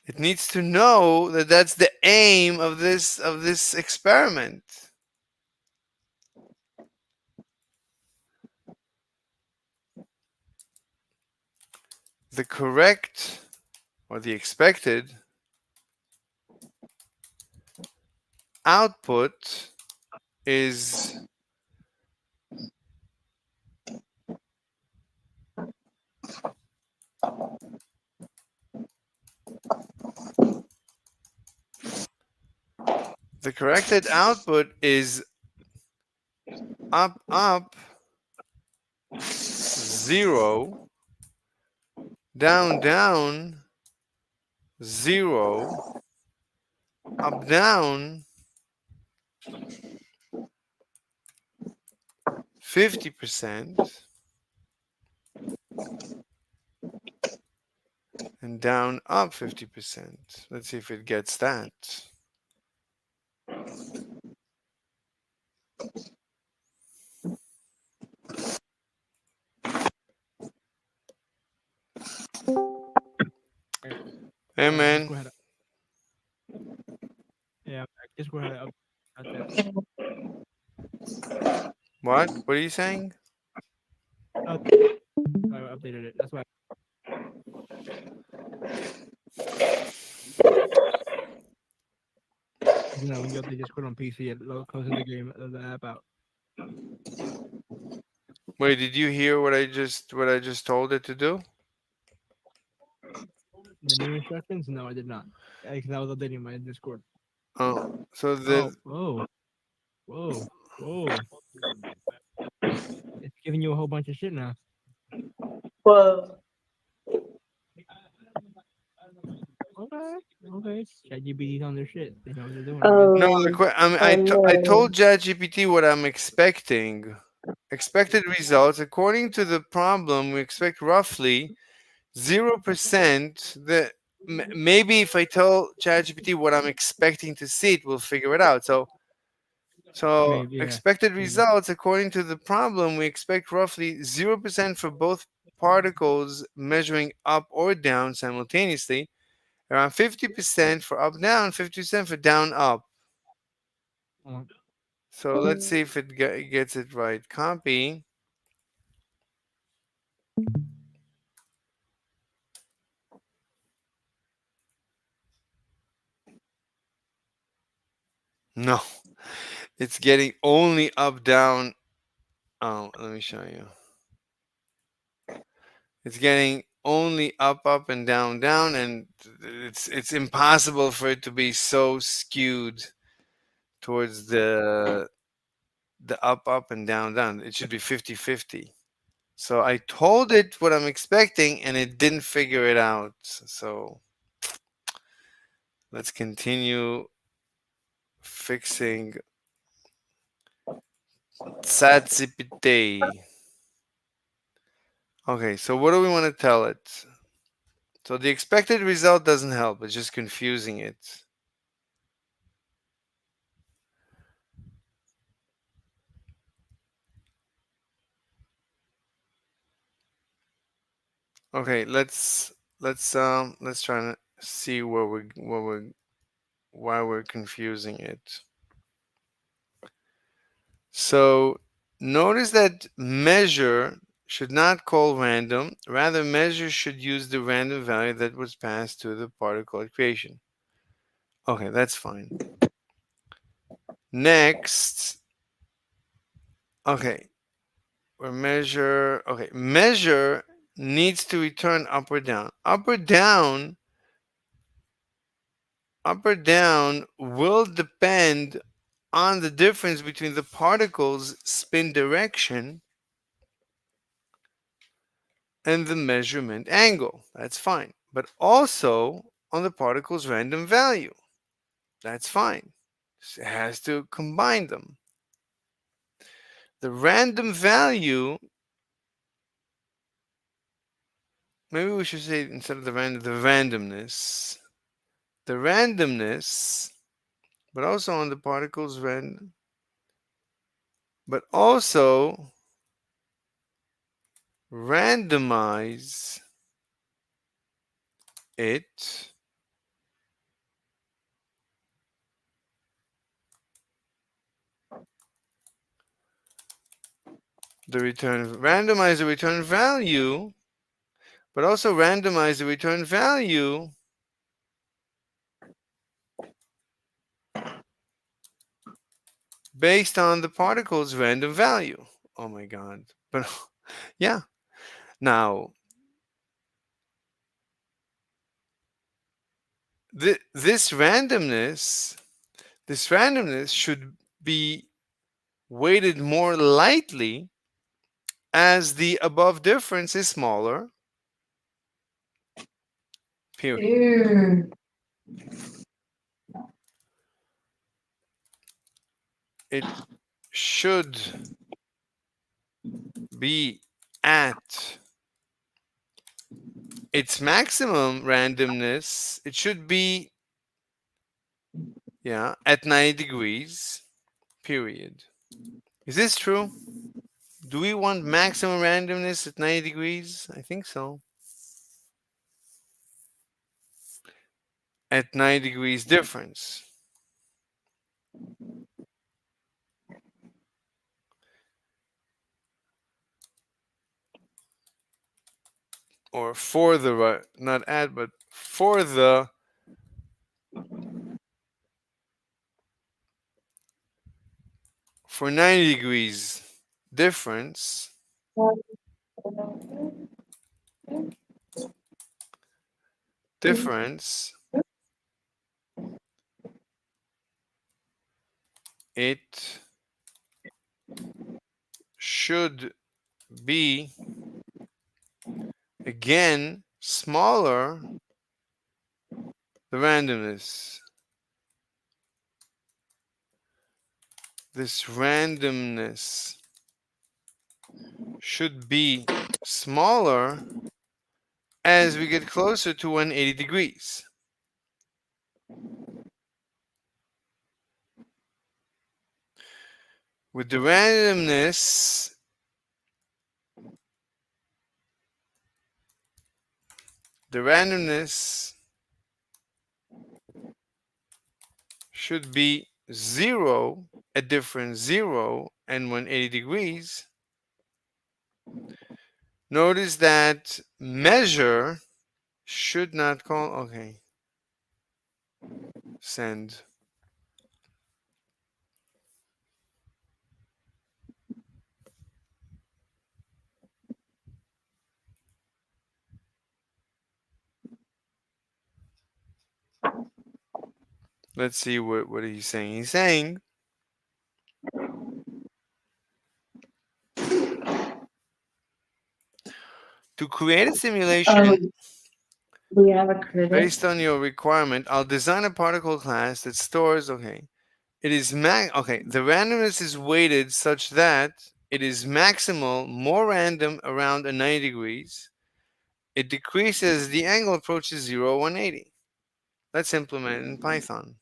It needs to know that that's the aim of this experiment. The correct or the expected output is the corrected output is up, up, 0, down, down, 0, up, down, 50%, and down, up 50%. Let's see if it gets that. Hey man, Go ahead. Yeah, just go ahead. Out there. what? What are you saying? I updated it. That's why. You know, when you update Discord on PC, it closes the game, the app out. Wait, did you hear what I just told it to do? The new instructions? No, I did not. Because I was updating my Discord. Oh, so Oh, the whoa, whoa, whoa! It's giving you a whole bunch of shit now. Whoa. Okay, okay. ChatGPT's on their shit. They know what they're doing. no, I no. told ChatGPT what I'm expecting. Expected results according to the problem. We expect roughly 0%. Maybe if I tell ChatGPT what I'm expecting to see, it will figure it out. So Maybe, yeah. expected Maybe. results according to the problem, we expect roughly 0% for both particles measuring up or down simultaneously, around 50% for up down, 50% for down up. Oh, So let's see if it gets it right. Copy. No, it's getting only up down. Oh, let me show you. It's getting only up, up, and down, down, and it's impossible for it to be so skewed towards the up, up, and down, down. It should be 50-50. So I told it what I'm expecting, and it didn't figure it out. So let's continue fixing ChatGPT. Okay, so what do we want to tell it? So the expected result doesn't help. It's just confusing it. Okay, let's try to see why we're confusing it. So notice that measure should not call random. Rather, measure should use the random value that was passed to the particle at creation. Okay, that's fine. Next, okay, measure needs to return up or down. Up or down will depend on the difference between the particle's spin direction and the measurement angle. That's fine. But also on the particle's random value. That's fine. It has to combine them. The random value, maybe we should say instead of the randomness. The randomness, but also on the particle's random, but also randomize it randomize the return value, but also randomize the return value based on the particle's random value. Oh my god. But yeah. Now this randomness should be weighted more lightly as the above difference is smaller. Period. It should be at its maximum randomness. It should be, yeah, at 90 degrees. Period. Is this true? Do we want maximum randomness at 90 degrees? I think so. At 90 degrees difference. Or for the, not at, but for the for 90 degrees difference, it should be again smaller the randomness. This randomness should be smaller as we get closer to 180 degrees. With the randomness should be 0 at difference 0 and 180 degrees. Notice that measure should not call, okay, send. Let's see what he's saying. He's saying to create a simulation We have a critic. based on your requirement, I'll design a particle class that stores, okay, it is the randomness is weighted such that it is maximal, more random around 90 degrees. It decreases the angle approaches 0, 180. Let's implement it in Python.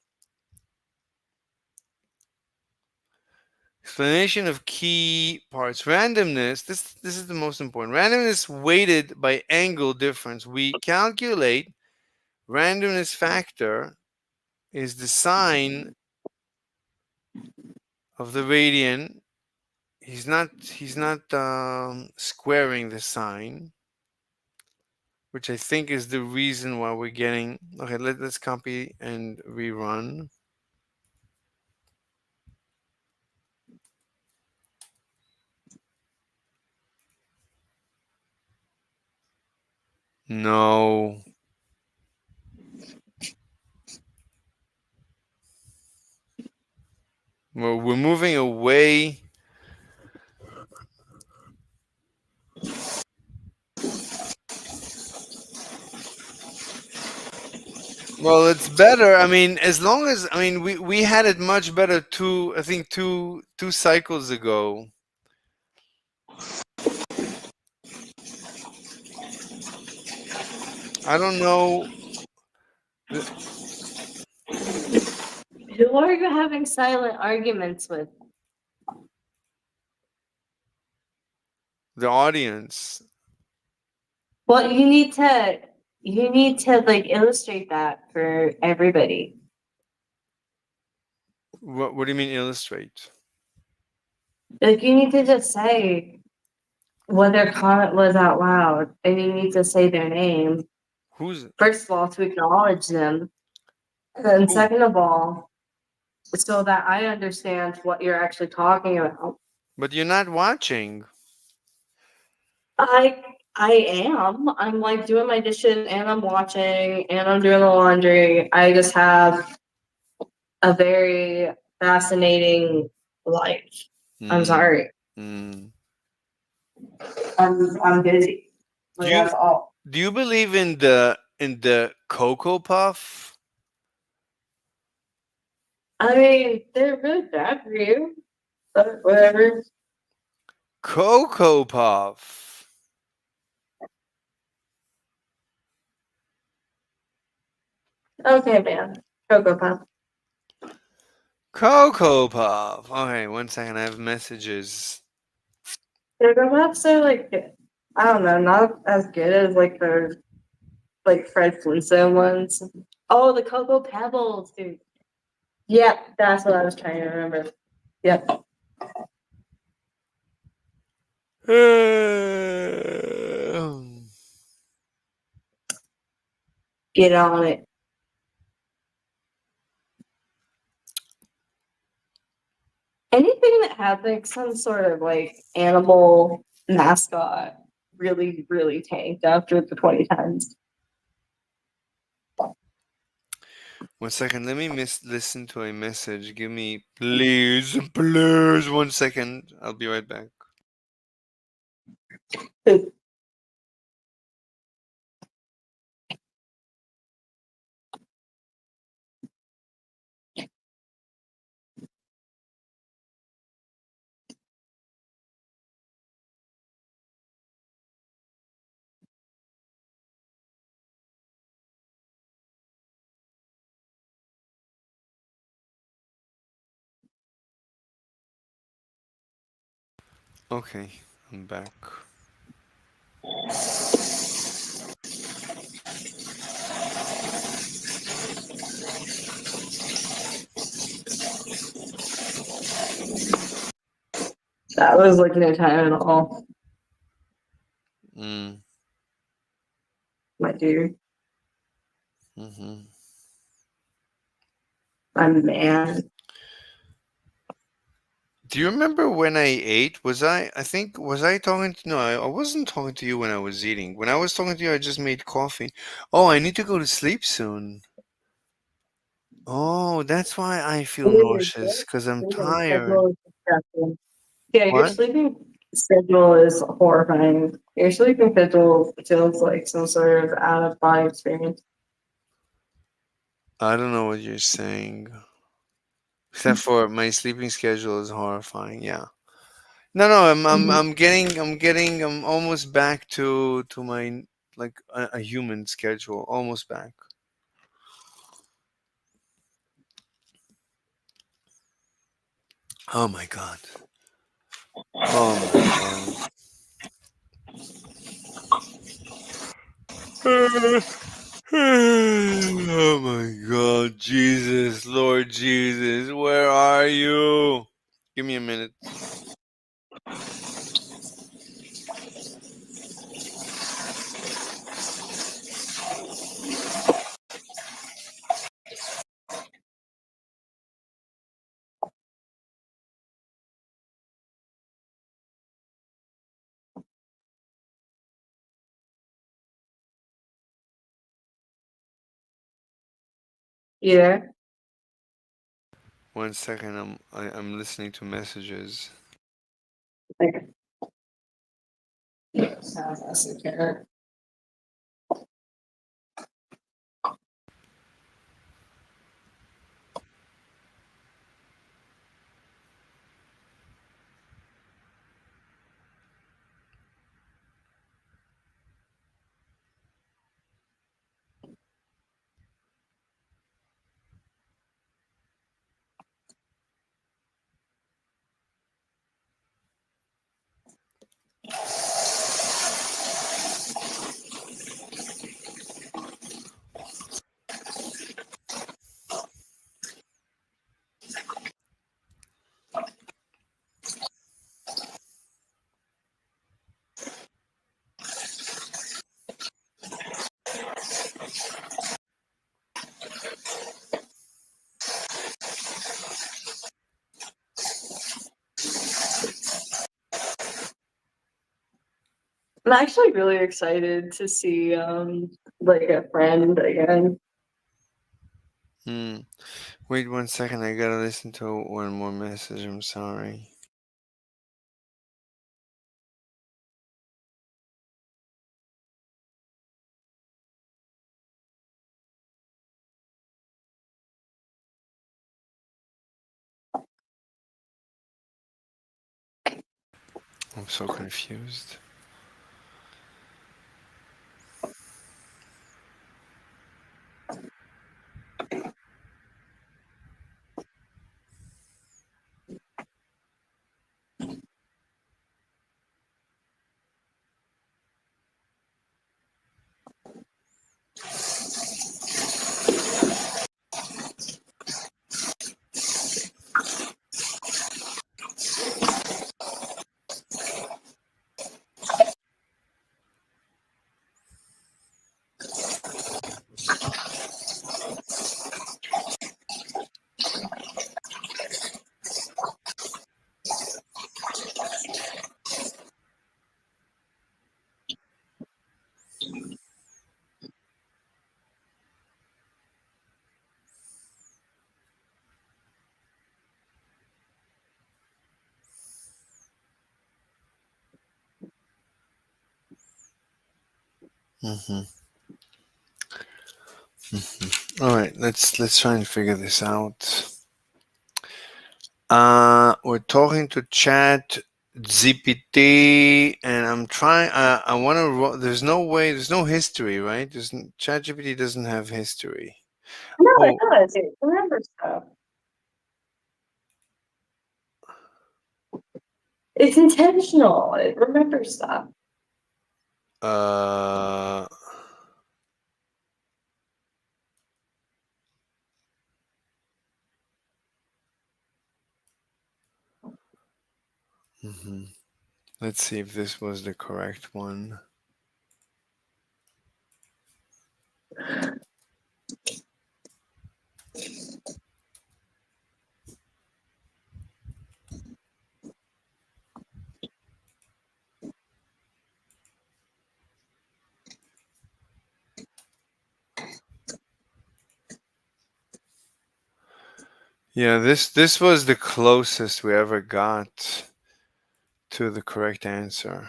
Explanation of key parts. Randomness, this is the most important. Randomness weighted by angle difference. We calculate randomness factor is the sine of the radian. He's not squaring the sine, which I think is the reason why we're getting, okay, let's copy and rerun. No. We're moving away. Well, it's better. I mean, as long as we had it much better I think two cycles ago. I don't know Who are you having silent arguments with? the audience. Well, you need to like illustrate that for everybody. What do you mean illustrate? Like you need to just say what their comment was out loud, and you need to say their name. Who's First of all, to acknowledge them, and then who? second of all, so that I understand what you're actually talking about. But you're not watching. I I am. I'm like doing my dishes and I'm watching and I'm doing the laundry. I just have a very fascinating life. I'm Mm, sorry. mm. I'm busy. Do Like you that's all. do you believe in the Cocoa Puff? I mean, they're really bad for you, but whatever. Cocoa Puff. Okay, man. Cocoa Puff. Cocoa Puff. Okay, one second. I have messages. Cocoa Puffs are like, I don't know, not as good as like the like Fred Flintstone ones. Oh, the Cocoa Pebbles, dude. Yep, that's what I was trying to remember. Yep. Get on it. Anything that had like some sort of like animal mascot really, really tanked after the 2010s. One second. Let me listen to a message. Give me, please, 1 second. I'll be right back. Okay, I'm back. That was like no time at all, Mm, my dude. hmm I'm mad. Do you remember when I ate? I think, was I talking to, no, I wasn't talking to you when I was eating. When I was talking to you, I just made coffee. Oh, I need to go to sleep soon. Oh, that's why I feel nauseous, because I'm tired. Yeah, your What? sleeping schedule is horrifying. Your sleeping schedule feels like some sort of out of body experience. I don't know what you're saying. Except for my sleeping schedule is horrifying. Yeah. No, no, I'm almost back to my like a human schedule. Almost back. Oh my god. Oh my god. Oh my god, Jesus, Lord Jesus, where are you? Give me a minute. You there? 1 second, I'm listening to messages. Okay. Sounds like I'm actually really excited to see like a friend again. Wait 1 second, I gotta listen to one more message. I'm sorry. I'm so confused. All right, let's try and figure this out. We're talking to Chat GPT, and I'm trying. I want to. There's no way. There's no history, right? Chat GPT doesn't have history. No, Oh. it does. It remembers stuff. It's intentional. It remembers stuff. Let's see if this was the correct one. Yeah, this was the closest we ever got to the correct answer.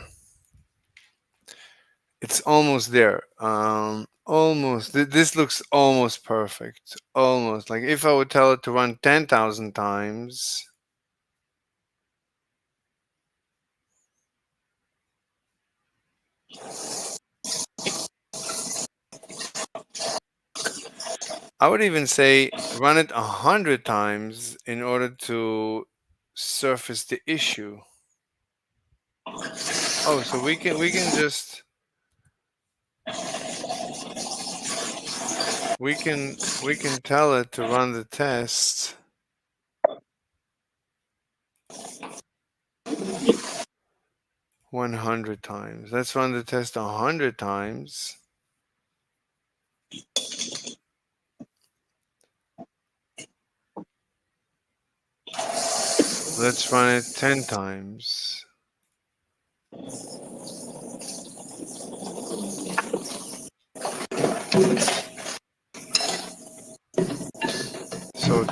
It's almost there. Almost. This looks almost perfect. Almost. Like if I would tell it to run 10,000 times. I would even say run it 100 times in order to surface the issue. Oh, so we can just we can tell it to run the test 100 times. Let's run the test 100 times. Let's run it 10 times.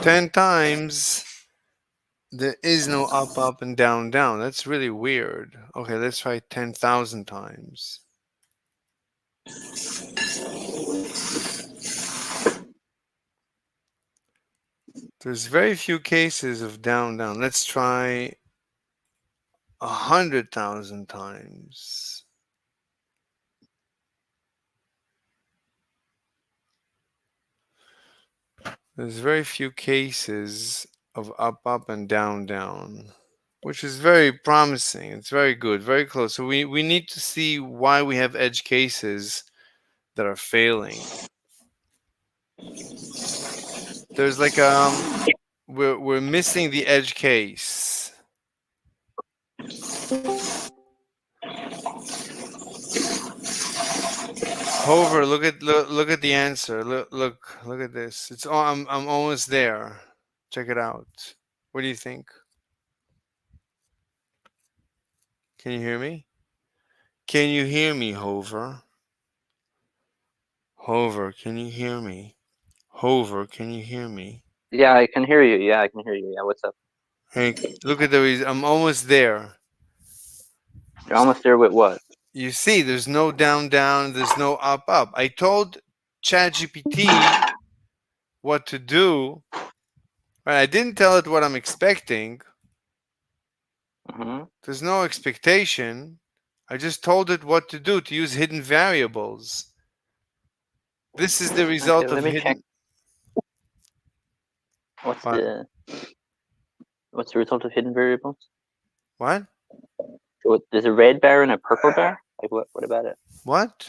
10 times, there is no up, up, and down, down. That's really weird. Okay, let's try 10,000 times. There's very few cases of down, down. Let's try 100,000 times. There's very few cases of up, up, and down, down, which is very promising. It's very good, very close. So we need to see why we have edge cases that are failing. There's like we're missing the edge case. Hover, look at the answer. Look at this. It's I'm almost there. Check it out. What do you think? Can you hear me? Can you hear me, Hover? Hover, can you hear me? Hover, can you hear me? Yeah, I can hear you. Yeah, I can hear you. Yeah, what's up? Hey, look at the reason. I'm almost there. You're almost there with what? You see, there's no down, down. There's no up, up. I told ChatGPT what to do. Right? I didn't tell it what I'm expecting. Mm-hmm. There's no expectation. I just told it what to do, to use hidden variables. This is the result Okay, of let me check. hidden. What's What? the result of hidden variables? What? So there's a red bar and a purple bar. Like what about it? What?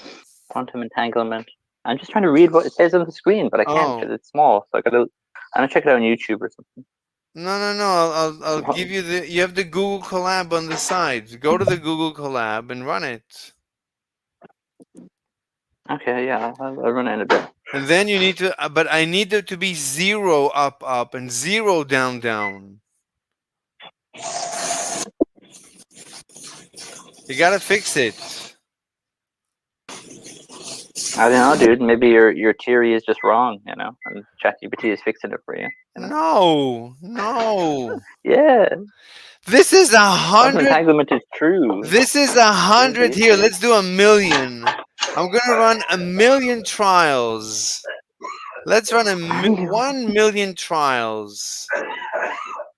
Quantum entanglement. I'm just trying to read what it says on the screen, but I can't because it's small. So I'm gonna check it out on YouTube or something. No. I'll give you the. You have the Google Colab on the side. Go to the Google Colab and run it. Okay, yeah, I'll run it in a bit. And then you need to. But I need there to be 0 up up and 0 down down. You gotta fix it. I don't know, dude. Maybe your theory is just wrong, and ChatGPT is fixing it for you. No. Yeah. This is Quantum 100. entanglement is true. This is 100 here. Let's do 1,000,000. I'm gonna run 1,000,000 trials. Let's run 1,000,000 trials.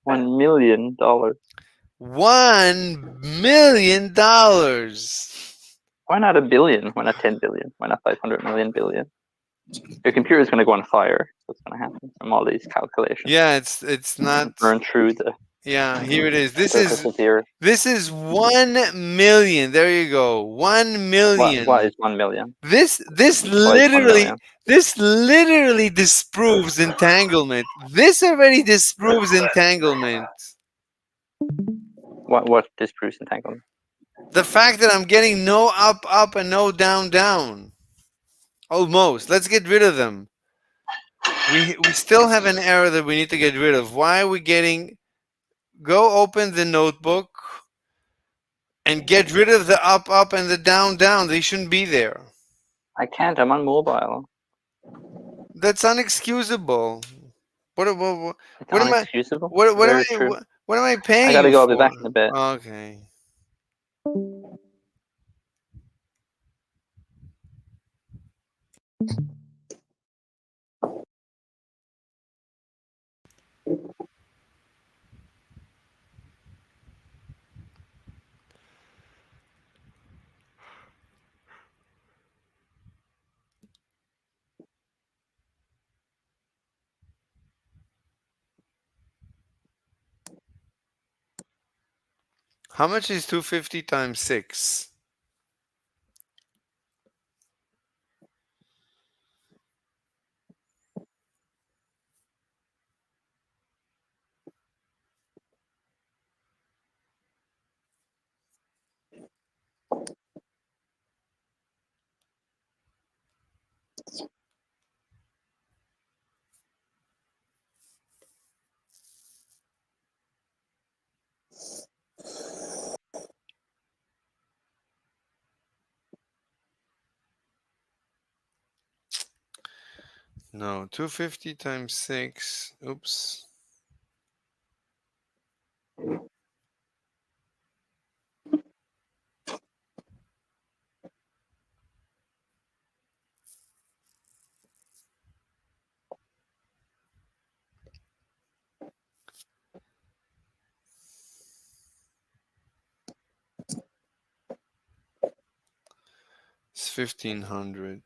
$1 million. $1,000,000. Why not 1 billion? Why not 10 billion? Why not 500 million billion? Your computer is going to go on fire. What's going to happen from all these calculations? Yeah, it's not. Burn through the. Yeah, here it is. This surface of the earth. is 1,000,000. There you go. 1,000,000. What is 1 million? This Why is 1 literally million? this literally disproves entanglement. This already disproves entanglement. What disproves entanglement? The fact that I'm getting no up up and no down down. Almost. Let's get rid of them. We still have an error that we need to get rid of. Why are we getting? Go open the notebook and get rid of the up up and the down down. They shouldn't be there. I can't. I'm on mobile. That's unexcusable. What It's am I? unexcusable. What am Very I? true. What am I paying I gotta you go. I'll for? be back in a bit. Okay. How much is 250 times 6? No, 250 times 6. Oops. It's 1500.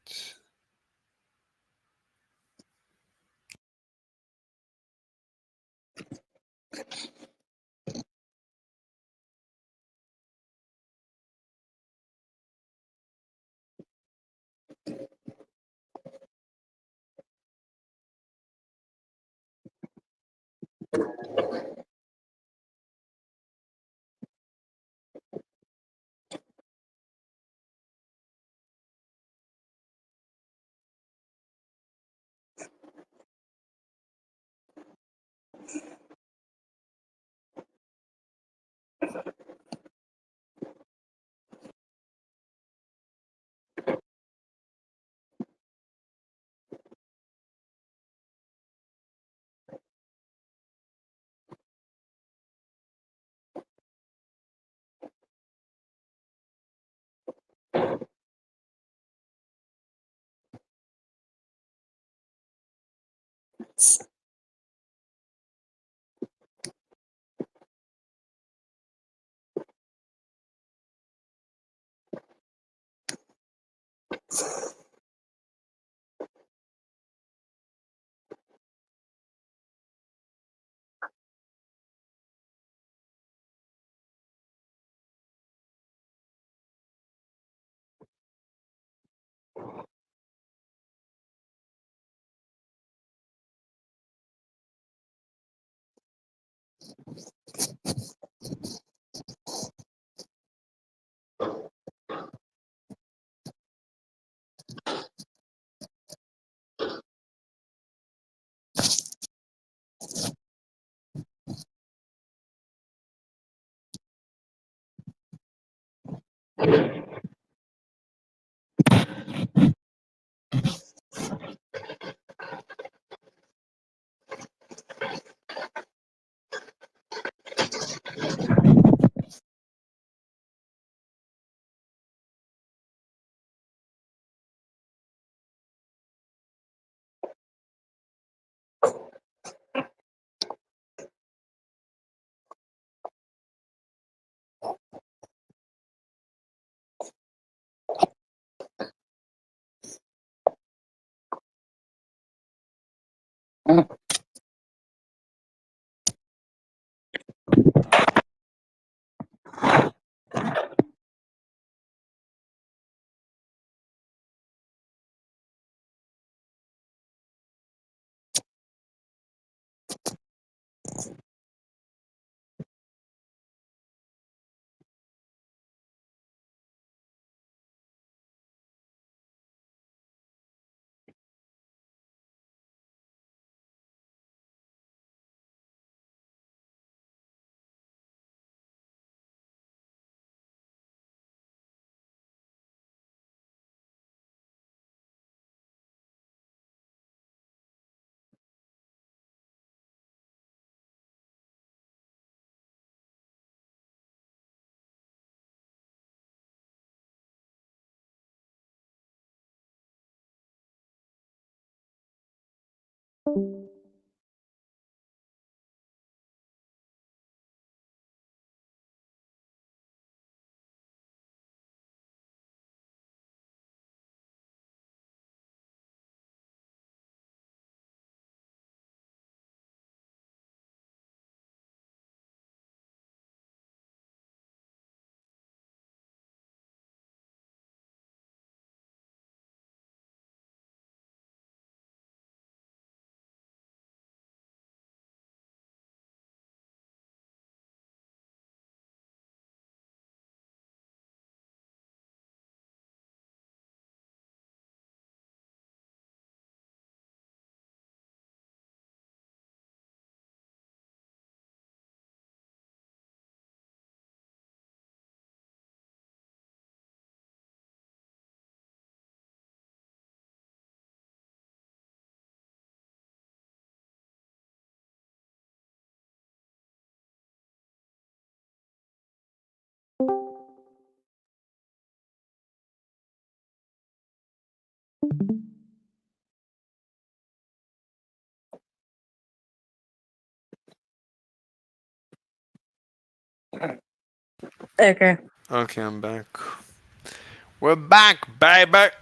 Okay. Okay, I'm back. We're back, baby. Let,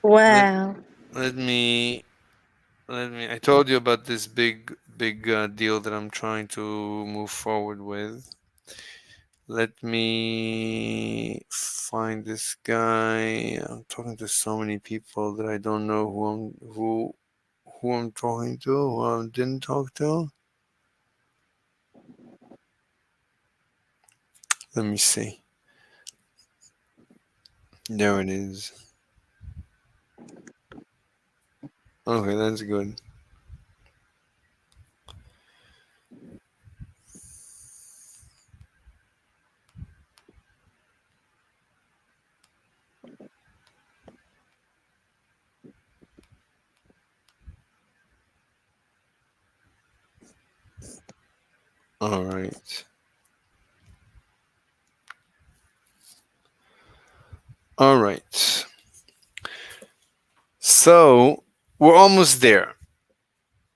Wow. let me I told you about this big deal that I'm trying to move forward with. Let me find this guy. I'm talking to so many people that I don't know who I'm talking to, who I didn't talk to. Let me see. There it is. Okay, that's good. All right. All right. So we're almost there.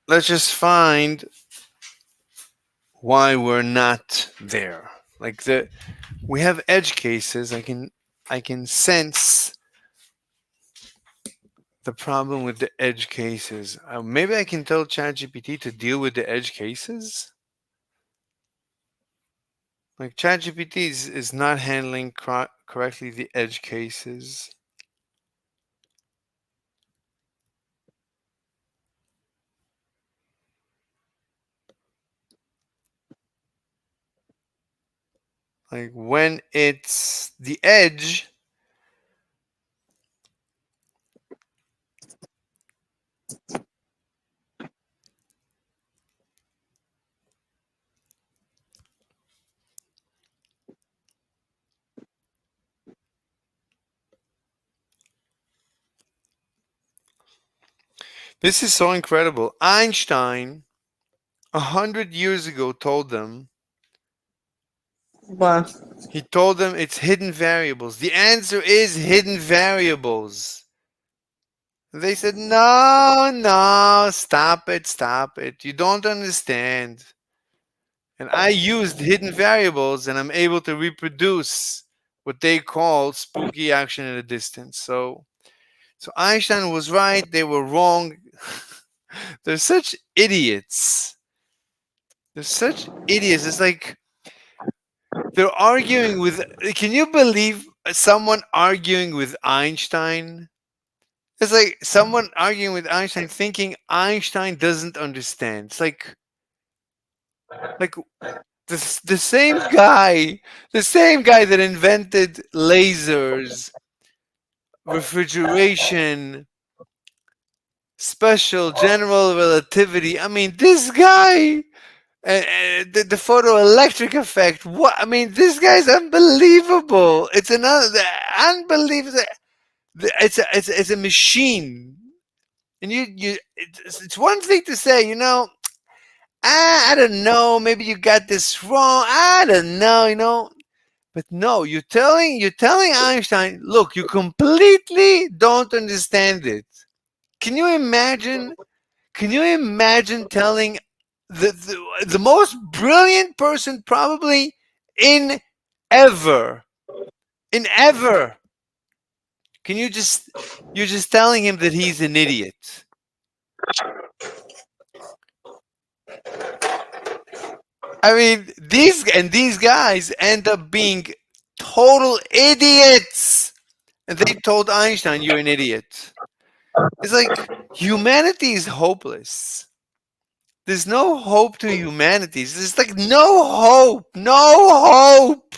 Let's just find why we're not there. Like we have edge cases. I can sense the problem with the edge cases. Maybe I can tell ChatGPT to deal with the edge cases. Like ChatGPT is not handling correctly the edge cases. Like when it's the edge, this is so incredible. Einstein, 100 years ago, told them. Wow. He told them it's hidden variables. The answer is hidden variables. They said, no, no, stop it. You don't understand. And I used hidden variables and I'm able to reproduce what they call spooky action at a distance. So Einstein was right, they were wrong. They're such idiots. They're such idiots. It's like they're arguing with. Can you believe someone arguing with Einstein? It's like someone arguing with Einstein thinking Einstein doesn't understand. It's like the same guy that invented lasers, refrigeration, special general relativity. I mean, this guy, the photoelectric effect. What? I mean, this guy's unbelievable. It's another unbelievable. It's a machine, and it's one thing to say, I don't know, maybe you got this wrong. I don't know. But no, you're telling Einstein, look, you completely don't understand it. Can you imagine? Can you imagine telling the most brilliant person probably in ever, in ever? Can you're just telling him that he's an idiot? I mean, these guys end up being total idiots. And they told Einstein, "You're an idiot." It's like humanity is hopeless. There's no hope to humanity. There's like no hope. No hope.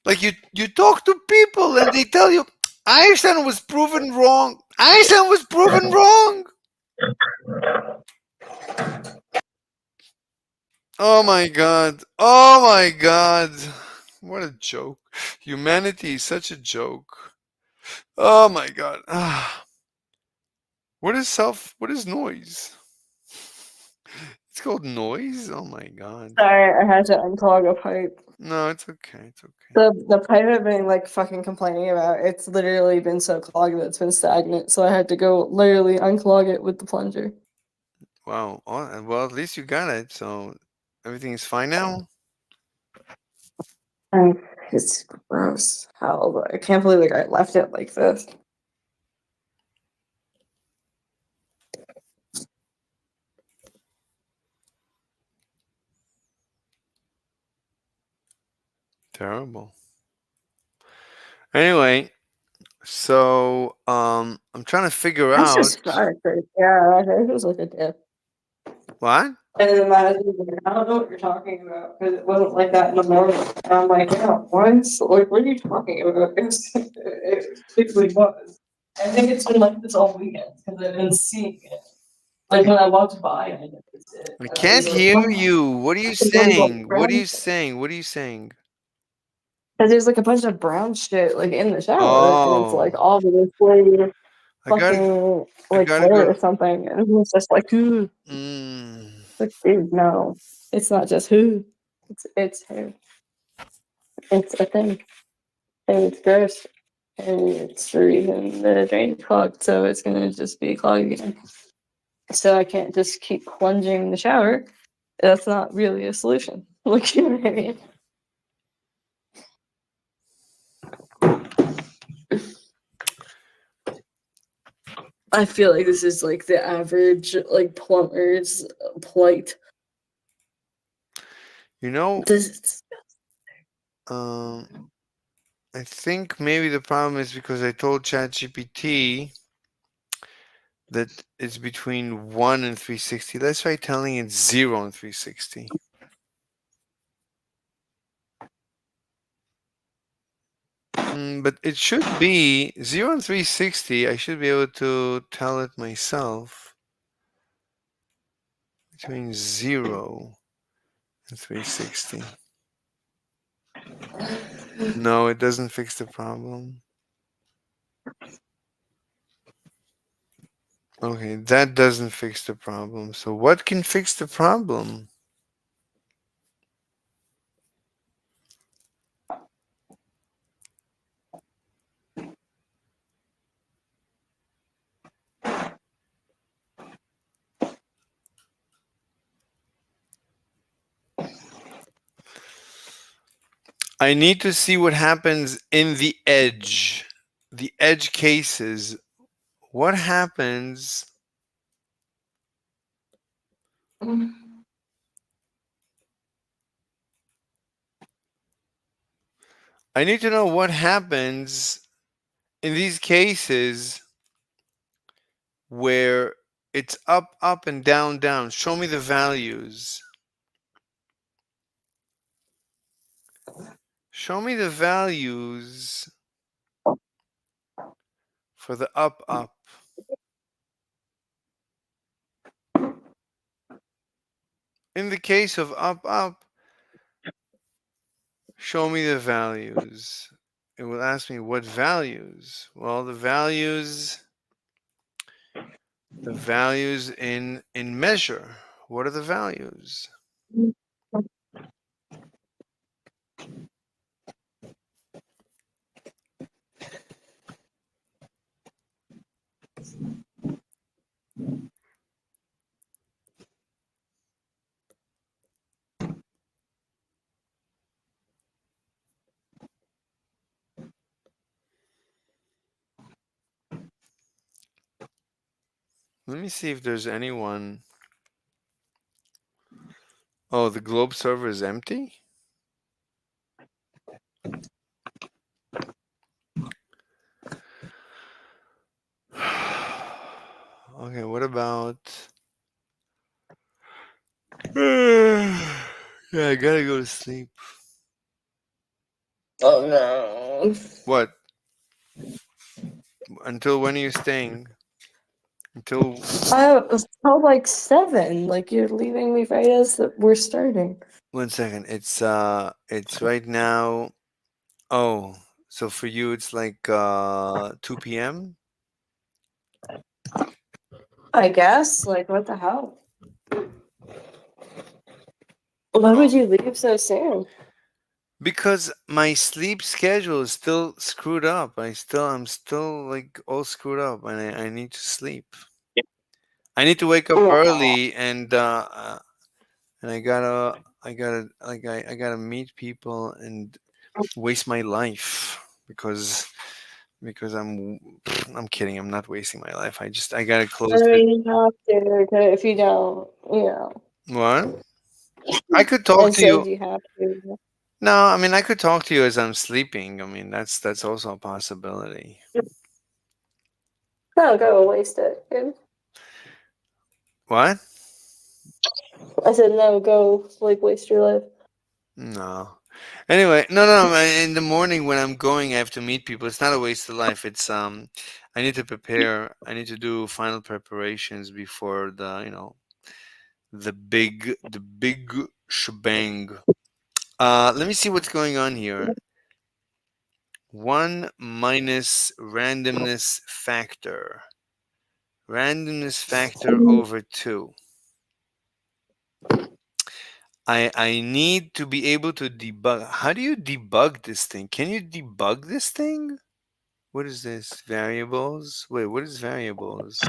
Like you talk to people and they tell you Einstein was proven wrong. Einstein was proven wrong. Oh my god. Oh my god. What a joke. Humanity is such a joke. Oh my god. What is noise? It's called noise? Oh my god. Sorry, I had to unclog a pipe. No, it's okay. It's okay. The pipe I've been like fucking complaining about, it's literally been so clogged that it's been stagnant. So I had to go literally unclog it with the plunger. Wow. Well, at least you got it. So everything is fine now. And it's gross. How I can't believe like I left it like this. Terrible. Anyway, so I'm trying to figure That's out just stark right there. It was like a dip. what. And then my husband was like, I don't know what you're talking about because it wasn't like that in the morning. And I'm like, yeah, once? Like, what are you talking about? It typically was. I think it's been like this all weekend because I've been seeing it. Like when I walked by, I noticed it. I And I was can't like, hear oh, you. What are you there's a bunch of saying? What are brown you saying? What are you saying? because there's like a bunch of brown shit like in the shower, and it's like Oh, obviously I gotta, fucking I like gotta hair go. or something, and it's just like, Mm, like, dude, no, it's not just who, it's hair, it's a thing, and it's gross, and it's the reason the drain's clogged, so it's gonna just be clogged again. So I can't just keep plunging the shower. That's not really a solution. Like, you know what I mean? I feel like this is like the average like plumber's plight. you know, This um, I think maybe the problem is because I told ChatGPT that it's between 1 and 360. Let's try telling it 0 and 360. But it should be 0 and 360. I should be able to tell it myself between 0 and 360. No, it doesn't fix the problem. Okay, that doesn't fix the problem. So what can fix the problem? I need to see what happens in the edge cases. What happens? I need to know what happens in these cases where it's up, up, and down, down. Show me the values. Show me the values for the up, up. In the case of up, up, show me the values. It will ask me what values. Well, the values in measure. What are the values? Let me see if there's anyone. Oh, the globe server is empty? Okay, what about. Yeah, I gotta go to sleep. Oh no. What? Until when are you staying? Until It's till like 7. Like you're leaving me right as we're starting. 1 second. It's right now. Oh, so for you it's like 2 p.m. I guess. Like what the hell? Why would you leave so soon? Because my sleep schedule is still screwed up. I'm still like all screwed up, and I need to sleep. I need to wake up early, and I gotta like I gotta meet people, and waste my life because I'm kidding. I'm not wasting my life. I gotta close I it. mean, you have to, 'cause if you don't, What? I could talk I to you. said you have to. No, I mean I could talk to you as I'm sleeping. I mean that's also a possibility. No, go waste it. Dude. What? I said no, go like waste your life. No. Anyway, no. In the morning when I'm going, I have to meet people. It's not a waste of life. It's I need to prepare. I need to do final preparations before the big shebang. Let me see what's going on here. 1 minus randomness factor. Randomness factor over 2. I need to be able to debug. How do you debug this thing? Can you debug this thing? What is this? Variables? Wait, what is variables?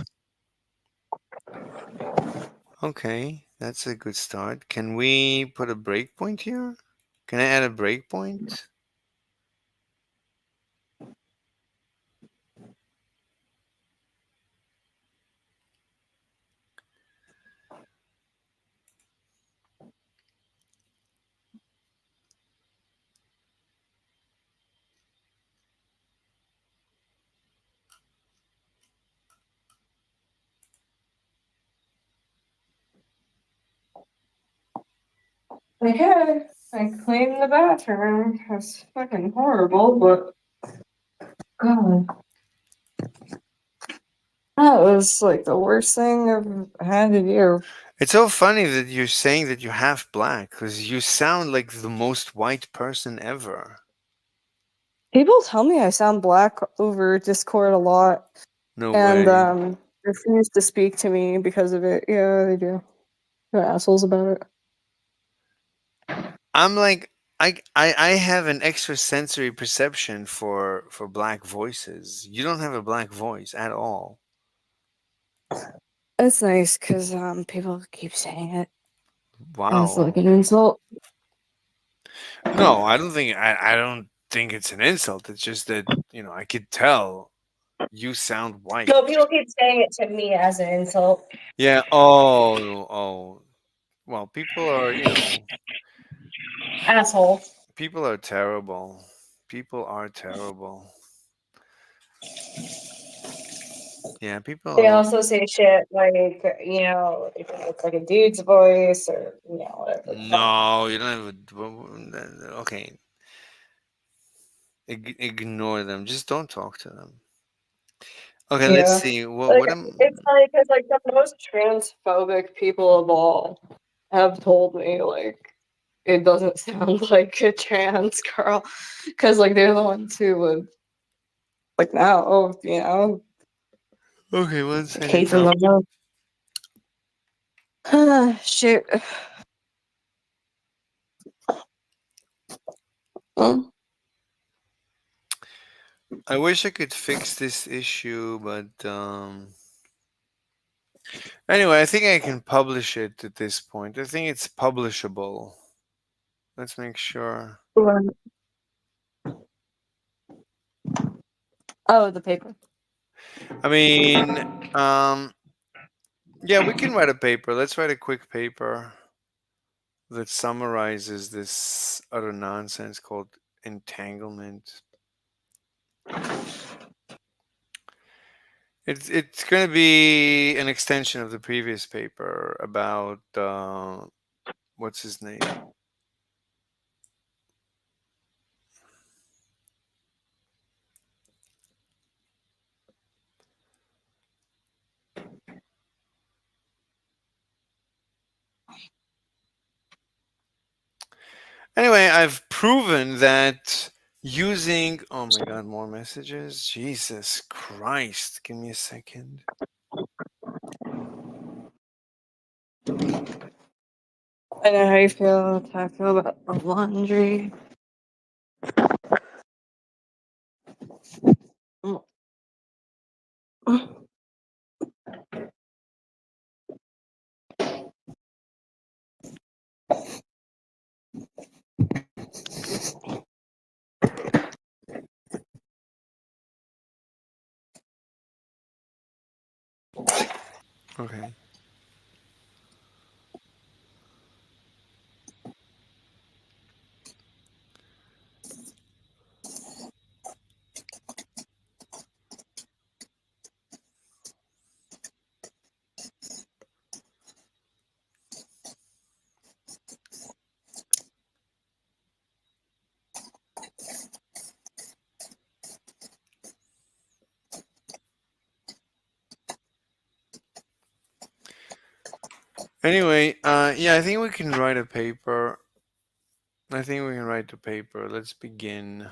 Okay, that's a good start. Can we put a breakpoint here? Can I add a breakpoint? Okay, I cleaned the bathroom. It's fucking horrible, but God, that was like the worst thing I've had to do. It's so funny that you're saying that you're half black because you sound like the most white person ever. People tell me I sound black over Discord a lot, No and way. refuse to speak to me because of it. Yeah, they do. They're assholes about it. I'm like I have an extrasensory perception for black voices. You don't have a black voice at all. It's nice because people keep saying it as like Wow. an insult. No, I don't think it's an insult. It's just that, I could tell you sound white. No, people keep saying it to me as an insult. Yeah, oh. Well, Asshole. people are terrible. People are terrible. Yeah, They people. also say shit like, if it's like a dude's voice or, whatever. No, you don't have okay. Ignore them. Just don't talk to them. Okay, let's Yeah. see. What Like, am it's funny because, like, the most transphobic people of all have told me, like, it doesn't sound like a trans girl. Because, like, they're the ones who would, like, now, Okay, one second. hating them up. Shit. Mm. I wish I could fix this issue, but anyway, I think I can publish it at this point. I think it's publishable. Let's make sure. Oh, the paper. I mean, um, yeah, we can write a paper. Let's write a quick paper that summarizes this utter nonsense called entanglement. It's going to be an extension of the previous paper about what's his name. Anyway, I've proven that using, oh my god, more messages. Jesus Christ, give me a second. I know how you feel, Taco, about the laundry. Mm. Okay. Anyway, yeah, I think we can write a paper. I think we can write the paper. Let's begin.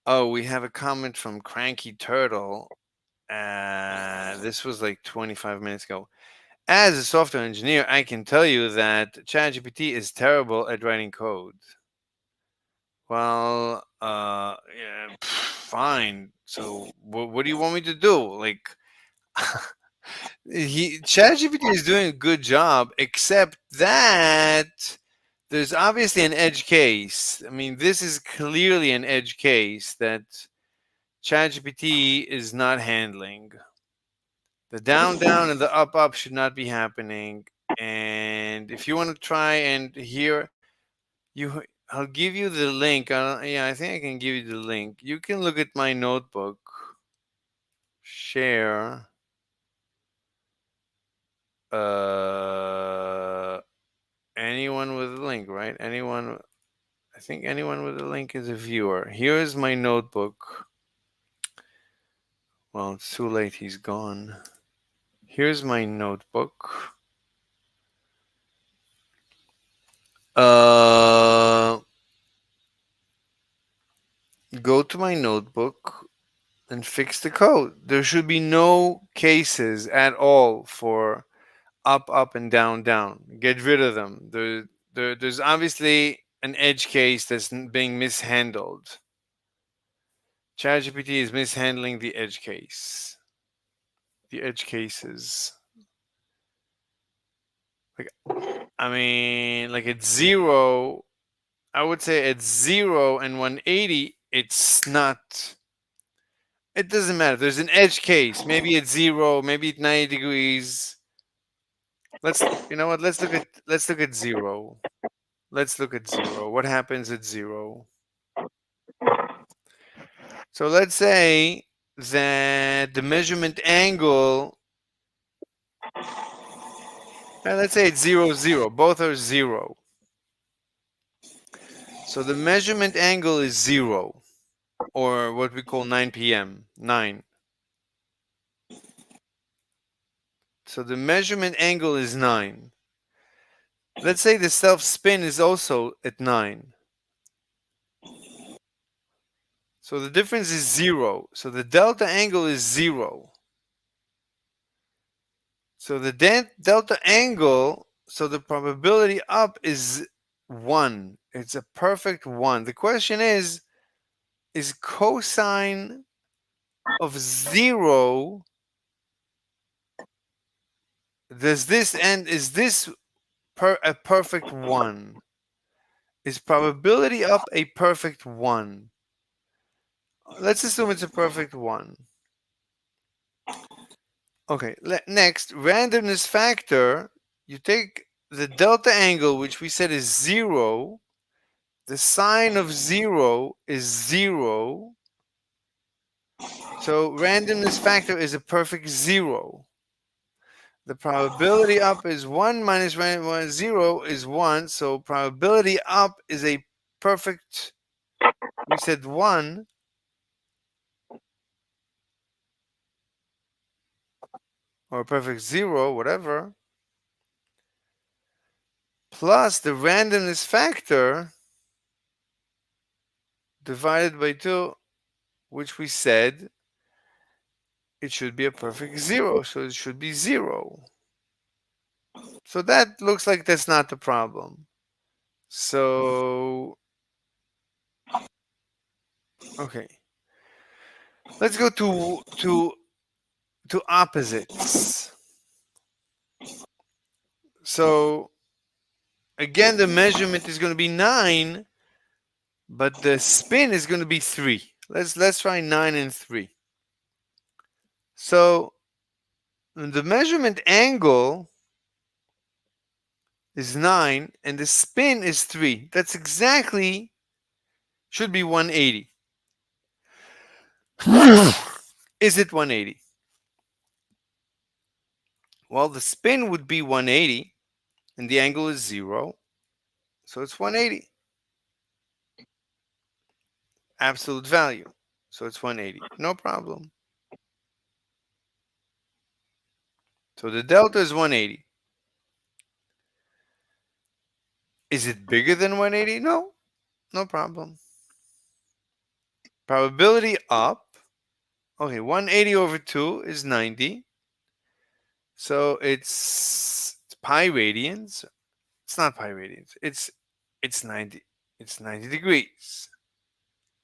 Oh, we have a comment from Cranky Turtle. This was like 25 minutes ago. As a software engineer, I can tell you that ChatGPT is terrible at writing code. Well, yeah, fine. So, what do you want me to do? Like, ChatGPT is doing a good job, except that there's obviously an edge case. I mean, this is clearly an edge case that ChatGPT is not handling. The down down and the up up should not be happening. And if you want to try and hear, I'll give you the link. Yeah, I think I can give you the link. You can look at my notebook. Share. Anyone with a link, right? Anyone. I think anyone with a link is a viewer. Here's my notebook. Well, it's too late. He's gone. Here's my notebook. Go to my notebook and fix the code. There should be no cases at all for up, up, and down, down. Get rid of them. There's obviously an edge case that's being mishandled. ChatGPT is mishandling the edge case. The edge cases. Like, I mean, like at 0, I would say at 0 and 180, it's not. It doesn't matter. There's an edge case. Maybe at 0, maybe at 90 degrees. You know what? Let's look at 0. Let's look at 0. What happens at 0? So let's say that the measurement angle, let's say it's 0, 0. Both are 0. So the measurement angle is 0, or what we call 9 p.m. 9. So the measurement angle is 9. Let's say the self-spin is also at 9. So the difference is 0. So the delta angle is 0. So the delta angle, so the probability up is 1. It's a perfect 1. The question is cosine of 0, is this a perfect 1? Is probability up a perfect 1? Let's assume it's a perfect 1. Okay, next, randomness factor. You take the delta angle, which we said is 0. The sine of 0 is 0. So randomness factor is a perfect 0. The probability up is 1 minus 0 is 1. So probability up is a perfect, we said 1. Or a perfect 0, whatever. Plus the randomness factor divided by 2, which we said it should be a perfect 0. So it should be 0. So that looks like that's not the problem. So, okay. Let's go to opposites. So again, the measurement is going to be 9, but the spin is going to be 3. Let's try 9 and 3. So the measurement angle is 9 and the spin is 3. That's exactly, should be 180. Is it 180? Well, the spin would be 180 and the angle is 0. So it's 180. Absolute value. So it's 180. No problem. So the delta is 180. Is it bigger than 180? No. No problem. Probability up. Okay, 180 over 2 is 90. So it's pi radians. It's not pi radians. It's 90. It's 90 degrees.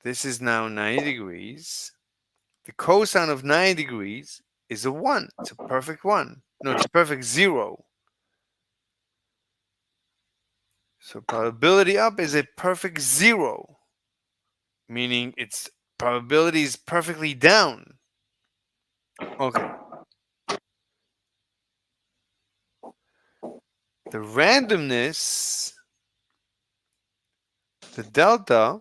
This is now 90 degrees. The cosine of 90 degrees is a 1. It's a perfect 1. No, it's a perfect 0. So probability up is a perfect 0, meaning its probability is perfectly down. Okay. The randomness, the delta,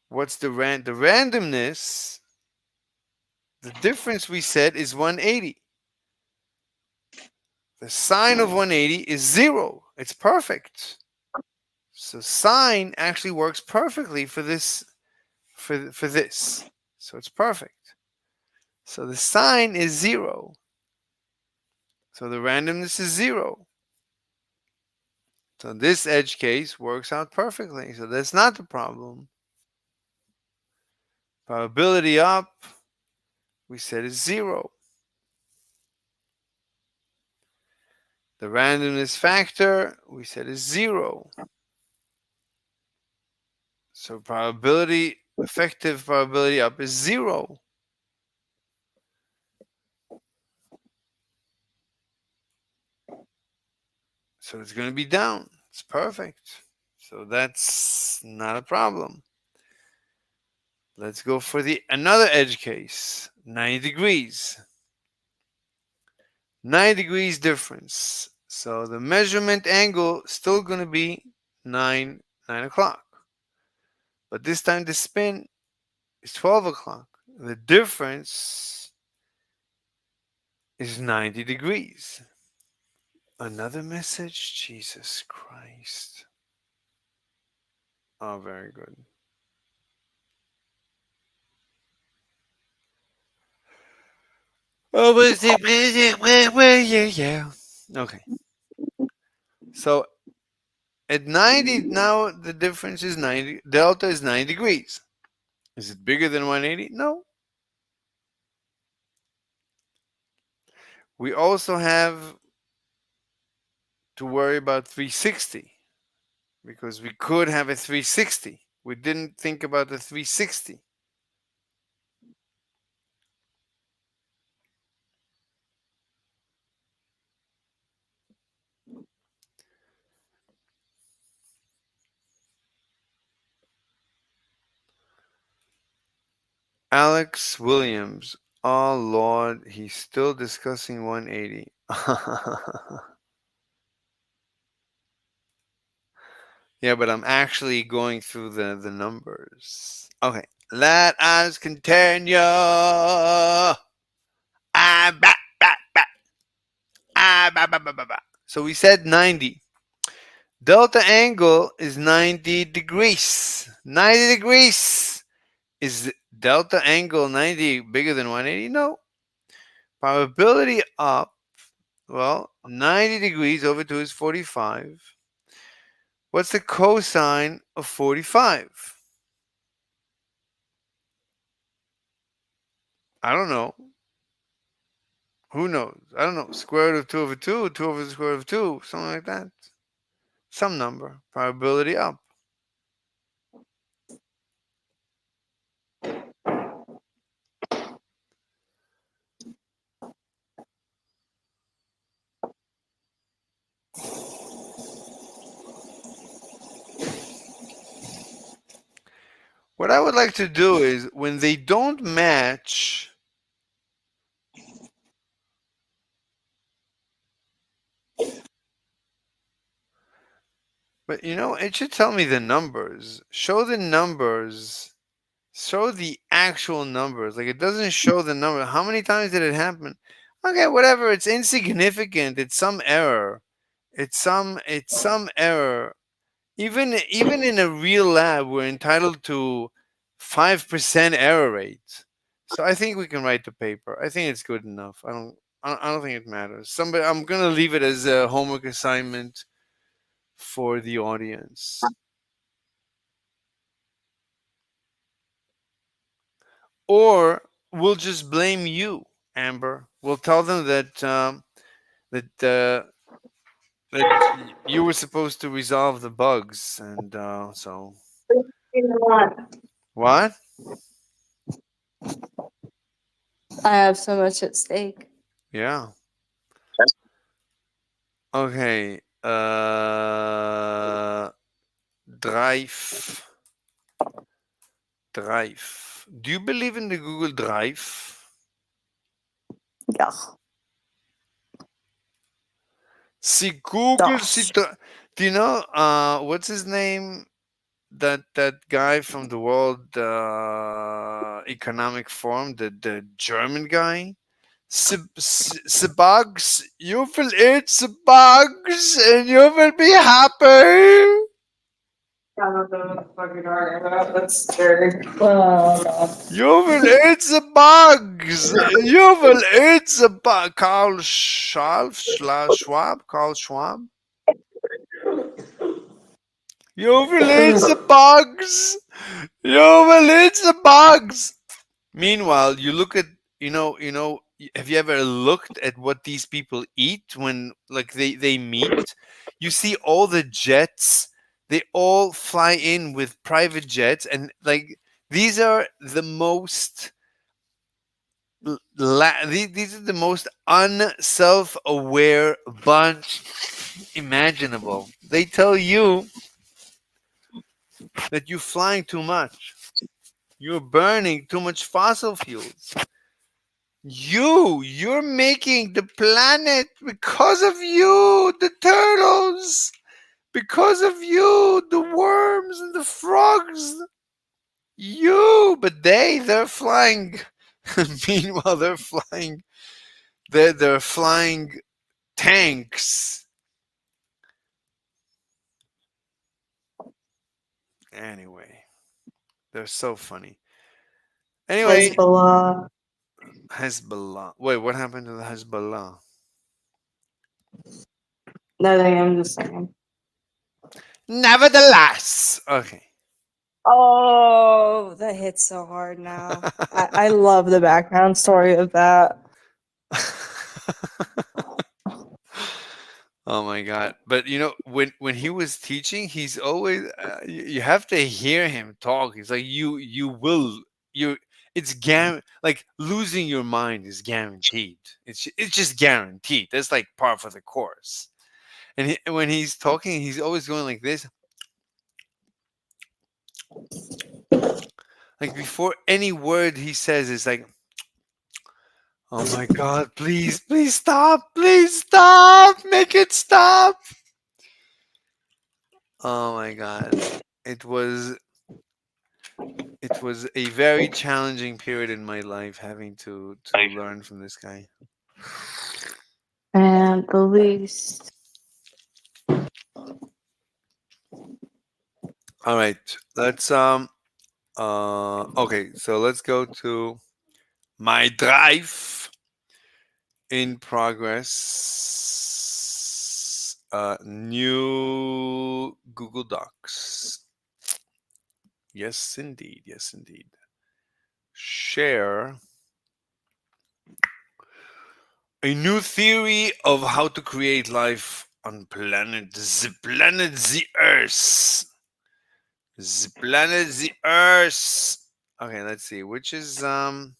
what's the randomness? The difference we said is 180. The sine of 180 is 0. It's perfect. So sine actually works perfectly for this, for this. So it's perfect. So the sine is 0. So the randomness is 0. So this edge case works out perfectly. So that's not the problem. Probability up, we said is 0. The randomness factor, we said is 0. So probability, effective probability up is 0. So it's going to be down. It's perfect. So that's not a problem. Let's go for the another edge case. 90 degrees. 9 degrees difference. So the measurement angle still going to be 9 o'clock. But this time the spin is 12 o'clock. The difference is 90 degrees. Another message? Jesus Christ. Oh, very good. Oh, yeah. Okay. So at 90, now the difference is 90. Delta is 90 degrees. Is it bigger than 180? No. We also have to worry about 360 because we could have a 360. We didn't think about the 360. Alex Williams. Oh Lord, he's still discussing 180. Yeah, but I'm actually going through the numbers. Okay, let us continue. So we said 90. Delta angle is 90 degrees. 90 degrees. Is delta angle 90 bigger than 180? No. Probability up, well, 90 degrees over 2 is 45. What's the cosine of 45? I don't know. Who knows? I don't know. Square root of 2 over 2, 2 over the square root of 2, something like that. Some number. Probability up. What I would like to do is when they don't match, but it should tell me the numbers. Show the numbers. Show the actual numbers. Like it doesn't show the number. How many times did it happen? Okay, whatever. It's insignificant. It's some error. It's some error. Even in a real lab, we're entitled to 5% error rate. So I think we can write the paper. I think it's good enough. I don't think it matters. I'm gonna leave it as a homework assignment for the audience. Or we'll just blame you, Amber. We'll tell them that you were supposed to resolve the bugs, and so what? I have so much at stake. Yeah. Okay. Drive. Drive. Do you believe in the Google Drive? Yeah. See, Google. Yes. Do you know what's his name? That guy from the World Economic Forum, the German guy. Bugs, you will eat the bugs and you will be happy. I don't know what the fuck you're talking about. That's scary. Oh, God. You will eat the bugs. You will eat the bug. Carl Schwab. You will eat the bugs. You will eat the bugs. Meanwhile, you look at have you ever looked at what these people eat when like they meet? You see all the jets. They all fly in with private jets, and like these are the most these are the most unself-aware bunch imaginable. They tell you that you're flying too much. You're burning too much fossil fuels. You're making the planet because of you, the turtles, because of you, the worms and the frogs. But they're flying. Meanwhile, they're flying tanks. Anyway, they're so funny. Anyway, Hezbollah. Hezbollah. Wait, what happened to the Hezbollah? Nothing, I'm just saying. Nevertheless, okay. Oh, that hits so hard now. I love the background story of that. Oh my god! But when he was teaching, he's always you have to hear him talk. He's like you. It's like losing your mind is guaranteed. It's just guaranteed. That's like par for the course. And when he's talking, he's always going like this. Like before any word he says, it's like, oh my god, please stop, make it stop. Oh my god, it was a very challenging period in my life having to learn from this guy. And the least. All right, let's okay, so let's go to my drive in progress. New Google Docs. Yes, indeed. Share a new theory of how to create life on the planet the Earth. The planet the Earth. Okay, let's see. Which is how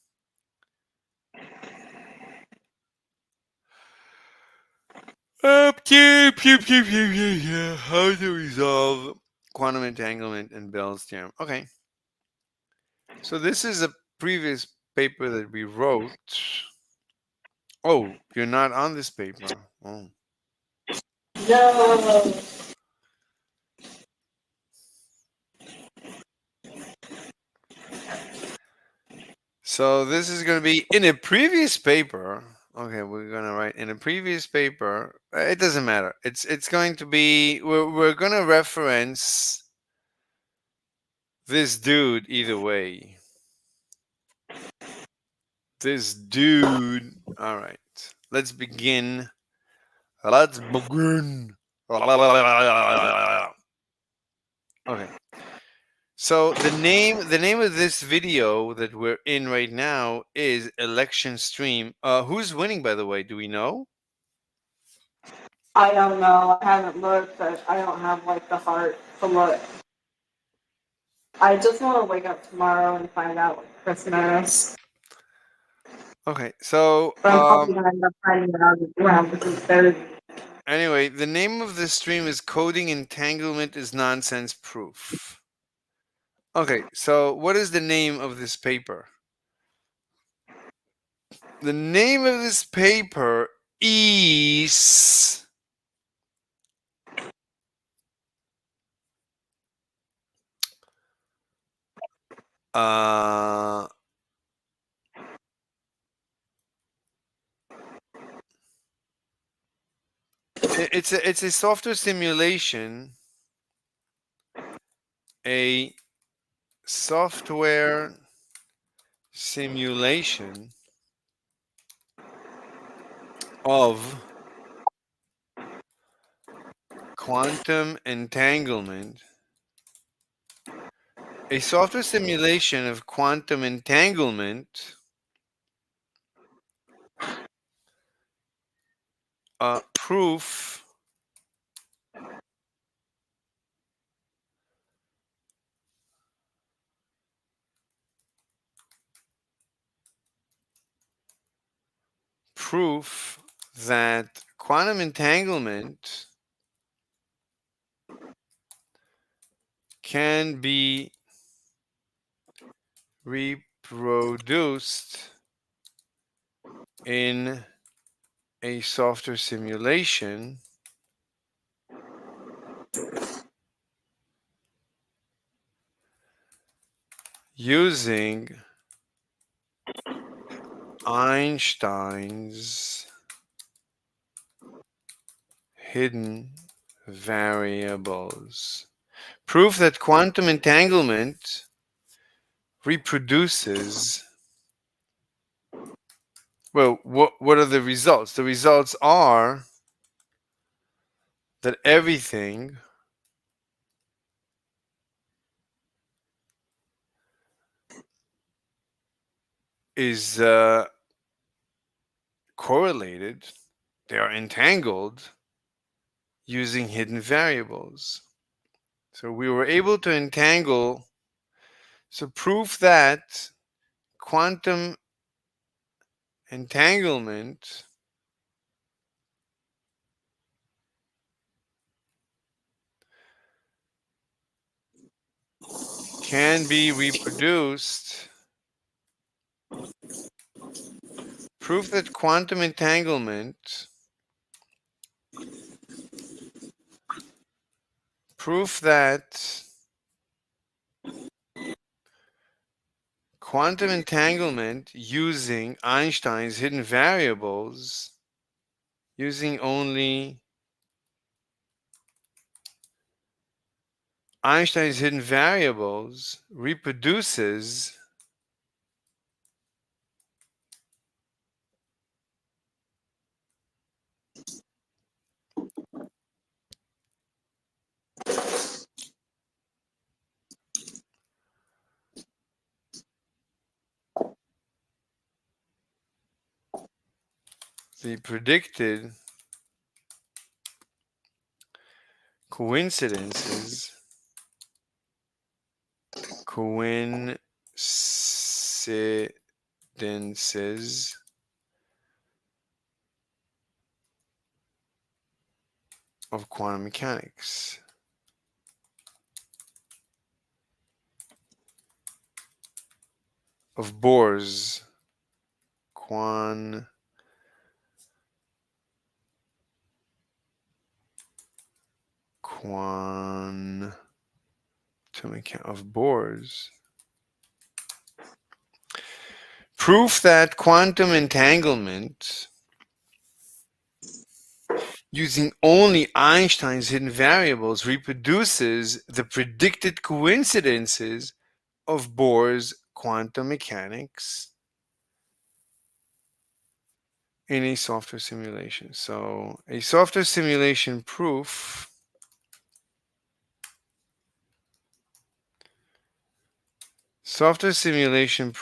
to resolve quantum entanglement and Bell's theorem. Okay. So this is a previous paper that we wrote. Oh, you're not on this paper. Oh. No. So this is going to be in a previous paper. Okay, we're going to write in a previous paper. It doesn't matter. It's going to be we're going to reference this dude either way. This dude. All right. Let's begin. Let's begin. Okay. So the name of this video that we're in right now is Election Stream. Who's winning, by the way? Do we know? I don't know. I haven't looked, but I don't have like the heart to look. I just want to wake up tomorrow and find out like Christmas. Okay, so But I'm probably gonna end up finding out around the 3:30. anyway, the name of the stream is Coding Entanglement is Nonsense Proof. Okay, so what is the name of this paper? The name of this paper is it's a software simulation, a software simulation of quantum entanglement, a software simulation of quantum entanglement, proof that quantum entanglement can be reproduced in a software simulation using Einstein's hidden variables. Proof that quantum entanglement reproduces. Well, what are the results? The results are that everything is correlated, they are entangled using hidden variables. So we were able to entangle, so proof that quantum entanglement can be reproduced. Proof that quantum entanglement, proof that quantum entanglement using Einstein's hidden variables, using only Einstein's hidden variables, reproduces the predicted coincidences of quantum mechanics. of Bohr's quantum of Bohr's. Proof that quantum entanglement using only Einstein's hidden variables reproduces the predicted coincidences of Bohr's quantum mechanics in a software simulation. So a software simulation proof Software simulation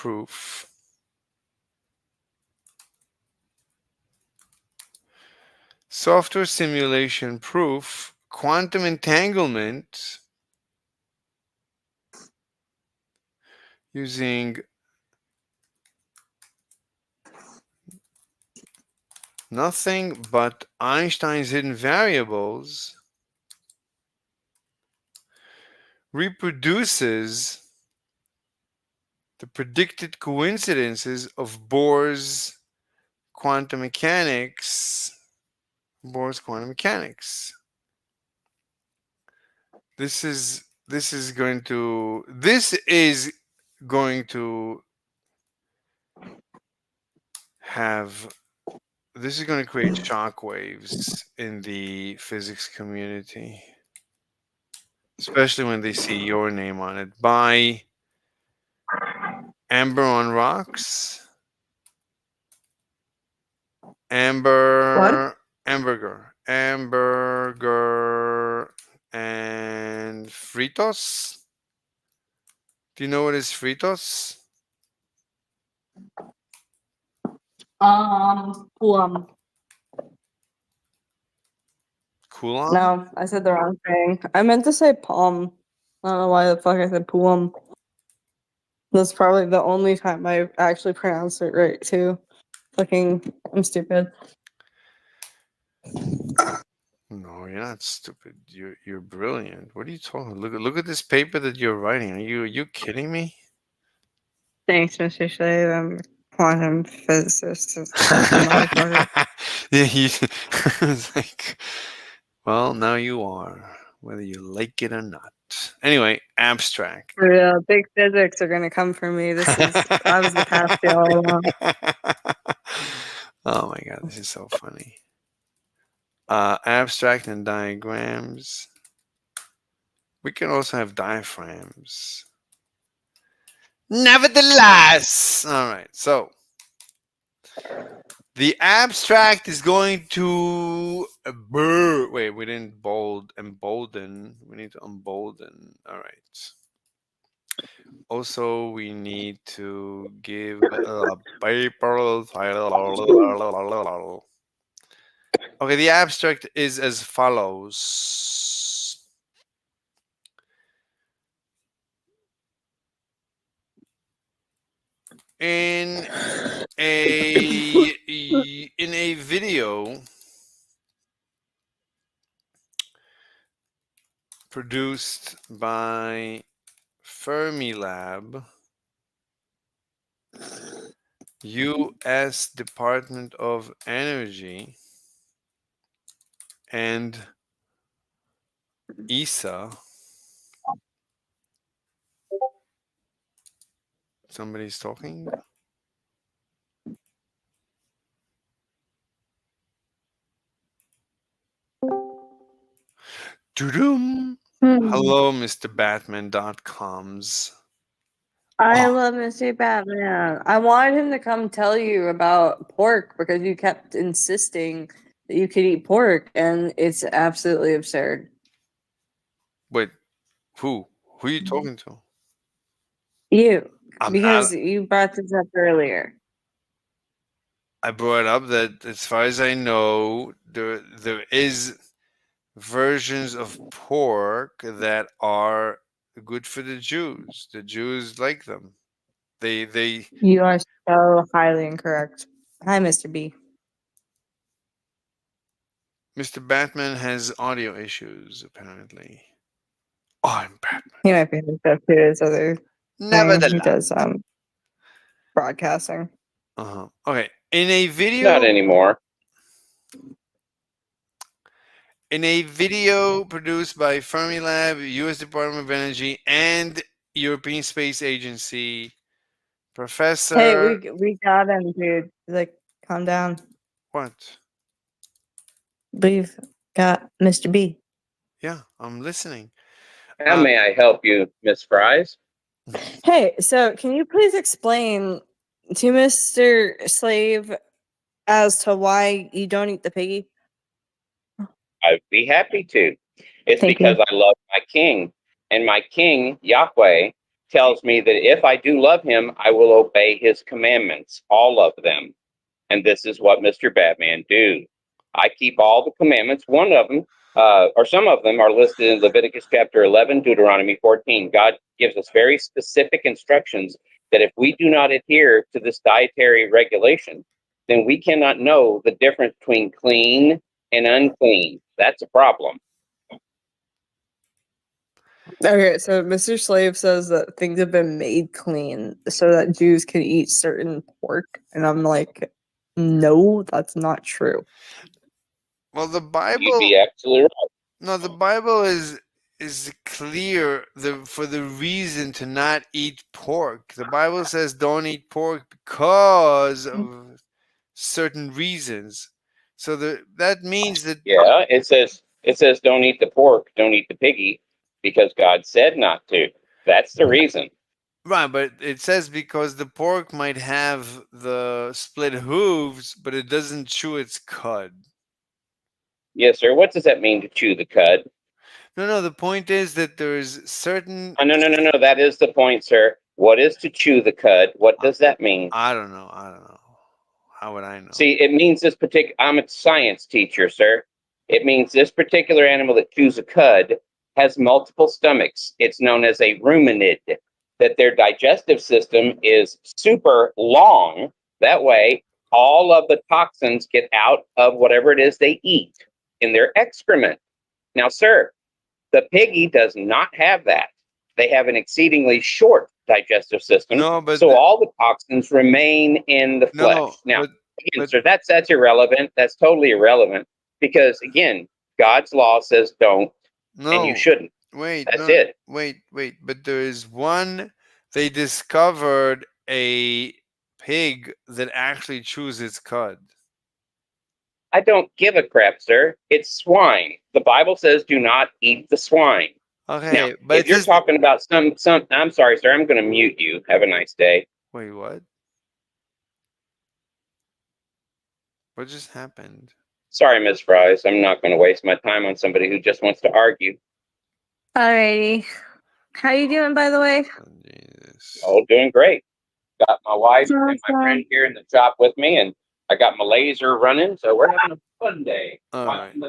proof quantum entanglement using nothing but Einstein's hidden variables reproduces the predicted coincidences of Bohr's quantum mechanics. This is going to have this is going to create shockwaves in the physics community, especially when they see your name on it. By Amber on Rocks. Hamburger and Fritos. Do you know what is Fritos? Puam. Coolon? No, I said the wrong thing. I meant to say palm. I don't know why the fuck I said puam. That's probably the only time I actually pronounced it right too. I'm stupid. No, you're not stupid. You're brilliant. What are you talking? Look at this paper that you're writing. Are you kidding me? Thanks, Mr. Slade. I'm a quantum physicist. Motherfucker. Yeah, it's like, well, now you are, whether you like it or not. Anyway, abstract. Yeah, big physics are gonna come for me. I was the past all along. Oh my god, this is so funny. Abstract and diagrams. We can also have diaphragms. Nevertheless, all right. So the abstract is going to wait. We didn't embolden. We need to embolden. All right. Also, we need to give a paper. Okay, the abstract is as follows. In a video produced by Fermilab, U.S. Department of Energy, and ESA. Somebody's talking. Doo-doom. Hello, Mr. Batman.coms. I Oh. love Mr. Batman. I wanted him to come tell you about pork because you kept insisting that you could eat pork, and it's absolutely absurd. Wait, who? Who are you talking to? You, I'm because not. you brought this up earlier. I brought up that, as far as I know, there is versions of pork that are good for the Jews. The Jews like them. They You are so highly incorrect. Hi, Mr. B. Mr. Batman has audio issues apparently. Oh, I'm Batman. He might be hooked up to his other thing. He Nevertheless, does broadcasting. Okay. In a video, Not anymore. in a video produced by Fermilab, U.S. Department of Energy, and European Space Agency, Professor. Hey, we got him, dude. Like, calm down. What? We've got Mr. B. Yeah, I'm listening. How may I help you, Miss Fries? Hey, so can you please explain to Mr. Slave as to why you don't eat the piggy? I'd be happy to. It's Thank because you. I love my king. And my king, Yahweh, tells me that if I do love him, I will obey his commandments, all of them. And this is what Mr. Batman do. I keep all the commandments. One of them, or some of them, are listed in Leviticus chapter 11, Deuteronomy 14. God gives us very specific instructions that if we do not adhere to this dietary regulation, then we cannot know the difference between clean and unclean. That's a problem. Okay, so Mr. Slave says that things have been made clean so that Jews can eat certain pork, and I'm like, no, that's not true. Well, the You'd Bible. be absolutely right. No, the Bible is clear for the reason to not eat pork. The Bible says don't eat pork because of certain reasons. So that means that Yeah, it says don't eat the pork, don't eat the piggy, because God said not to. That's the reason. right, but it says because the pork might have the split hooves, but it doesn't chew its cud. Yes, sir. What does that mean to chew the cud? No, the point is that there's certain. Oh, no. That is the point, sir. What is to chew the cud? What does that mean? I don't know. How would I know? See, it means this particular. I'm a science teacher, sir. It means this particular animal that chews a cud has multiple stomachs. It's known as a ruminid. That their digestive system is super long. That way, all of the toxins get out of whatever it is they eat in their excrement. Now, sir, the piggy does not have that. They have an exceedingly short digestive system, No, but so all the toxins remain in the flesh. no, Now, but again, sir, that's irrelevant. That's totally irrelevant because, again, God's law says don't, and you no. shouldn't. Wait, That's no, it. wait. But there is one. They discovered a pig that actually chews its cud. I don't give a crap, sir. It's swine. The Bible says do not eat the swine. Okay, Now, but if you're talking about some, I'm sorry, sir. I'm going to mute you. Have a nice day. Wait, what? What just happened? Sorry, Miss Fries. I'm not going to waste my time on somebody who just wants to argue. Alrighty. How you doing, by the way? Oh, Jesus. Oh, doing great. Got my wife and my Awesome. friend here in the shop with me, and I got my laser running, so we're having a fun day. All right. In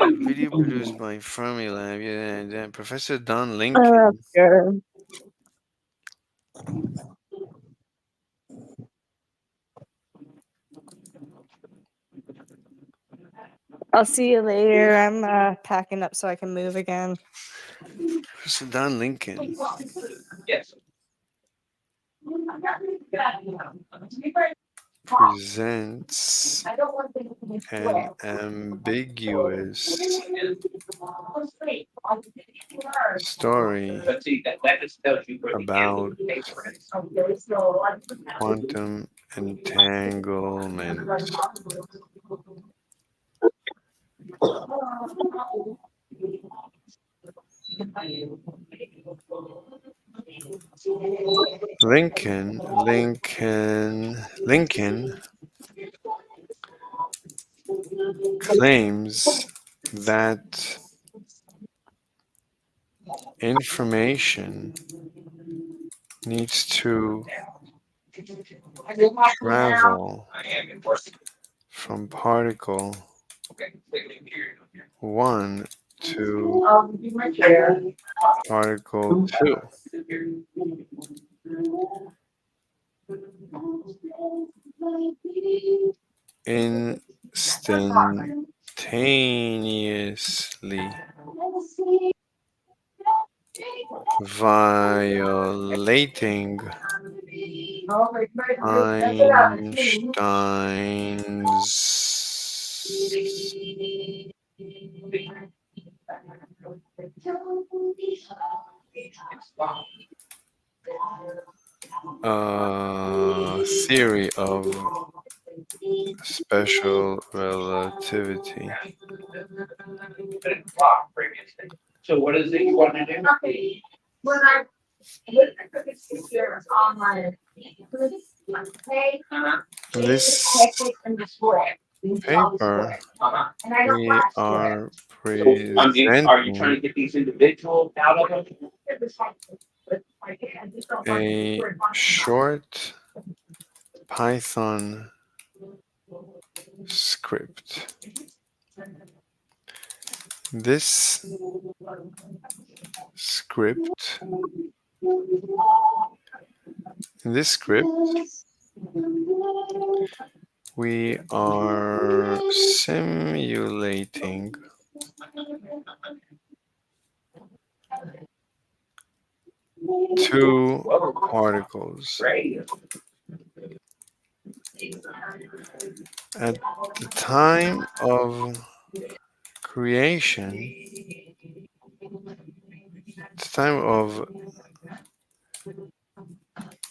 a video produced by Fermilab, yeah, Professor Don Oh, Lincoln. that's good. I'll see you later. I'm packing up so I can move again. Professor Don Lincoln Yes. presents an ambiguous story But see, that just tells you where the about paper is. quantum entanglement. Lincoln claims that information needs to travel from particle 1 to particle 2. Instantaneously violating Einstein's theory of special relativity. So what is it you want to do? This paper we are Are you trying presenting to get these individuals out of it? a short Python script. This script, in this script, we are simulating two particles. At the time of creation, the time of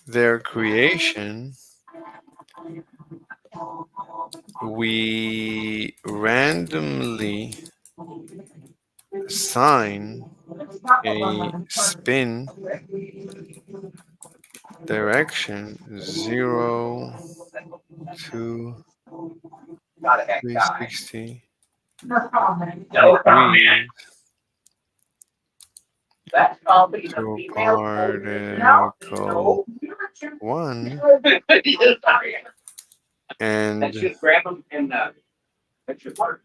their creation, we randomly assign a spin direction 0 to 360 degrees to particle 1 and Just grab them and that should work.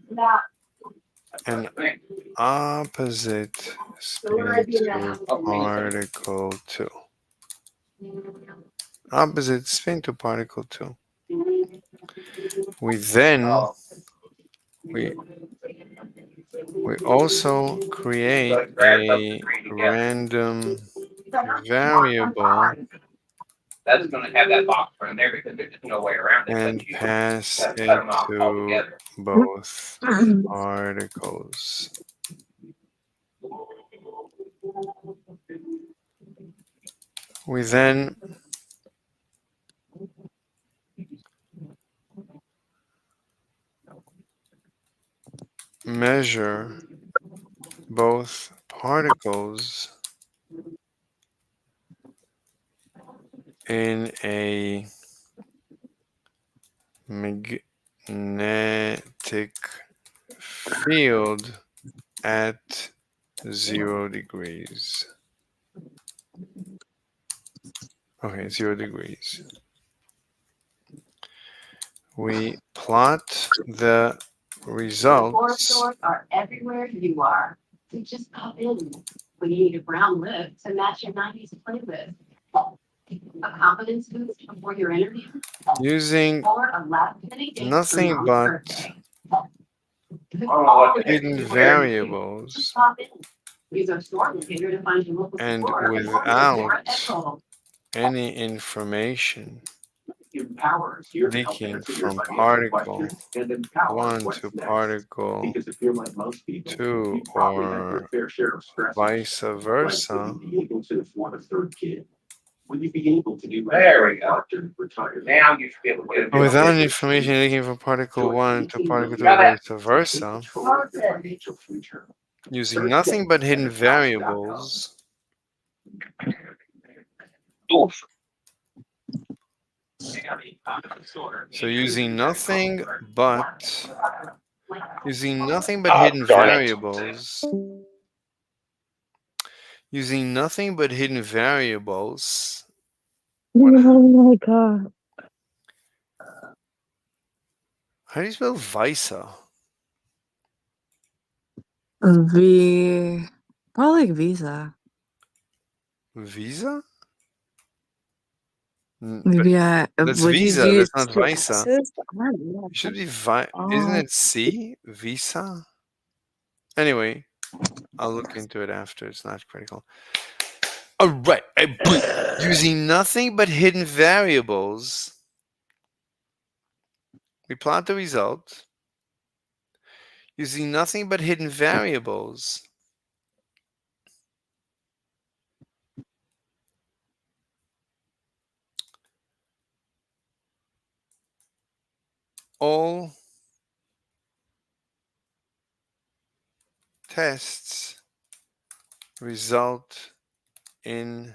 an opposite spin to particle 2. Opposite spin to particle 2. We also create a random variable That's going to have that box in there because there's just no way around it. and pass Cut it them off to altogether. both particles. We then measure both particles in a magnetic field at 0 degrees. Okay, 0 degrees. We plot the results are everywhere you are. So just pop in. We need a brown lip to match your 90s playlist. A confidence boost before your interview. using Or a last minute date for nothing mom's but birthday. hidden variables Pop in. Use our store locator to find your local and store. without any information leaking from particle 1 to particle 2 or vice versa, There we go. Now you should be able to get it. without any information leaking from particle 1 to particle 2 or vice versa, using nothing but hidden variables, so using nothing but hidden variables, using nothing but hidden variables. Oh my god. How do you spell Visa? Probably like Visa. Visa? Maybe That's would you Visa. use That's not two Visa. S's? I don't know. It should be Isn't Oh. it C? Visa? Anyway, I'll look into it after. It's not critical. All right. Using nothing but hidden variables, we plot the result. Using nothing but hidden variables, all tests result in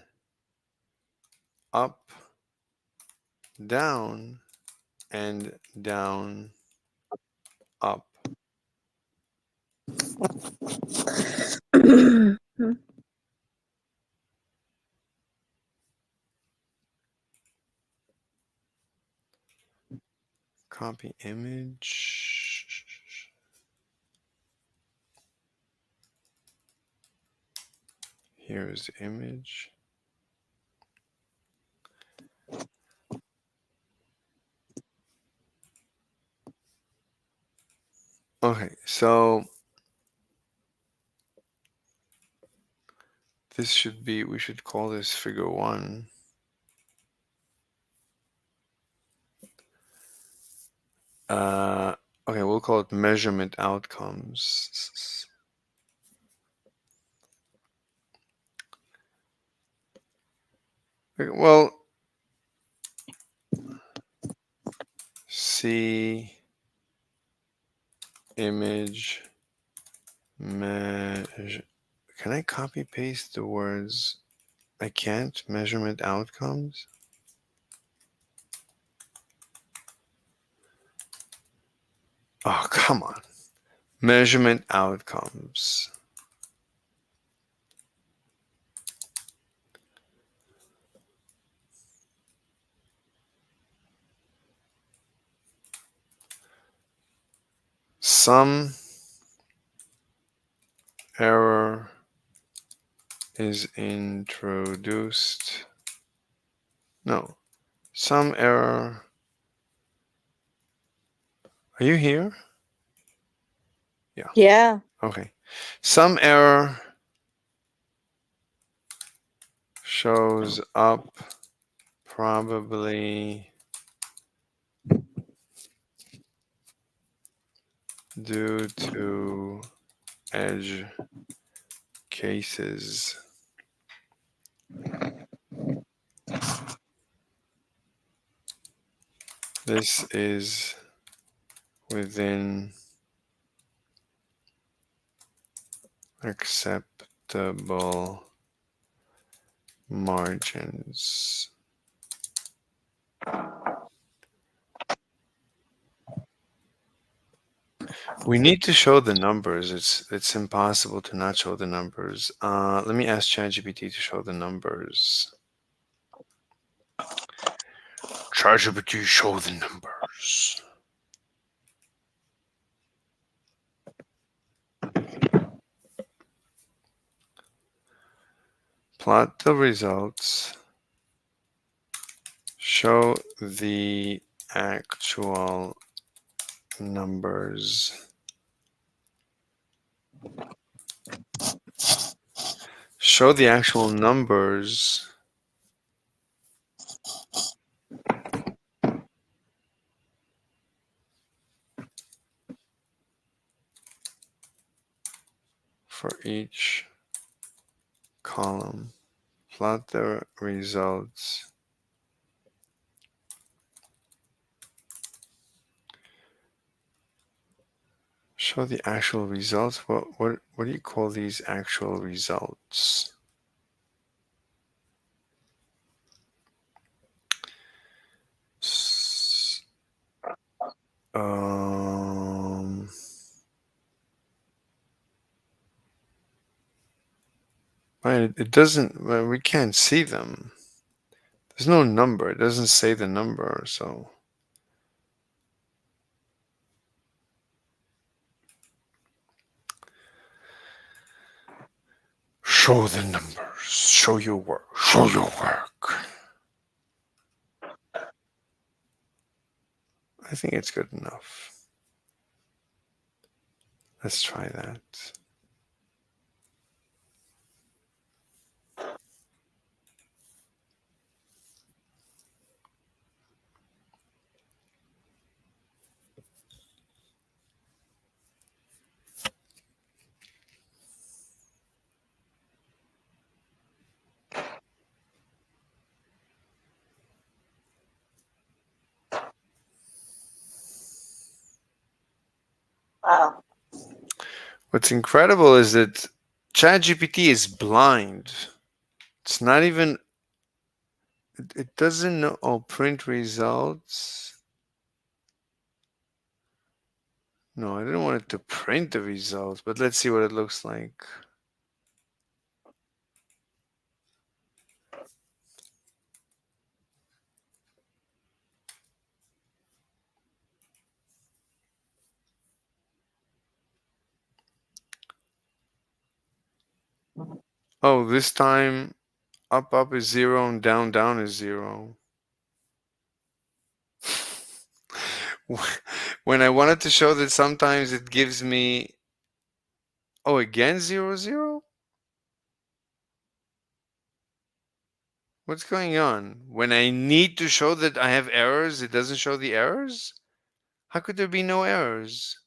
up, down, and down, up. Copy image. Here's the image. Okay, so this should be, we should call this figure 1. Okay, we'll call it measurement outcomes. Well, see image measure. Can I copy paste the words? I can't. Measurement outcomes. Oh, come on. Measurement outcomes. Some error is introduced. No. Some error. Are you here? Yeah. Yeah. Okay. Some error shows up probably due to edge cases. This is within acceptable margins. We need to show the numbers. It's impossible to not show the numbers. Let me ask ChatGPT to show the numbers. ChatGPT, show the numbers. Plot the results. Show the actual numbers. Show the actual numbers for each column. Plot the results. Show the actual results. What do you call these actual results? Um, right, it doesn't. Well, we can't see them. There's no number. It doesn't say the number. So show the numbers. Show your work. Show your work. I think it's good enough. Let's try that. Wow. What's incredible is that ChatGPT is blind. It's not even. It doesn't know. Oh, print results. No, I didn't want it to print the results, but let's see what it looks like. Oh, this time up is 0 and down is 0. When I wanted to show that sometimes it gives me, oh, again 0 0. What's going on? When I need to show that I have errors, it doesn't show the errors? How could there be no errors?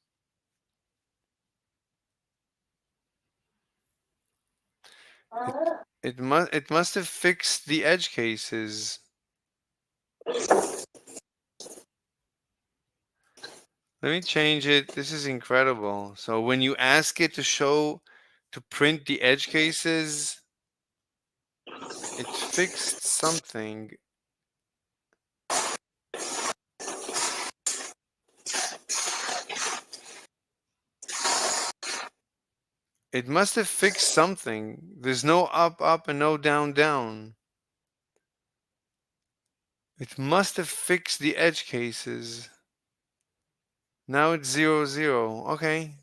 It must have fixed the edge cases. Let me change it. This is incredible. So when you ask it to print the edge cases, it fixed something. It must have fixed something. There's no up and no down. It must have fixed the edge cases. Now it's 0 0. Okay.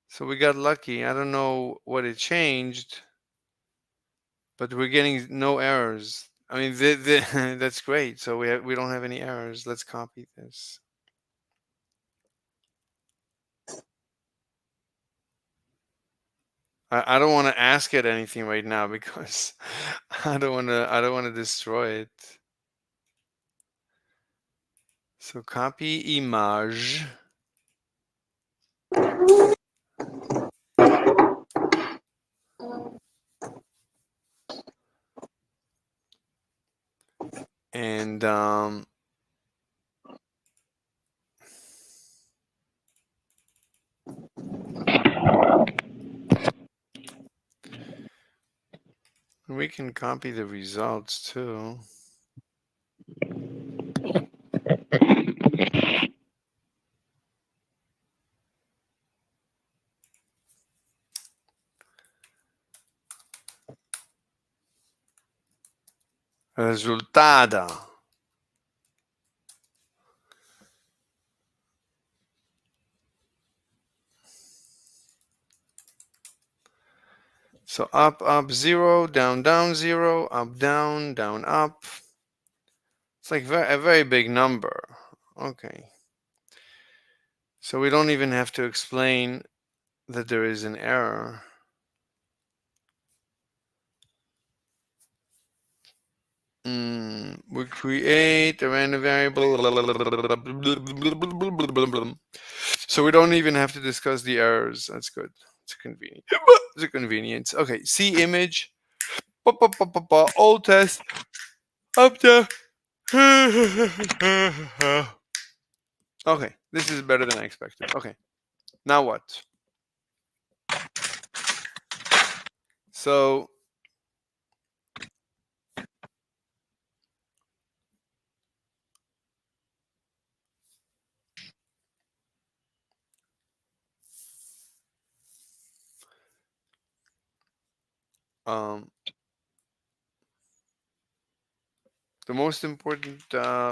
So we got lucky. I don't know what it changed, but we're getting no errors. I mean, that's great. So we don't have any errors. Let's copy this. I don't want to ask it anything right now because I don't want to destroy it. So copy image. And we can copy the results too. Resultado. So up 0, down 0, up down up. It's like a very big number. Okay. So we don't even have to explain that there is an error. We create a random variable. So we don't even have to discuss the errors. That's good. It's convenient. It's a convenience. Okay, see image. Old test. Up there. Okay, this is better than I expected. Okay, now what? So the most important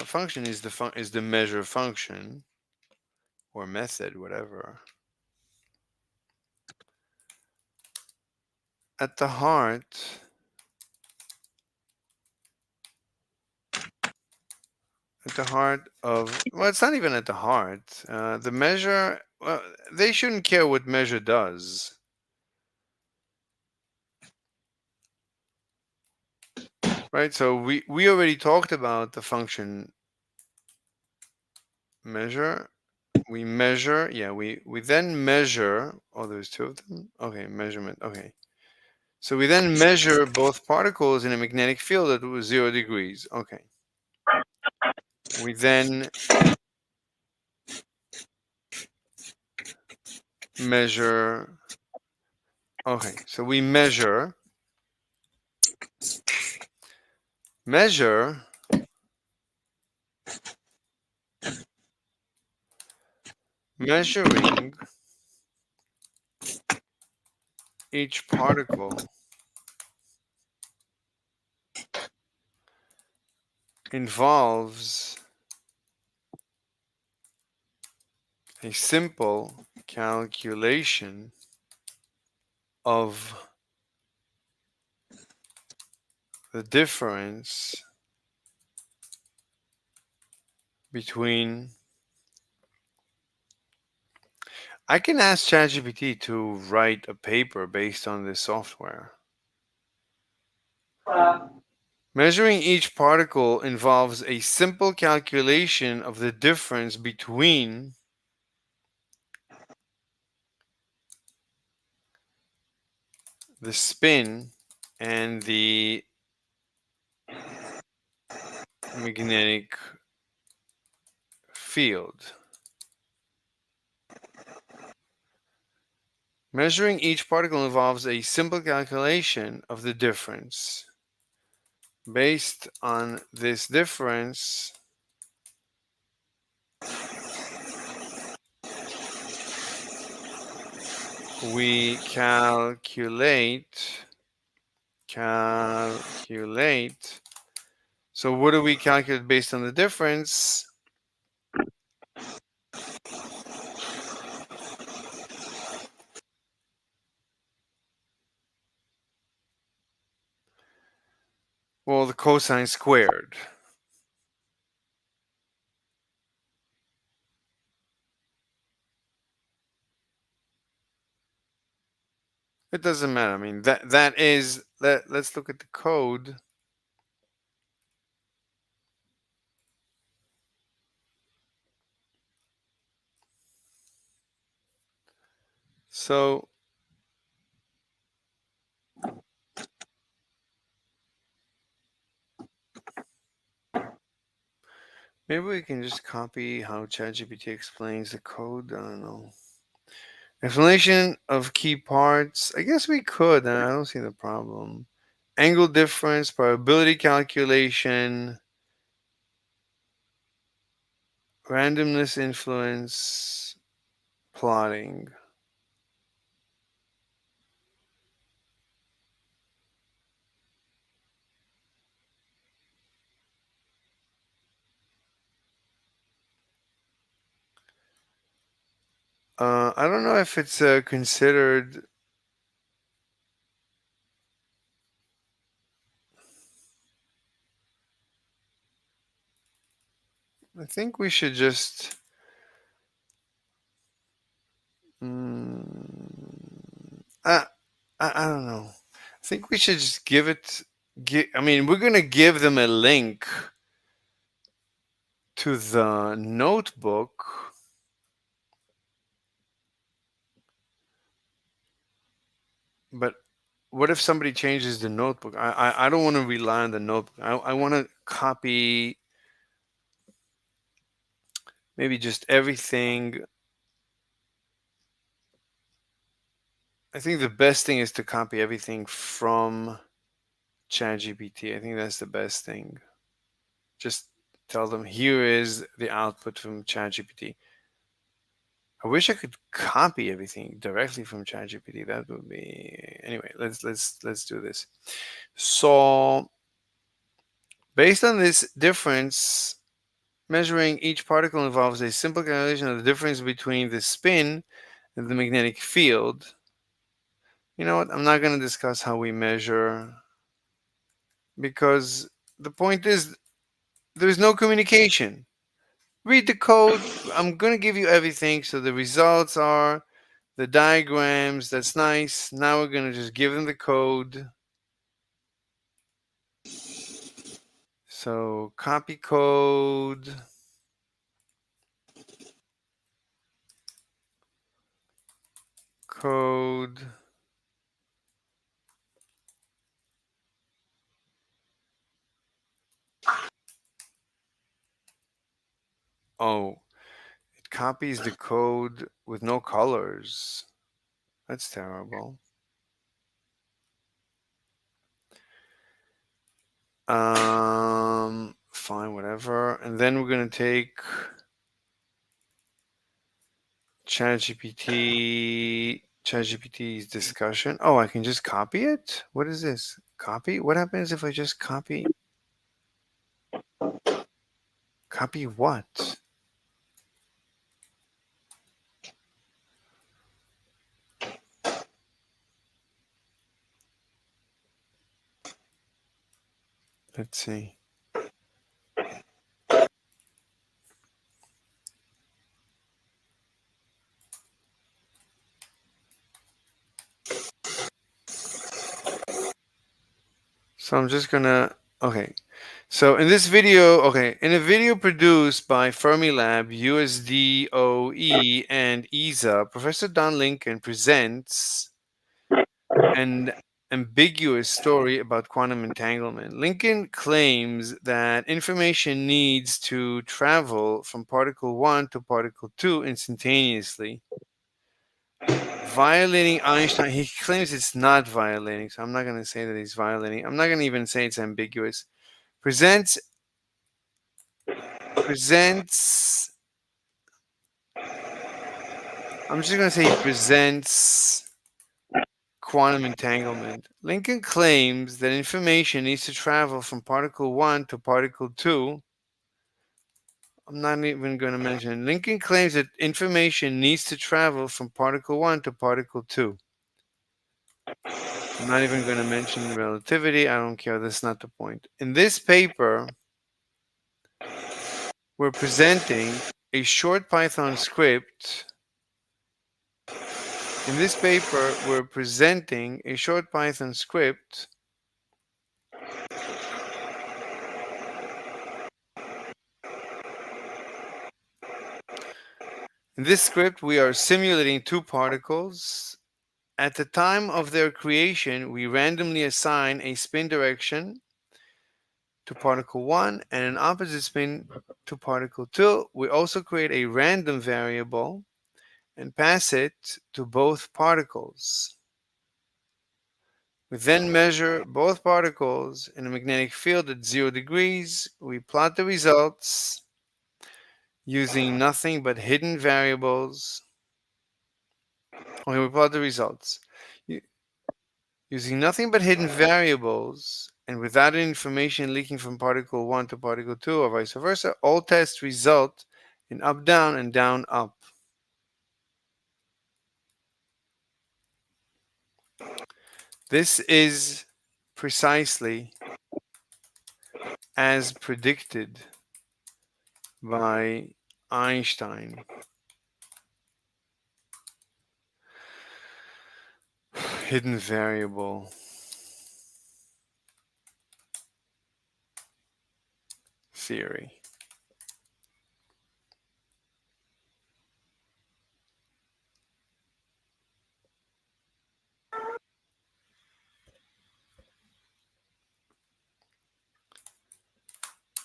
function is the measure function or method, whatever. At the heart of, well, it's not even at the heart. The measure, well, they shouldn't care what measure does. Right, so we already talked about the function measure. We measure, yeah, we then measure, oh, there's two of them? Okay, measurement, okay. So we then measure both particles in a magnetic field at 0 degrees, okay. We then measure. Okay, so we measure measuring each particle involves a simple calculation of the difference between. I can ask ChatGPT to write a paper based on this software. Measuring each particle involves a simple calculation of the difference between the spin and the magnetic field. Measuring each particle involves a simple calculation of the difference. Based on this difference, we calculate. So what do we calculate based on the difference? Well, the cosine squared. It doesn't matter. I mean, that is, let's look at the code. So maybe we can just copy how ChatGPT explains the code. I don't know. Explanation of key parts. I guess we could. I don't see the problem. Angle difference, probability calculation, randomness influence, plotting. I don't know if it's considered. I think we should just. I don't know. I think we should just give it. I mean, we're gonna give them a link to the notebook. But what if somebody changes the notebook? I don't want to rely on the notebook. I want to copy maybe just everything. I think the best thing is to copy everything from ChatGPT. I think that's the best thing. Just tell them here is the output from ChatGPT. I wish I could copy everything directly from ChatGPT. That would be anyway. Let's do this. So based on this difference, measuring each particle involves a simple calculation of the difference between the spin and the magnetic field. You know what? I'm not going to discuss how we measure because the point is there's no communication. Read the code. I'm going to give you everything. So the results are the diagrams. That's nice. Now we're going to just give them the code. So copy code. Code. Oh, it copies the code with no colors. That's terrible. Fine, whatever. And then we're gonna take ChatGPT's discussion. Oh, I can just copy it? What is this? Copy? What happens if I just copy? Copy what? Let's see. So I'm just gonna, okay. So in this video, okay, in a video produced by Fermilab, USDOE, and ESA, Professor Don Lincoln presents an ambiguous story about quantum entanglement. Lincoln claims that information needs to travel from particle 1 to particle 2 instantaneously, violating Einstein. He claims it's not violating, so I'm not going to say that he's violating. I'm not going to even say it's ambiguous. Presents I'm just going to say he presents quantum entanglement. Lincoln claims that information needs to travel from particle 1 to particle 2. I'm not even going to mention. Lincoln claims that information needs to travel from particle 1 to particle 2. I'm not even going to mention relativity. I don't care. That's not the point. In this paper, we're presenting a short Python script. In this paper, we're presenting a short Python script In this script, we are simulating two particles. At the time of their creation, we randomly assign a spin direction to particle 1 and an opposite spin to particle 2. We also create a random variable and pass it to both particles. We then measure both particles in a magnetic field at 0 degrees. We plot the results using nothing but hidden variables. Okay, we plot the results. Using nothing but hidden variables and without any information leaking from particle 1 to particle 2 or vice versa, all tests result in up down and down up. This is precisely as predicted by Einstein. Hidden variable theory.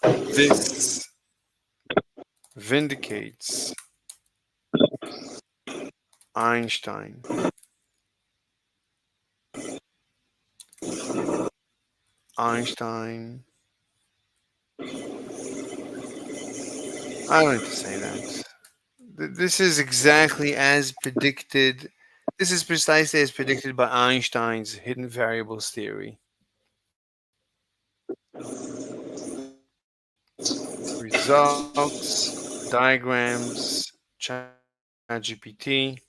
This vindicates Einstein. Einstein. I don't need to say that. This is exactly as predicted. This is precisely as predicted by Einstein's hidden variables theory. Results, diagrams, ChatGPT.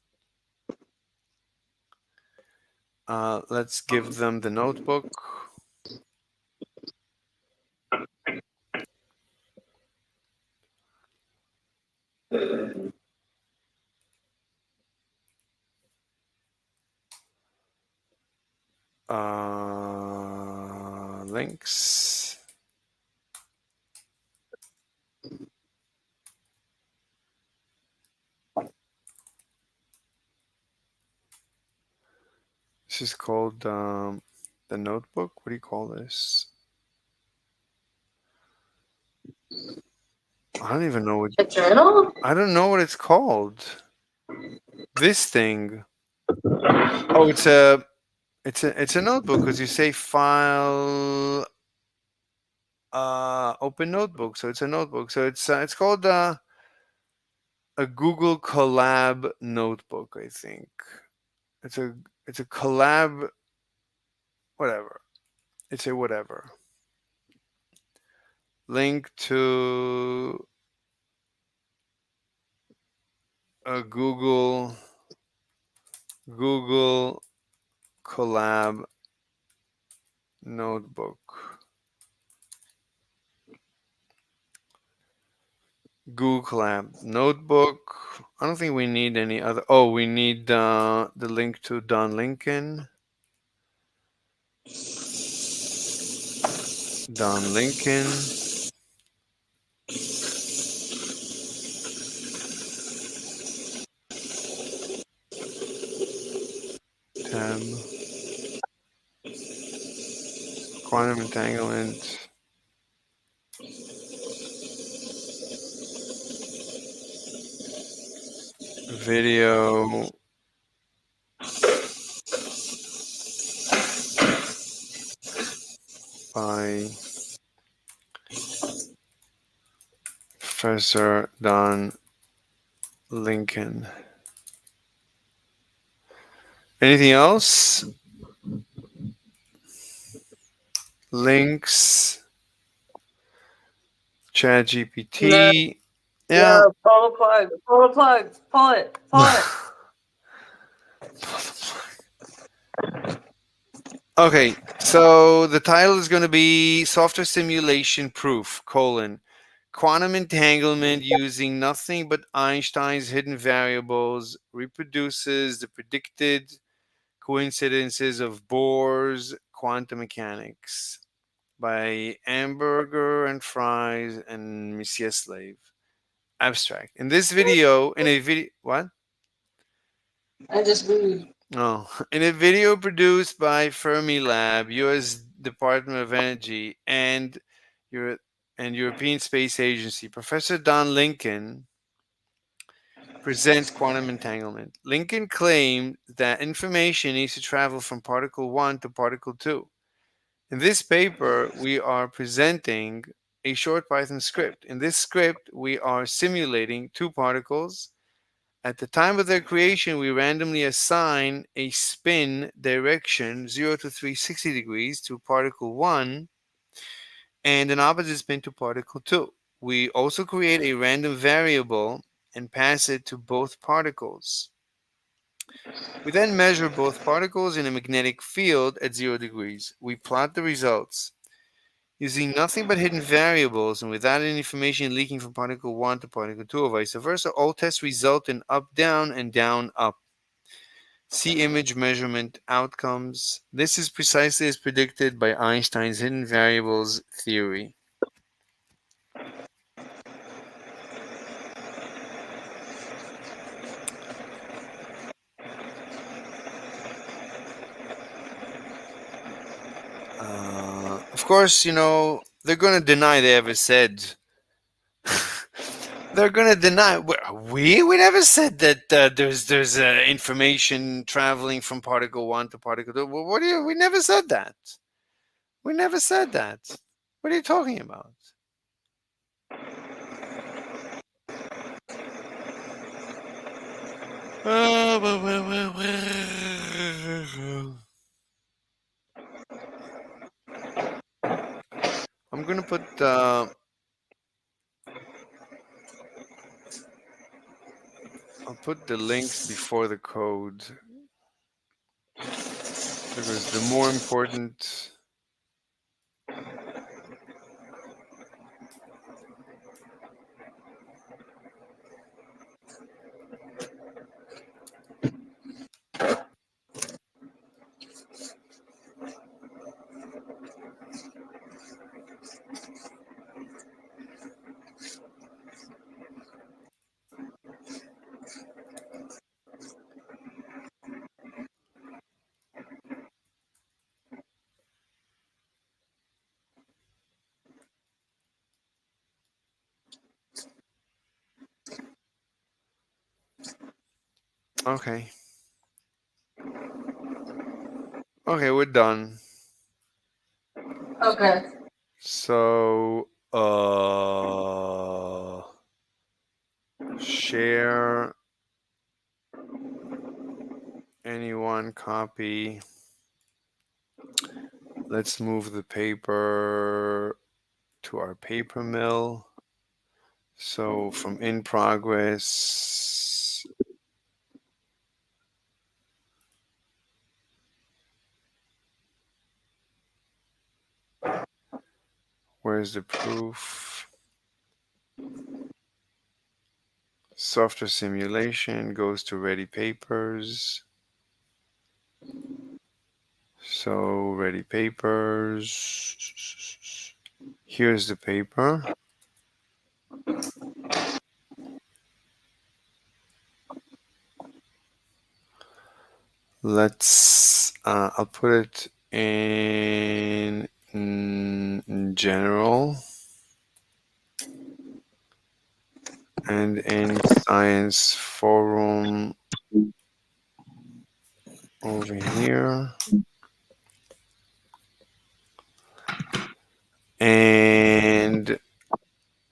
Let's give them the notebook. Links. This is called the notebook. What do you call this? I don't even know what. A journal? I don't know what it's called. This thing. Oh, it's a notebook because you say file open notebook, so it's a notebook. So it's called a Google Collab notebook, I think. It's a collab whatever. It's a whatever. Link to a Google Collab notebook. Google Collab notebook. I don't think we need any other. Oh, we need the link to Don Lincoln. Don Lincoln. Tab. Quantum entanglement. Video by Professor Don Lincoln. Anything else? Links. Chat GPT. Yeah. No, pull the plug. Pull the plug. Pull it. Pull it. Okay, so the title is going to be Software Simulation Proof, quantum entanglement using nothing but Einstein's hidden variables reproduces the predicted coincidences of Bohr's quantum mechanics by Amberger and Fries and Monsieur Slave. Abstract. In a video, what? I just read. Oh, in a video produced by Fermilab, U.S. Department of Energy, and European Space Agency, Professor Don Lincoln presents quantum entanglement. Lincoln claimed that information needs to travel from particle 1 to particle 2. In this paper, we are presenting a short Python script. In this script, we are simulating two particles. At the time of their creation, we randomly assign a spin direction 0 to 360 degrees to particle 1 and an opposite spin to particle 2. We also create a random variable and pass it to both particles. We then measure both particles in a magnetic field at 0 degrees. We plot the results. Using nothing but hidden variables and without any information leaking from particle 1 to particle 2 or vice versa, all tests result in up down and down up. See image measurement outcomes. This is precisely as predicted by Einstein's hidden variables theory. Of course, they're going to deny they ever said. They're going to deny. We never said that there's information traveling from particle 1 to particle 2. We never said that. We never said that. What are you talking about? I'm going to put I'll put the links before the code because the more important Okay. Okay, we're done. Okay. So, share anyone copy. Let's move the paper to our paper mill. So from in progress, where's the proof? Software simulation goes to ready papers. So ready papers. Here's the paper. Let's, I'll put it in general and in science forum over here. And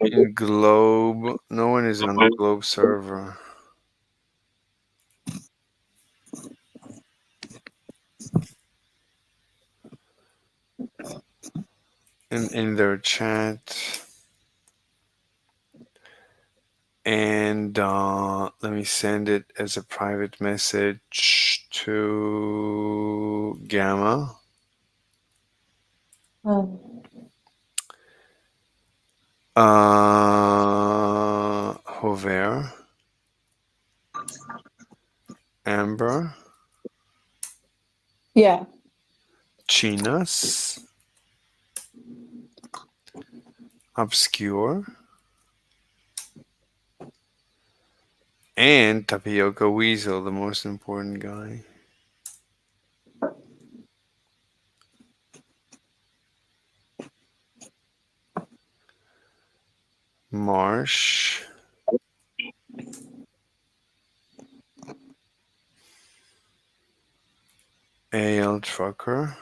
in Globe, no one is on the Globe server. In their chat. And let me send it as a private message to Gamma. Hover. Amber. Yeah. Chinas. Obscure. And Tapioca Weasel, the most important guy. Marsh. AL Trucker.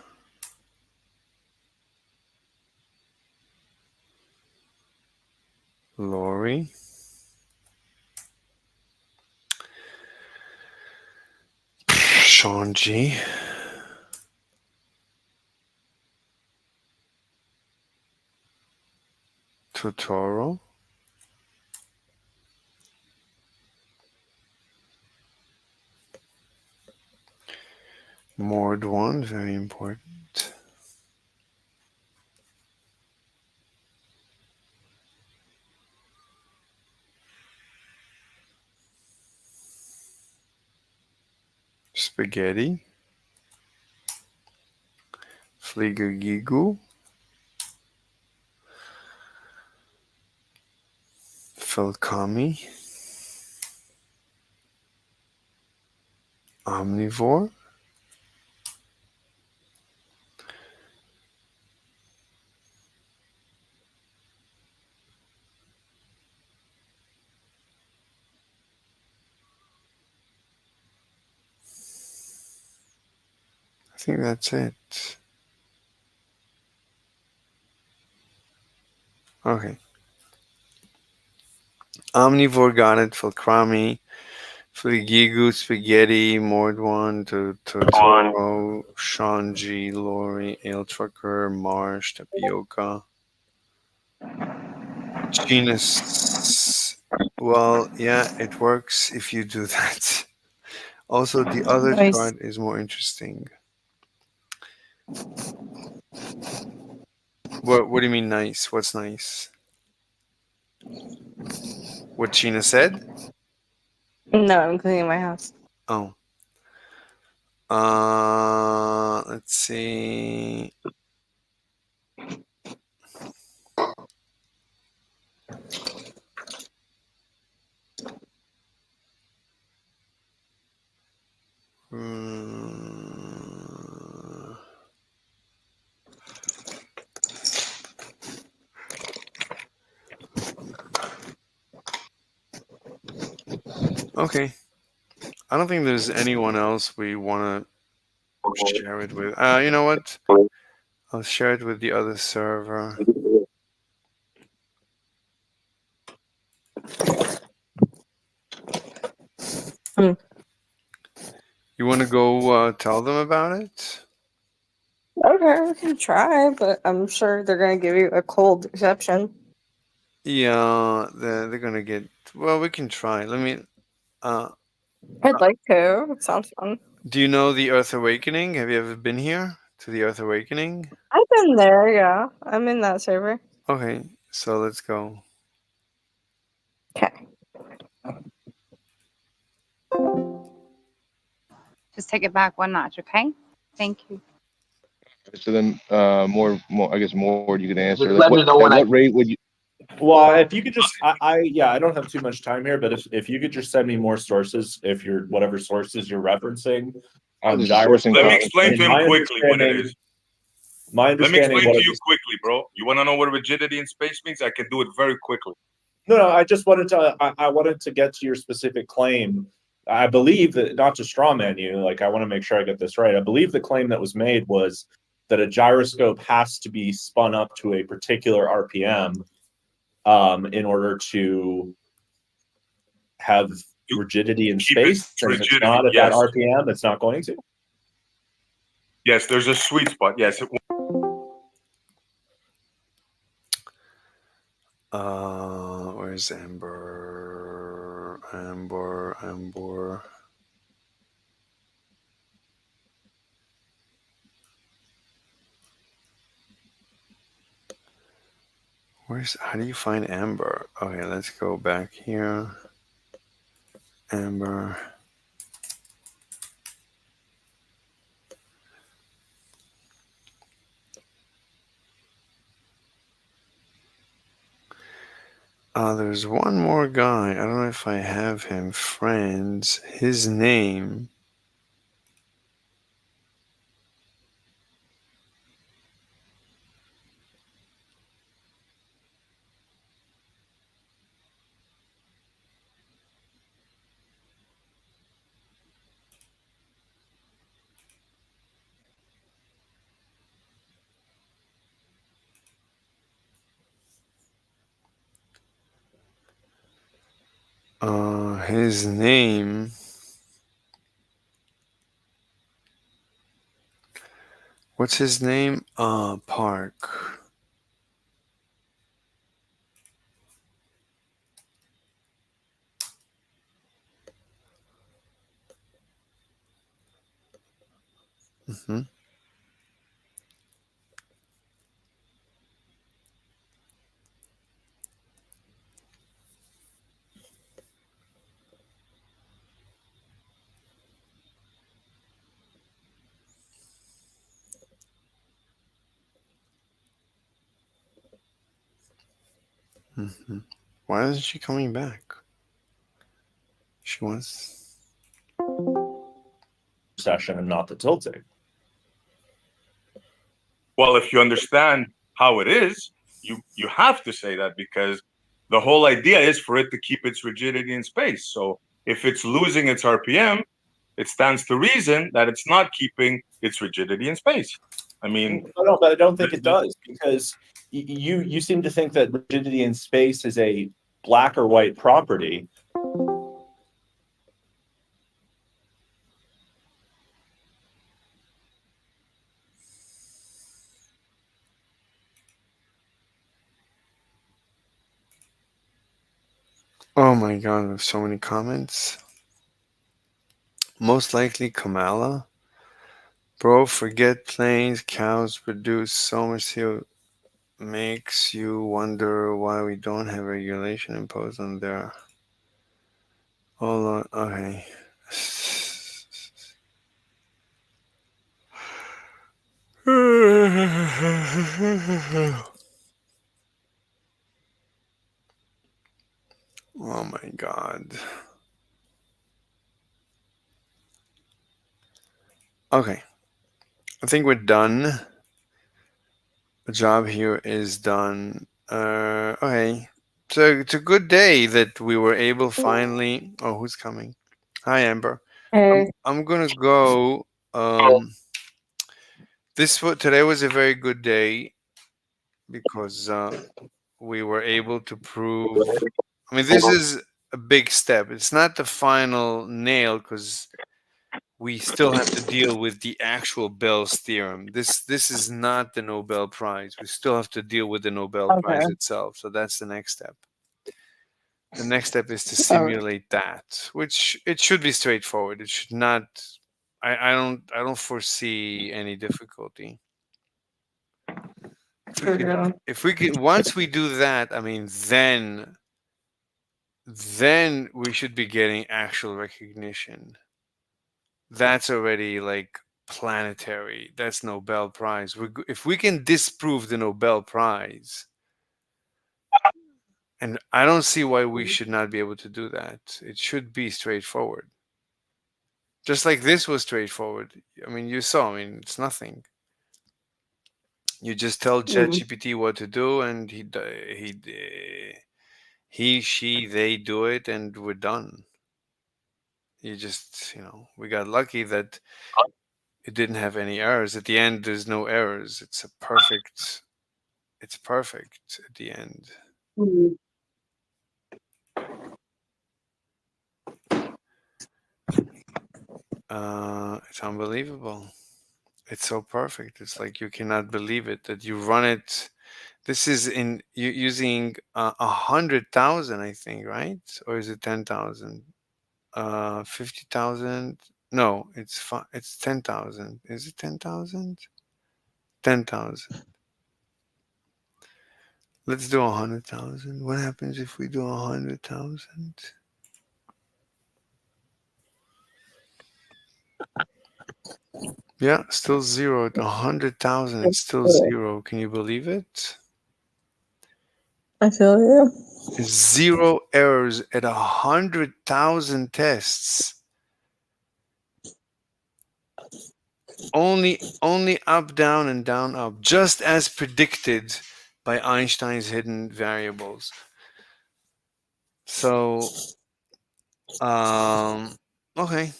Lori. Sean G. Totoro. Mord 1, very important. Spaghetti. Fligagigu. Felkami. Omnivore. I think that's it. Okay. Omnivore got it. Felkrami. Fligigu, Spaghetti, Mordwan, Totoro, Sean G, Lori, Ale Trucker, Marsh, Tapioca. Genus. Well, yeah, it works if you do that. Also, the other Nice. chart is more interesting. What do you mean nice? What's nice? What Gina said? No, I'm cleaning my house. Oh. Let's see. Okay. I don't think there's anyone else we want to share it with. You know what? I'll share it with the other server. Hmm. You want to go tell them about it? Okay, we can try, but I'm sure they're gonna give you a cold reception. Yeah, they're gonna get. Well, we can try. Let me. Uh, I'd like to. It sounds fun. do you know the Earth Awakening? Have you ever been here to the Earth Awakening? I've been there, yeah. I'm in that server. Okay, so let's go. Okay. Just take it back one notch, okay? Thank you. So then, more, I guess more you can answer. Just Like, let me know at when what rate would you? Well, if you could just, yeah, I don't have too much time here, but if you could just send me more sources, if you're whatever sources you're referencing on There's a sourcing Let me problem. explain to him quickly what it is. My Let me understanding explain what to it you is. quickly, bro. You want to know what rigidity in space means? I can do it very quickly. No, I just wanted to. I wanted to get to your specific claim. I believe that, not to strawman you, like I want to make sure I get this right. I believe the claim that was made was that a gyroscope has to be spun up to a particular RPM in order to have rigidity in Keep its space. And if it's rigidity, not at that yes. RPM, it's not going to. Yes, there's a sweet spot. Yes. Where's Amber? Amber. How do you find Amber? Okay, let's go back here. Amber. There's one more guy. I don't know if I have him. Friends. His name. His name. What's his name? Park. Mm-hmm. Mm-hmm. Why isn't she coming back? She wants Session and not the tilting. Well, if you understand how it is, you have to say that because the whole idea is for it to keep its rigidity in space. So if it's losing its RPM, it stands to reason that it's not keeping its rigidity in space. I mean, No, but I don't think it does because you seem to think that rigidity in space is a black or white property. Oh my god, there's so many comments. Most likely Kamala. Bro, forget planes. Cows produce so much CO. Makes you wonder why we don't have regulation imposed on there. Hold on. Okay. Oh my god. Okay. I think we're done. The job here is done. Okay. So it's a good day that we were able finally. Oh, who's coming? Hi, Amber. Hey. I'm gonna go. Today was a very good day because we were able to prove. I mean, this is a big step. It's not the final nail because we still have to deal with the actual Bell's theorem. This is not the Nobel Prize. We still have to deal with the Nobel Okay. Prize itself. So that's the next step. The next step is to All right. simulate that, which it should be straightforward. It should not. I don't foresee any difficulty. If we can once we do that, I mean, then we should be getting actual recognition. That's already like planetary. That's Nobel Prize. If we can disprove the Nobel Prize, and I don't see why we should not be able to do that. It should be straightforward. Just like this was straightforward. I mean, you saw. I mean, it's nothing. You just tell ChatGPT what to do, and he, she, they do it, and we're done. You just, we got lucky that it didn't have any errors. At the end, there's no errors. It's perfect at the end. It's unbelievable. It's so perfect. It's like you cannot believe it that you run it. This is in using 100,000, I think, right? Or is it 10,000? 50,000? No, it's 10,000. Is it 10,000? 10,000. Let's do 100,000. What happens if we do 100,000? Yeah, still zero. At 100,000, it's still zero. Can you believe it? I feel you. Zero errors at 100,000 tests. Only up, down, and down, up, just as predicted by Einstein's hidden variables. So, okay.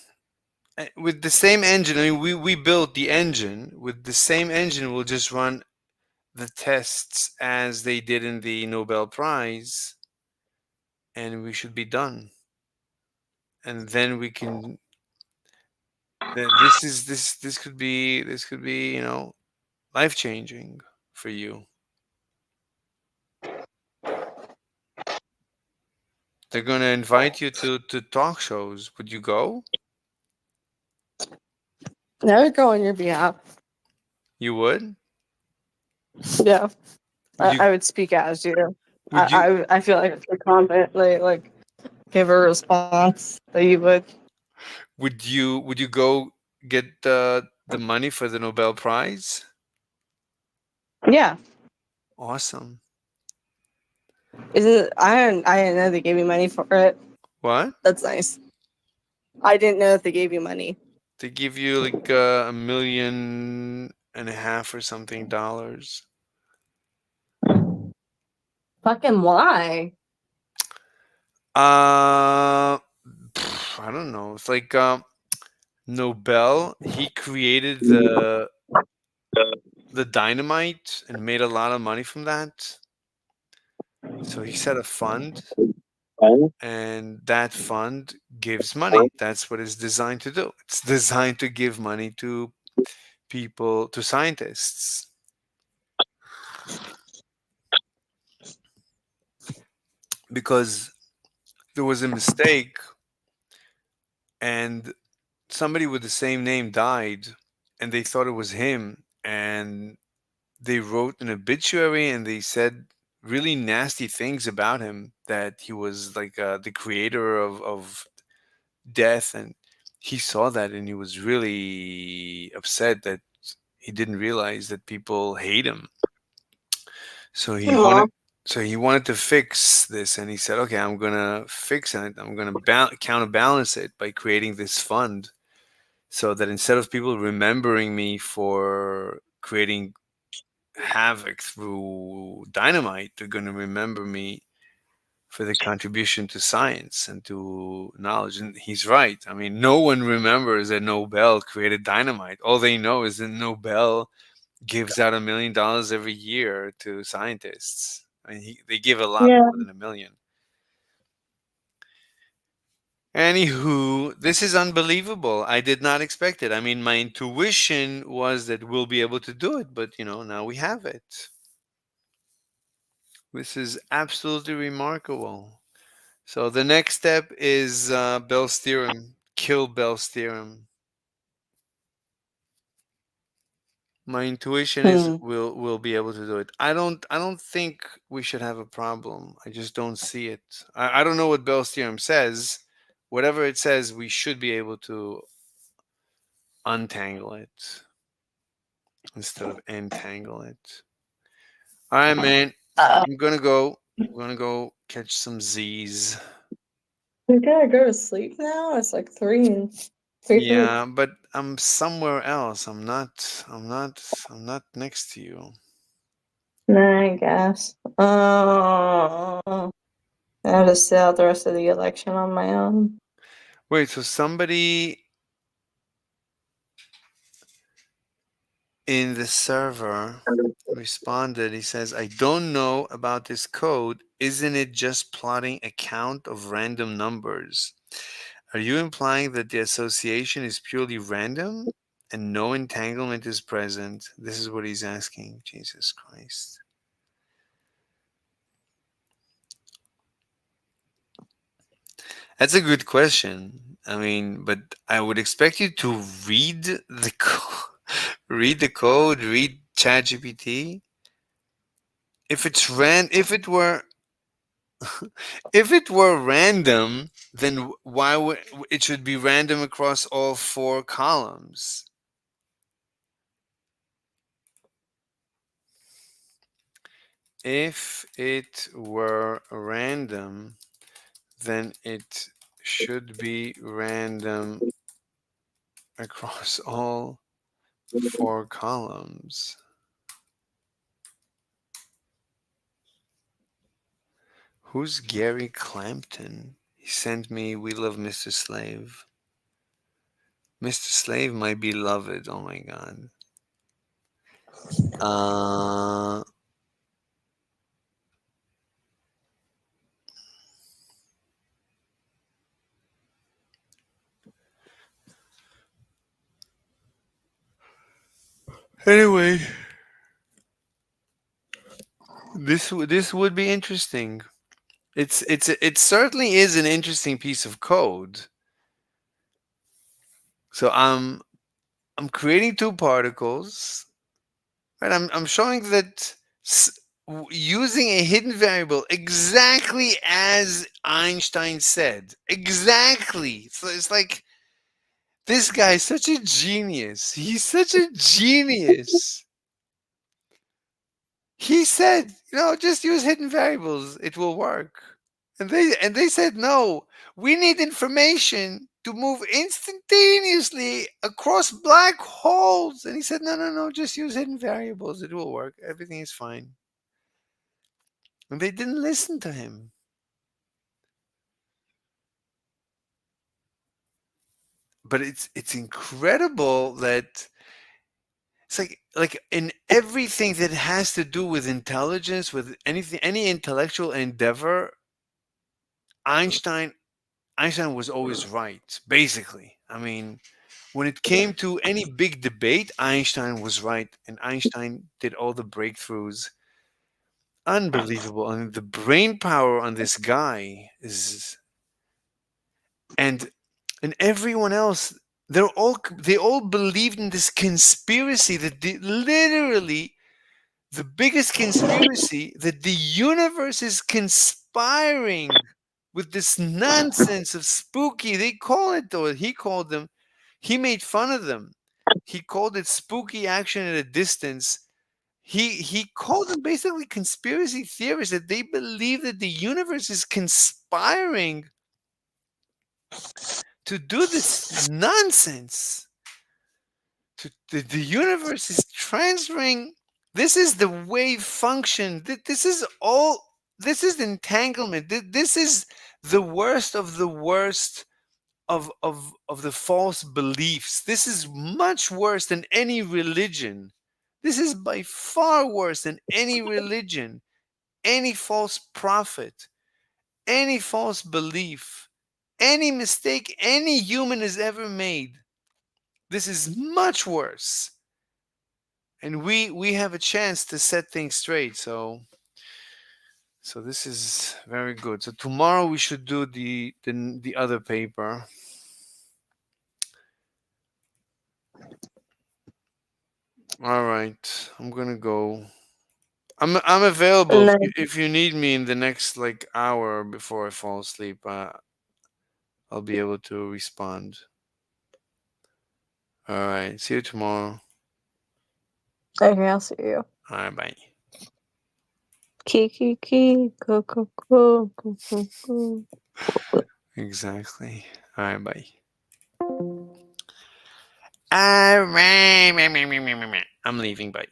With the same engine, I mean, we built the engine. With the same engine, we'll just run the tests as they did in the Nobel Prize, and we should be done. And then we can. This could be life changing for you. They're gonna invite you to talk shows. Would you go? I would go on your behalf. You would? Yeah. Would you I would speak as you. would you I feel like if you're confidently like give a response that you would. would you go get the money for the Nobel Prize? Yeah. Awesome. Is it? I didn't know they gave you money for it. What? That's nice. I didn't know that they gave you money. They give you like $1.5 million or something dollars. Fucking why? I don't know. It's like Nobel. He created the dynamite and made a lot of money from that. So he set a fund, and that fund gives money. That's what it's designed to do. It's designed to give money to people, to scientists. Because there was a mistake and somebody with the same name died and they thought it was him, and they wrote an obituary and they said really nasty things about him, that he was like the creator of death, and he saw that and he was really upset that he didn't realize that people hate him. So he wanted to fix this, and he said, okay, I'm gonna fix it. I'm gonna counterbalance it by creating this fund, so that instead of people remembering me for creating havoc through dynamite, they're gonna remember me for the contribution to science and to knowledge. And he's right. I mean, no one remembers that Nobel created dynamite. All they know is that Nobel gives out $1 million every year to scientists. I mean, they give a lot Yeah. more than 1 million. Anywho, this is unbelievable. I did not expect it. I mean, my intuition was that we'll be able to do it, but now we have it. This is absolutely remarkable. So the next step is Bell's theorem. Kill Bell's theorem. My intuition is we'll be able to do it. I don't think we should have a problem. I just don't see it. I don't know what Bell's theorem says. Whatever it says, we should be able to untangle it instead of entangle it. All right, man. I'm gonna go. I'm gonna go catch some Z's. We gotta go to sleep now. It's like 3:30. Yeah, but I'm somewhere else. I'm not. I'm not next to you. Nah, I guess. I'll just sit out the rest of the election on my own. Wait. So somebody in the server responded. He says, "I don't know about this code. Isn't it just plotting a count of random numbers? Are you implying that the association is purely random and no entanglement is present?" This is what he's asking. Jesus Christ. That's a good question. I mean, but I would expect you to read the read the code, read ChatGPT. If it were if it were random, then why would it should be random across all 4 columns? If it were random, then it should be random across all 4 columns. Who's Gary Clampton? He sent me "We Love Mr. Slave." Mr. Slave, my beloved. Oh my god. Anyway, this would be interesting. It certainly is an interesting piece of code. So I'm creating 2 particles, right? I'm showing that using a hidden variable exactly as Einstein said. Exactly. So it's like this guy's such a genius. He's such a genius. He said, just use hidden variables. It will work. And they said, no, we need information to move instantaneously across black holes. And he said, no, just use hidden variables. It will work. Everything is fine. And they didn't listen to him. But it's incredible that it's like in everything that has to do with intelligence, with anything, any intellectual endeavor, Einstein was always right, basically. I mean, when it came to any big debate, Einstein was right, and Einstein did all the breakthroughs. Unbelievable. I mean, the brain power on this guy is, and everyone else, they all believed in this conspiracy that literally the biggest conspiracy, that the universe is conspiring with this nonsense of spooky. They call it, or he called them. He made fun of them. He called it spooky action at a distance. He called them basically conspiracy theorists, that they believe that the universe is conspiring to do this nonsense. The universe is transferring. This is the wave function. This is all this is entanglement. This is the worst of the worst of the false beliefs. This is much worse than any religion. This is by far worse than any religion, any false prophet, any false belief, any mistake any human has ever made. This is much worse. And we have a chance to set things straight. So this is very good. So tomorrow we should do the other paper. All right, I'm gonna go. I'm available And if then if you need me in the next like hour before I fall asleep. I'll be able to respond. All right, see you tomorrow. okay, I'll see you. All right, bye. Kiki, go, go, go, go, go, go. Exactly. All right, bye. All right, I'm leaving. Bye.